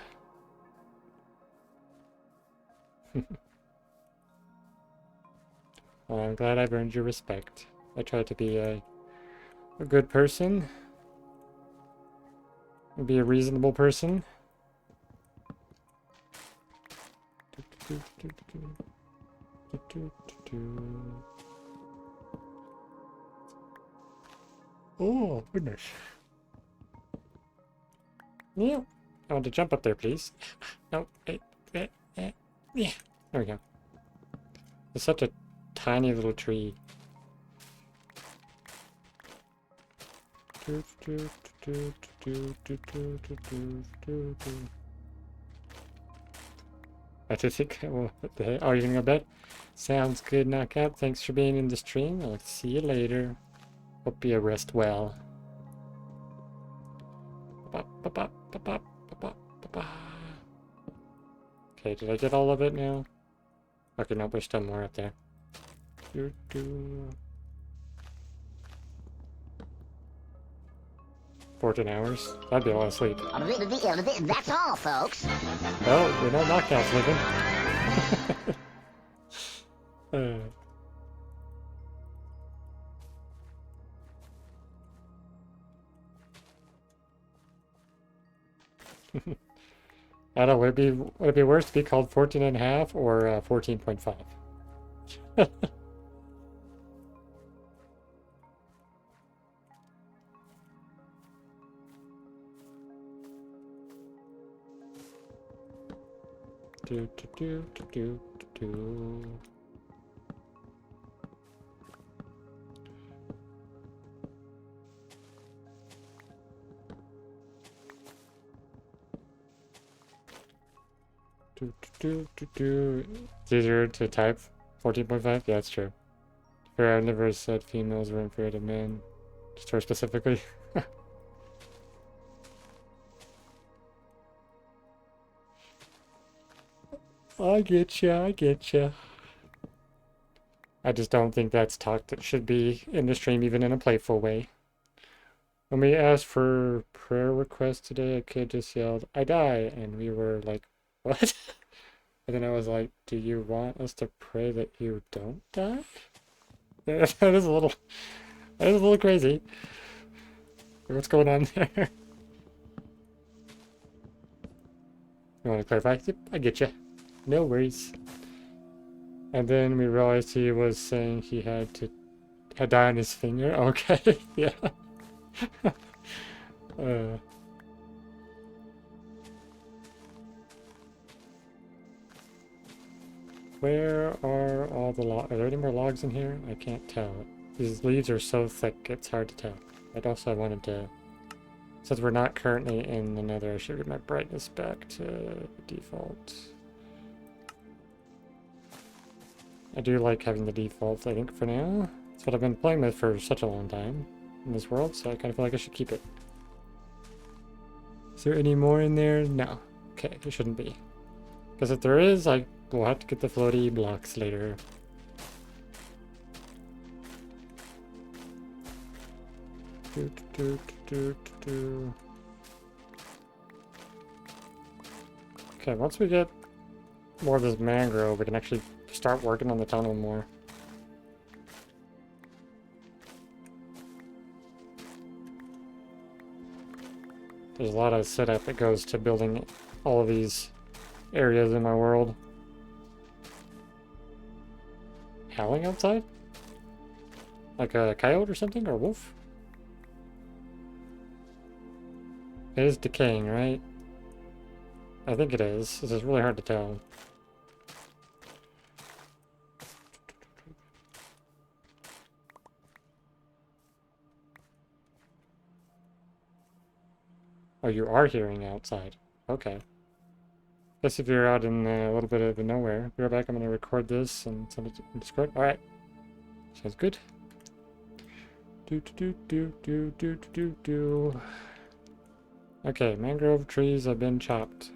[SPEAKER 1] Well, I'm glad I've earned your respect. I try to be a good person. Be a reasonable person. Oh, goodness. Yeah. I want to jump up there, please. No. Yeah. There we go. It's such a tiny little tree. I just think, well, what the heck? Oh, you're gonna go to bed? Sounds good, Knockout. Thanks for being in the stream. I'll see you later. Hope you rest well. Okay, did I get all of it now? Okay, no, there's still more up there. 14 hours? That'd be a lot of sleep.
[SPEAKER 3] That's all, folks.
[SPEAKER 1] Well, we know Knockout's living. I don't know, would it be worse to be called 14.5 or 14.5? Do. It's easier to type 14.5? Yeah, that's true. Fair, I've never said females were inferior to men. Just her specifically. I get ya. I just don't think that's talk that should be in the stream, even in a playful way. When we asked for prayer requests today, a kid just yelled, "I die," and we were like, "What?" And then I was like, "Do you want us to pray that you don't die?" That is a little crazy. What's going on there? You want to clarify? Yep, I get you. No worries. And then we realized he was saying he had died on his finger. Okay, yeah. where are all the logs? Are there any more logs in here? I can't tell. These leaves are so thick, it's hard to tell. But also I wanted to, since we're not currently in the Nether, I should get my brightness back to default. I do like having the default, I think, for now. It's what I've been playing with for such a long time in this world, so I kind of feel like I should keep it. Is there any more in there? No. Okay, there shouldn't be. Because if there is, I will have to get the floaty blocks later. Okay, once we get more of this mangrove, we can actually start working on the tunnel more. There's a lot of setup that goes to building all of these areas in my world. Howling outside? Like a coyote or something? Or a wolf? It is decaying, right? I think it is. This is really hard to tell. Oh, you are hearing outside. Okay. Guess if you're out in a little bit of nowhere. Be right back. I'm going to record this and send it to Discord. Alright. Sounds good. Okay, mangrove trees have been chopped.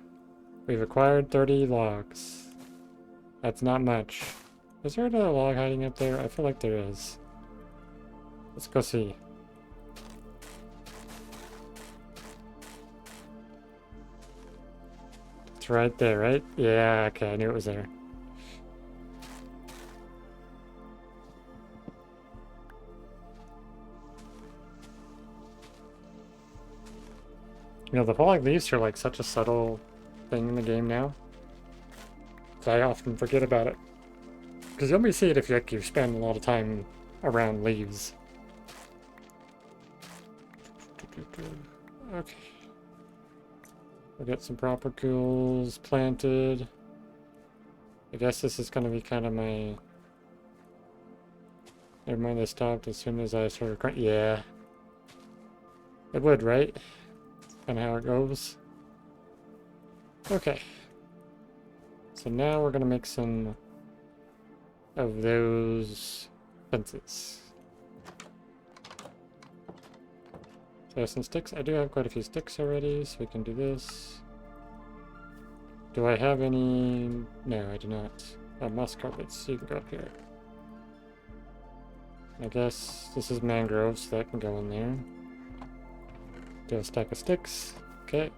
[SPEAKER 1] We've acquired 30 logs. That's not much. Is there another log hiding up there? I feel like there is. Let's go see. It's right there, right? Yeah, okay, I knew it was there. You know, the falling leaves are like such a subtle thing in the game now. So I often forget about it. Because you only see it if you spend a lot of time around leaves. Okay. We'll get some proper ghouls planted. I guess this is going to be kind of my... Never mind, they stopped as soon as I started recording. Yeah. It would, right? Kind of how it goes. Okay. So now we're going to make some of those fences. So I have some sticks. I do have quite a few sticks already, so we can do this. Do I have any? No, I do not. Moss carpets, so you can go up here. I guess this is mangrove, so that can go in there. Do a stack of sticks. Okay.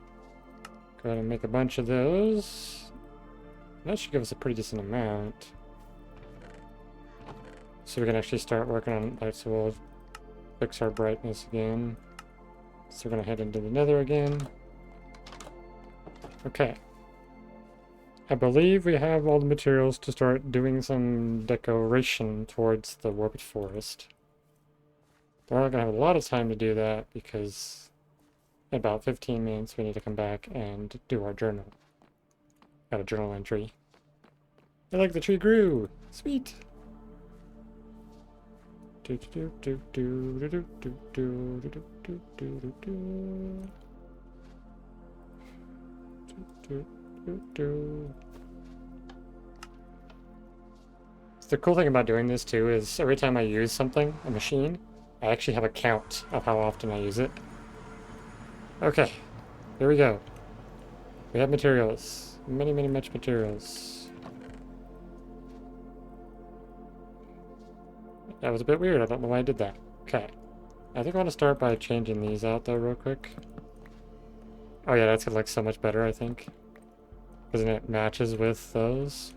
[SPEAKER 1] Go ahead and make a bunch of those. That should give us a pretty decent amount. So we can actually start working on lights, so we'll fix our brightness again. So we're gonna head into the Nether again. Okay. I believe we have all the materials to start doing some decoration towards the warped forest. We're not gonna have a lot of time to do that because in about 15 minutes we need to come back and do our journal. Got a journal entry. I like the tree grew! Sweet! The cool thing about doing this too is every time I use something, a machine, I actually have a count of how often I use it. Okay, here we go. We have materials. Much materials. That was a bit weird. I don't know why I did that. Okay. I think I want to start by changing these out though real quick. Oh yeah, that's gonna look so much better, I think. Because it matches with those.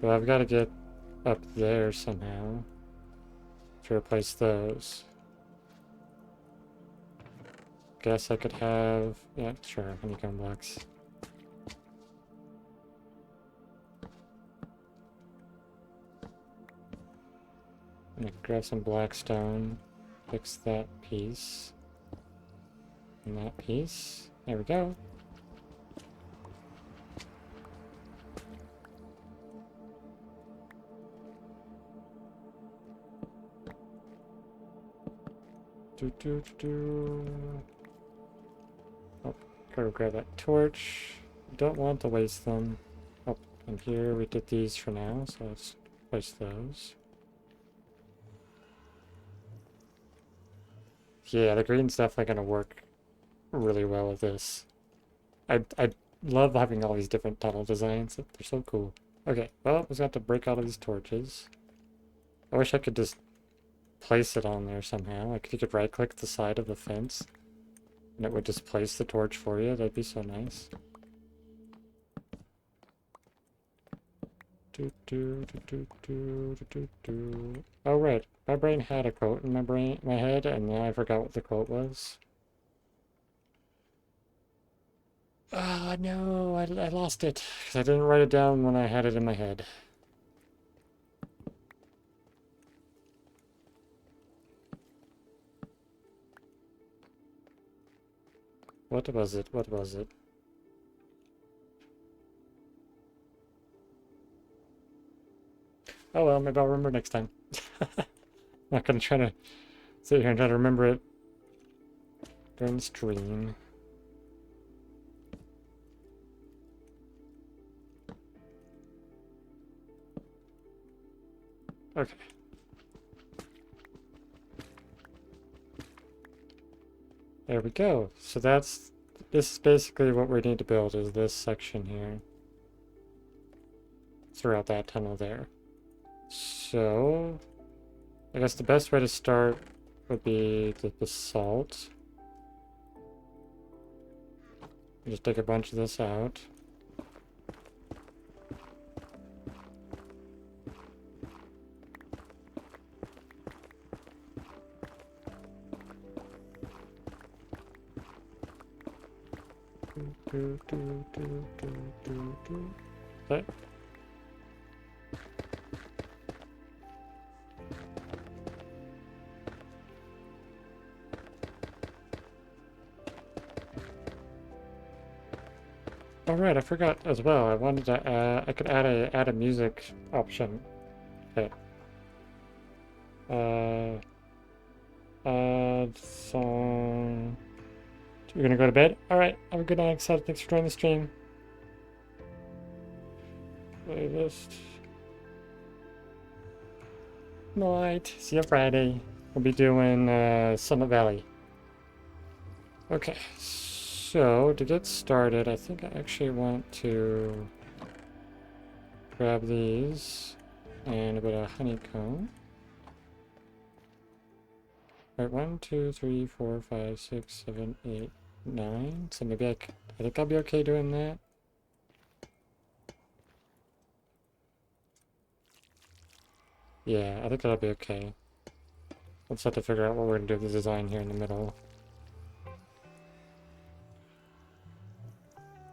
[SPEAKER 1] But I've got to get up there somehow to replace those. Guess I could have... yeah, sure, honeycomb blocks. I'm gonna grab some black stone, fix that piece, and that piece. There we go. Oh, gotta grab that torch. Don't want to waste them. Oh, and here we did these for now, so let's place those. Yeah, the green's definitely gonna work really well with this. I love having all these different tunnel designs. They're so cool. Okay, well, we just have to break out of these torches. I wish I could just place it on there somehow. Like, if you could right-click the side of the fence, and it would just place the torch for you. That'd be so nice. Oh, right. My brain had a quote in my head, and now I forgot what the quote was. Ah, no, I lost it. Because I didn't write it down when I had it in my head. What was it? What was it? Oh well, maybe I'll remember next time. Not gonna try to sit here and try to remember it during the stream. Okay. There we go. So this is basically what we need to build, is this section here. Throughout that tunnel there. So, I guess the best way to start would be the basalt. Just take a bunch of this out. Okay. Oh right, I forgot as well. I wanted to I could add a music option. Okay. Add song. You're gonna go to bed? Alright, have a good night, excited. Thanks for joining the stream. Playlist. Night. See you Friday. We'll be doing Summit Valley. Okay, so to get started, I think I actually want to grab these and a bit of honeycomb. Right, 1, 2, 3, 4, 5, 6, 7, 8, 9. So maybe I think I'll be okay doing that. Yeah, I think that'll be okay. Let's have to figure out what we're gonna do with the design here in the middle.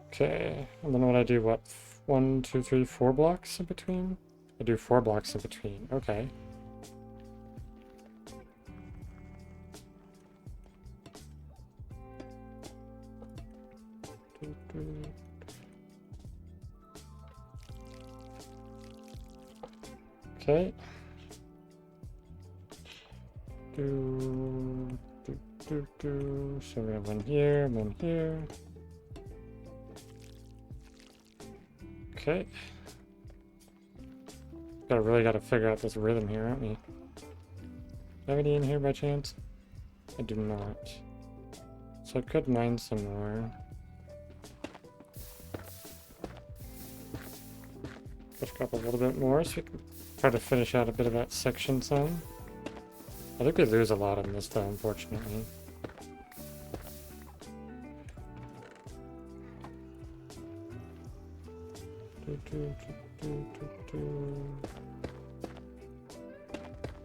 [SPEAKER 1] Okay, and then when I do what? 1, 2, 3, 4 blocks in between? I do 4 blocks in between. Okay. Okay. So we have one here, one here. Okay. Really gotta figure out this rhythm here, aren't we? Do I have any in here by chance? I do not. So I could mine some more. Push up a little bit more so we can try to finish out a bit of that section some. I think we lose a lot on this though, unfortunately.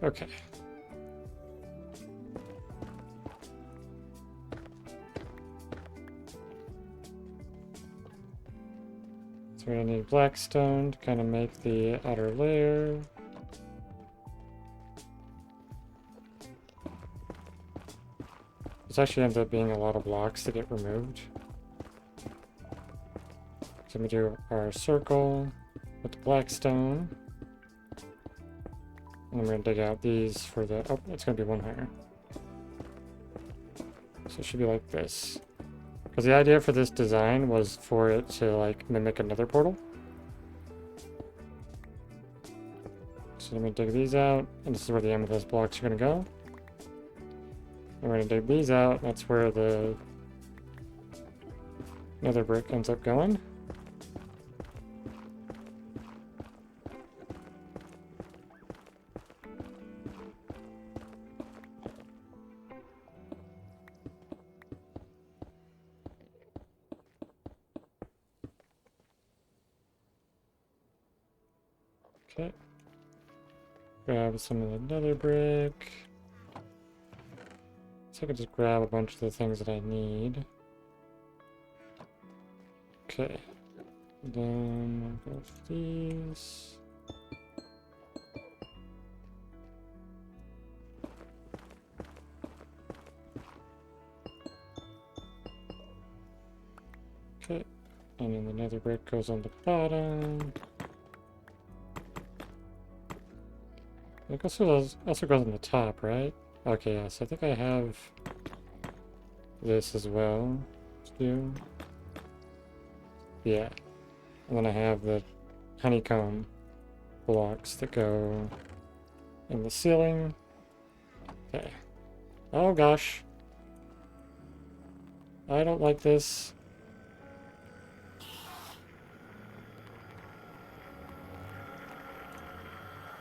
[SPEAKER 1] Okay. So we're gonna need blackstone to kind of make the outer layer. This actually ends up being a lot of blocks to get removed. So we do our circle with the blackstone. And then we're gonna dig out these for the, oh, it's gonna be one higher. So it should be like this. Because the idea for this design was for it to like mimic another portal. So let me dig these out, and this is where the amethyst blocks are going to go. And we're going to dig these out, that's where the nether brick ends up going. Okay. Grab some of the nether brick. So I can just grab a bunch of the things that I need. Okay. Then I'll go with these. Okay. And then the nether brick goes on the bottom. It also goes on the top, right? Okay, yes, I think I have this as well to do. Yeah. And then I have the honeycomb blocks that go in the ceiling. Okay. Oh gosh. I don't like this.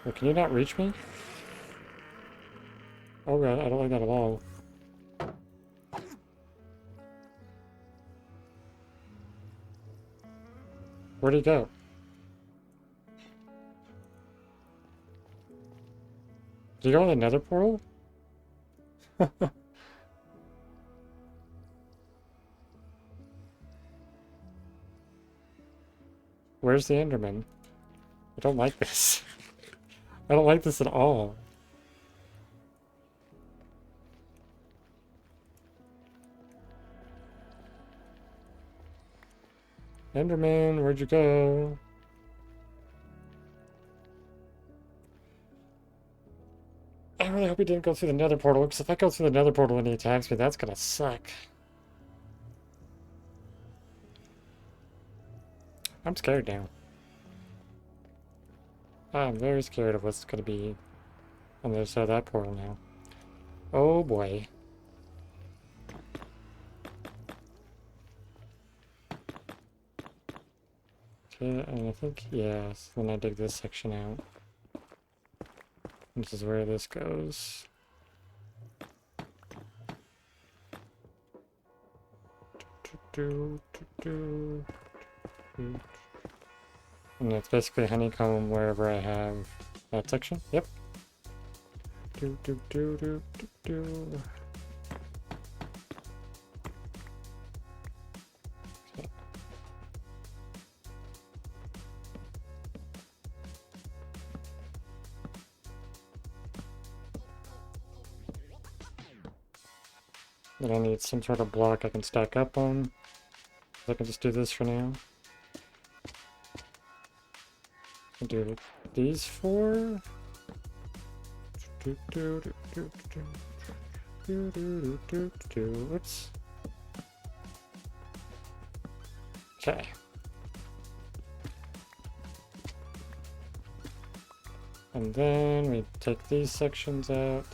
[SPEAKER 1] Well, can you not reach me? Oh god, I don't like that at all. Where'd he go? Did he go in the nether portal? Where's the Enderman? I don't like this. I don't like this at all. Enderman, where'd you go? I really hope he didn't go through the nether portal, because if I go through the nether portal and he attacks me, that's gonna suck. I'm scared now. I'm very scared of what's gonna be on the other side of that portal now. Oh boy. Okay, and I think, yes, then I dig this section out. This is where this goes. And that's basically honeycomb wherever I have that section. Yep. Then I need some sort of block I can stack up on. I can just do this for now. I'll do these four. Oops. Okay. And then we take these sections out.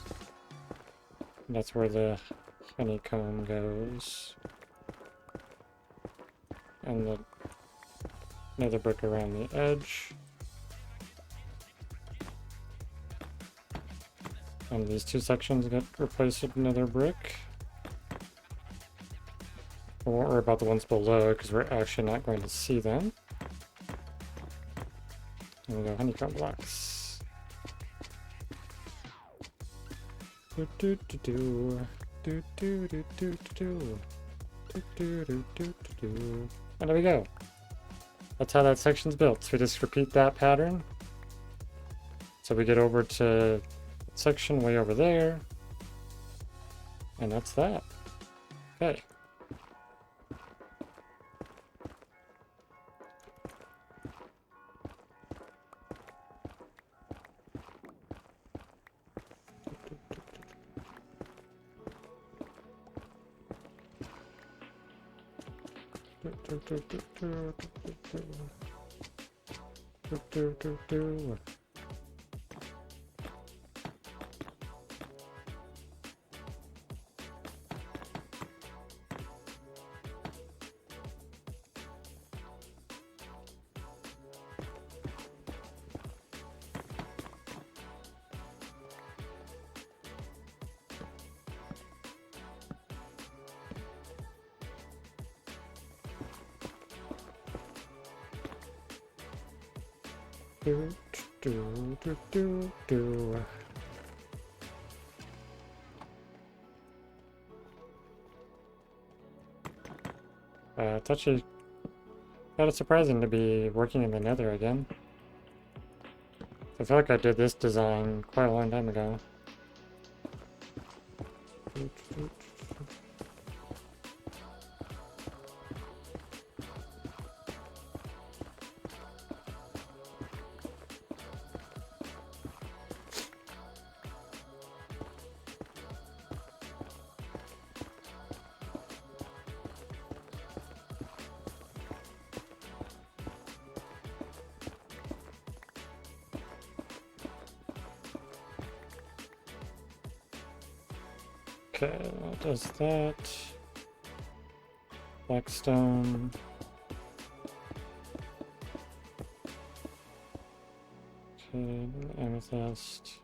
[SPEAKER 1] And that's where the honeycomb goes. And the nether brick around the edge. And these two sections get replaced with another brick. We won't worry about the ones below because we're actually not going to see them. And we go honeycomb blocks. And there we go. That's how that section's built. So we just repeat that pattern. So we get over to section way over there, and that's that. Okay. It's actually kind of surprising to be working in the Nether again. I feel like I did this design quite a long time ago. Okay, that does that. Blackstone. Okay, amethyst.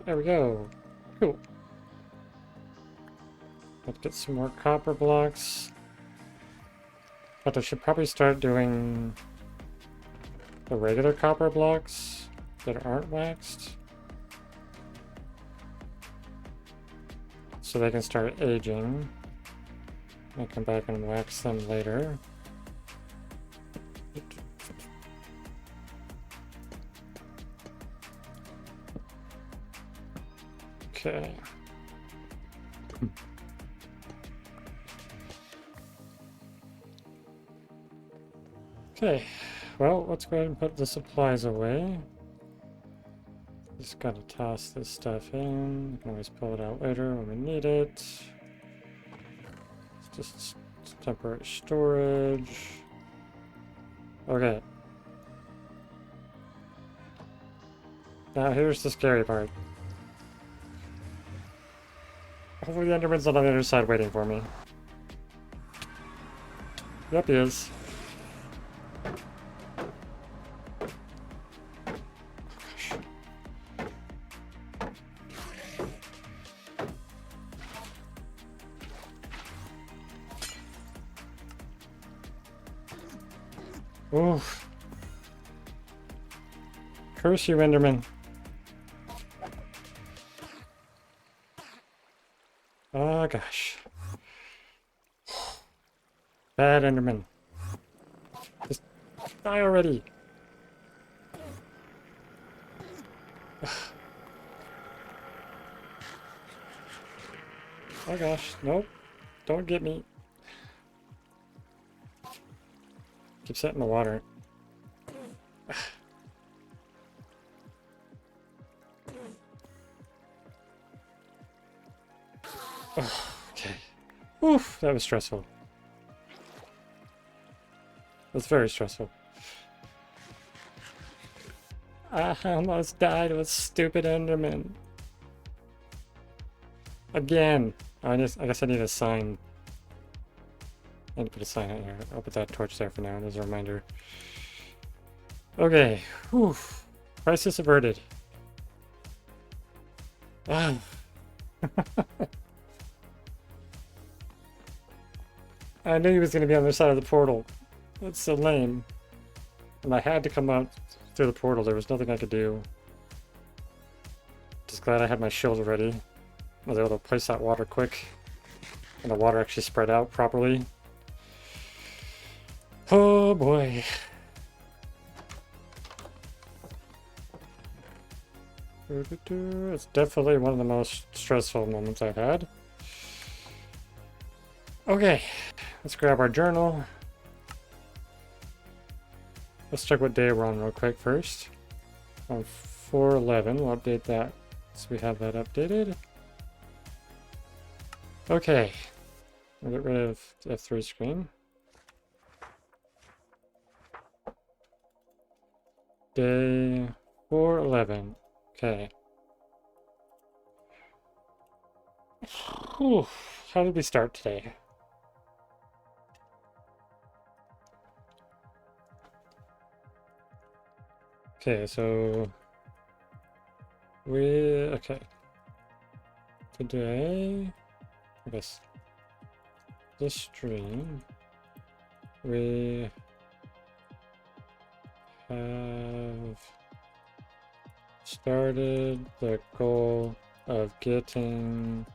[SPEAKER 1] There we go. Cool. Let's get some more copper blocks. But I should probably start doing the regular copper blocks that aren't waxed, so they can start aging. I'll come back and wax them later. Okay. Okay, well, let's go ahead and put the supplies away. Just gotta toss this stuff in. We can always pull it out later when we need it. It's just temporary storage. Okay. Now here's the scary part. Hopefully the Enderman's not on the other side waiting for me. Yep, he is. Oof. Curse you, Enderman. Oh gosh. Bad Enderman. Just die already. Oh gosh, nope. Don't get me. Keep setting in the water. Oh, okay. Oof, that was stressful. That's very stressful. I almost died with stupid Enderman. Again. I guess I need a sign. I need to put a sign out here. I'll put that torch there for now as a reminder. Okay. Whew. Crisis averted. Ah. I knew he was going to be on the other side of the portal. That's so lame. And I had to come out through the portal. There was nothing I could do. Just glad I had my shield ready. I was able to place that water quick. And the water actually spread out properly. Oh boy. It's definitely one of the most stressful moments I've had. Okay, let's grab our journal. Let's check what day we're on real quick first. On 4/11, we'll update that so we have that updated. Okay, we'll get rid of the F3 screen. Day 4/11. Okay. Whew. How did we start today? Okay, so okay. Today, I guess this stream, we have started the goal of getting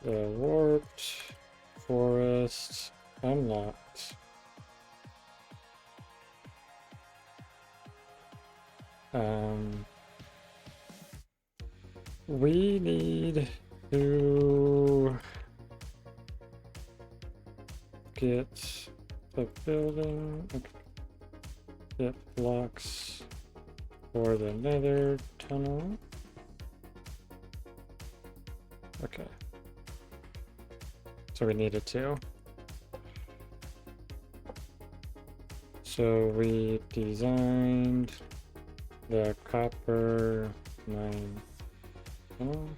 [SPEAKER 1] the warped forest unlocked. We need to get the building, get blocks for the Nether tunnel. Okay. So we needed to. So we designed the copper mine tunnel.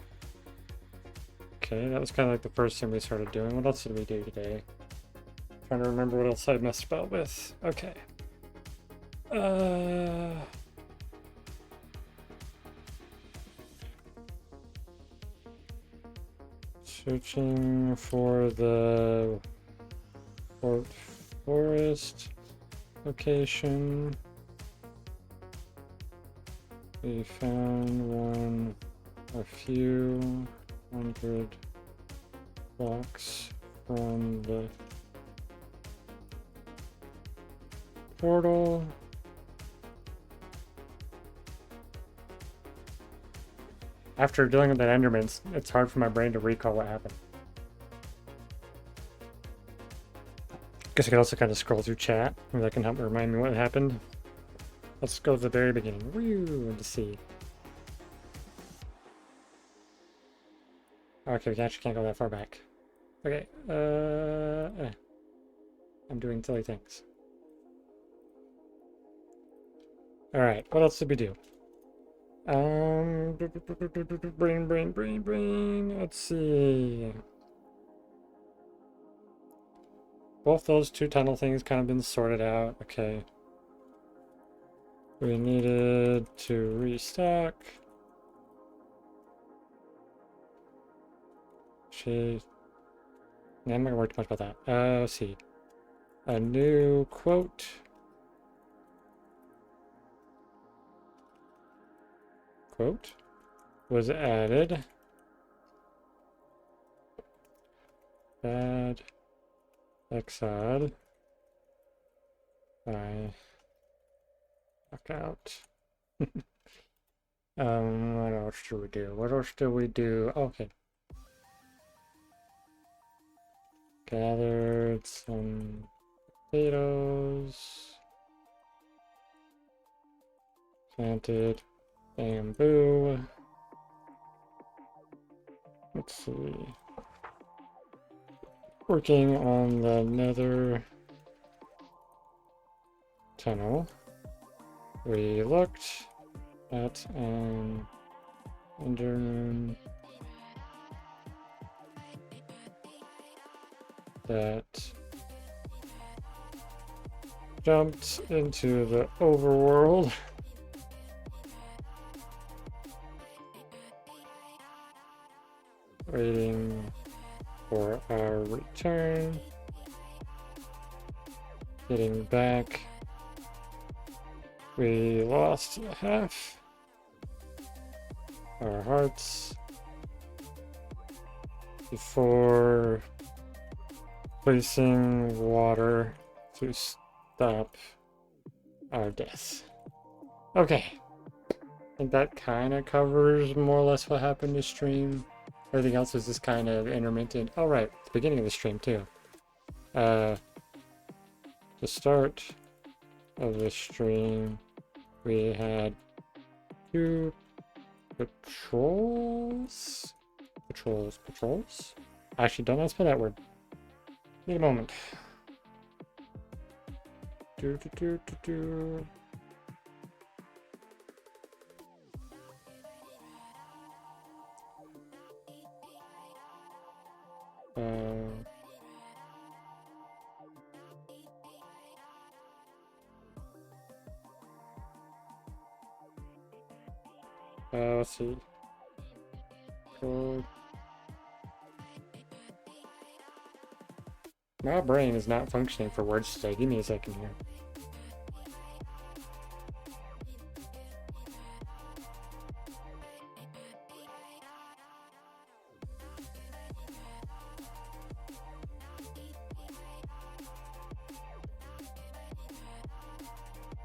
[SPEAKER 1] Okay, that was kind of like the first thing we started doing. What else did we do today? Trying to remember what else I messed about with. Okay. Searching for the forest location. We found one a few hundred blocks from the portal. After dealing with that Enderman, it's hard for my brain to recall what happened. Guess I could also kind of scroll through chat. Maybe that can help remind me what happened. Let's go to the very beginning. Woo, to see. Okay, we actually can't go that far back. Okay, I'm doing silly things. Alright, what else did we do? Brain. Let's see. Both those two tunnel things kind of been sorted out. Okay. We needed to restock. I'm not gonna worry too much about that. Let's see. A new quote. Was added. Bad Exod. I knock out. What else do we do? Okay. Gathered some potatoes. Planted bamboo. Let's see. Working on the Nether tunnel. We looked at an Enderman that jumped into the overworld. Waiting for our return. Getting back. We lost half our hearts before placing water to stop our death. Okay. I think that kind of covers more or less what happened to stream. Everything else was just kind of intermittent. Oh, right. The beginning of the stream, too. To start, of the stream, we had 2 patrols? Patrols? I actually don't know how to spell that word. Need a moment. Do, do, do, do, do. Let's see. Code. My brain is not functioning for words today. Give me a second here.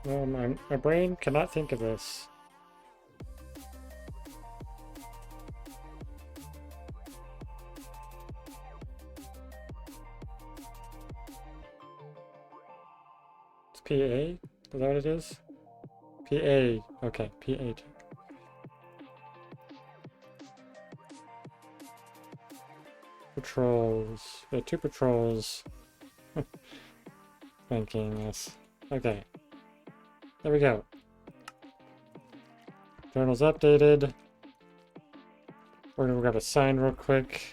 [SPEAKER 1] Well, my brain cannot think of this. It's PA? Is that what it is? PA. Okay, PA. Patrols. We had 2 patrols. Thinking, yes. Okay. There we go. Journal's updated. We're gonna grab a sign real quick.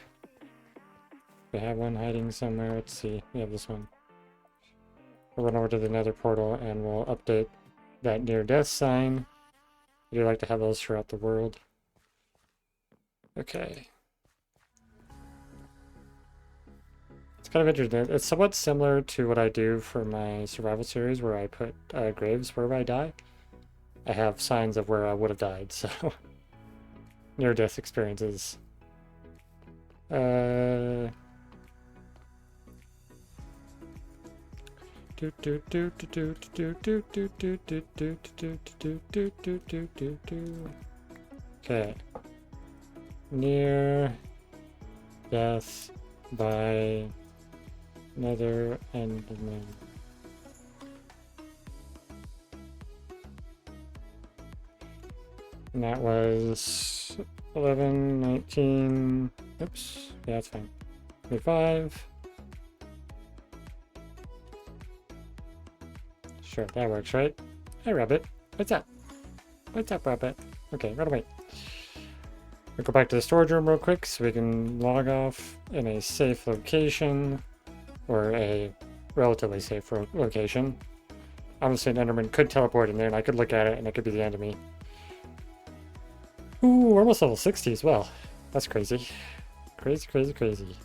[SPEAKER 1] We have one hiding somewhere. Let's see. We have this one. We'll run over to the Nether portal and we'll update that near death sign. We do like to have those throughout the world. Okay. It's kind of interesting. It's somewhat similar to what I do for my survival series where I put graves wherever I die. I have signs of where I would have died, so near-death experiences. Okay. Near death by Nether Enderman. And that was 11, 19, oops, yeah, that's fine. 25. Sure, that works, right? Hey, Rabbit. What's up? What's up, Rabbit? Okay, run away. We'll go back to the storage room real quick so we can log off in a safe location. Or a relatively safe location. Obviously, an Enderman could teleport in there and I could look at it and it could be the end of me. Ooh, we're almost level 60 as well. That's crazy. Crazy, crazy, crazy.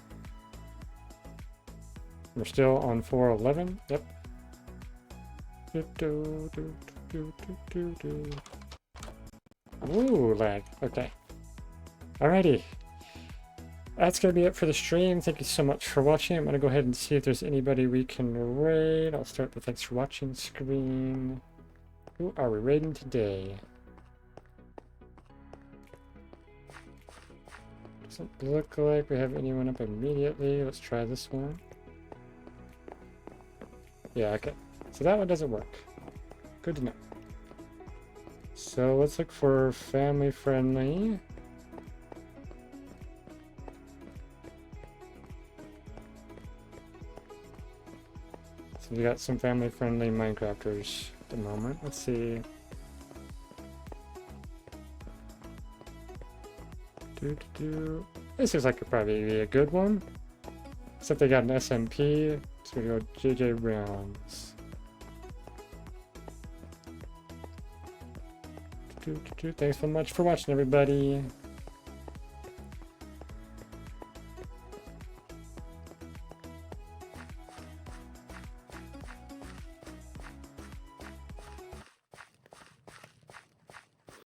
[SPEAKER 1] We're still on 411. Yep. Ooh, lag. Okay. Alrighty. That's going to be it for the stream. Thank you so much for watching. I'm going to go ahead and see if there's anybody we can raid. I'll start the thanks for watching screen. Who are we raiding today? Doesn't look like we have anyone up immediately. Let's try this one. Yeah, okay. So that one doesn't work. Good to know. So let's look for family friendly. So we got some family friendly Minecrafters at the moment. Let's see. This looks like it probably be a good one. Except they got an SMP. So we go JJ Realms. Thanks so much for watching, everybody.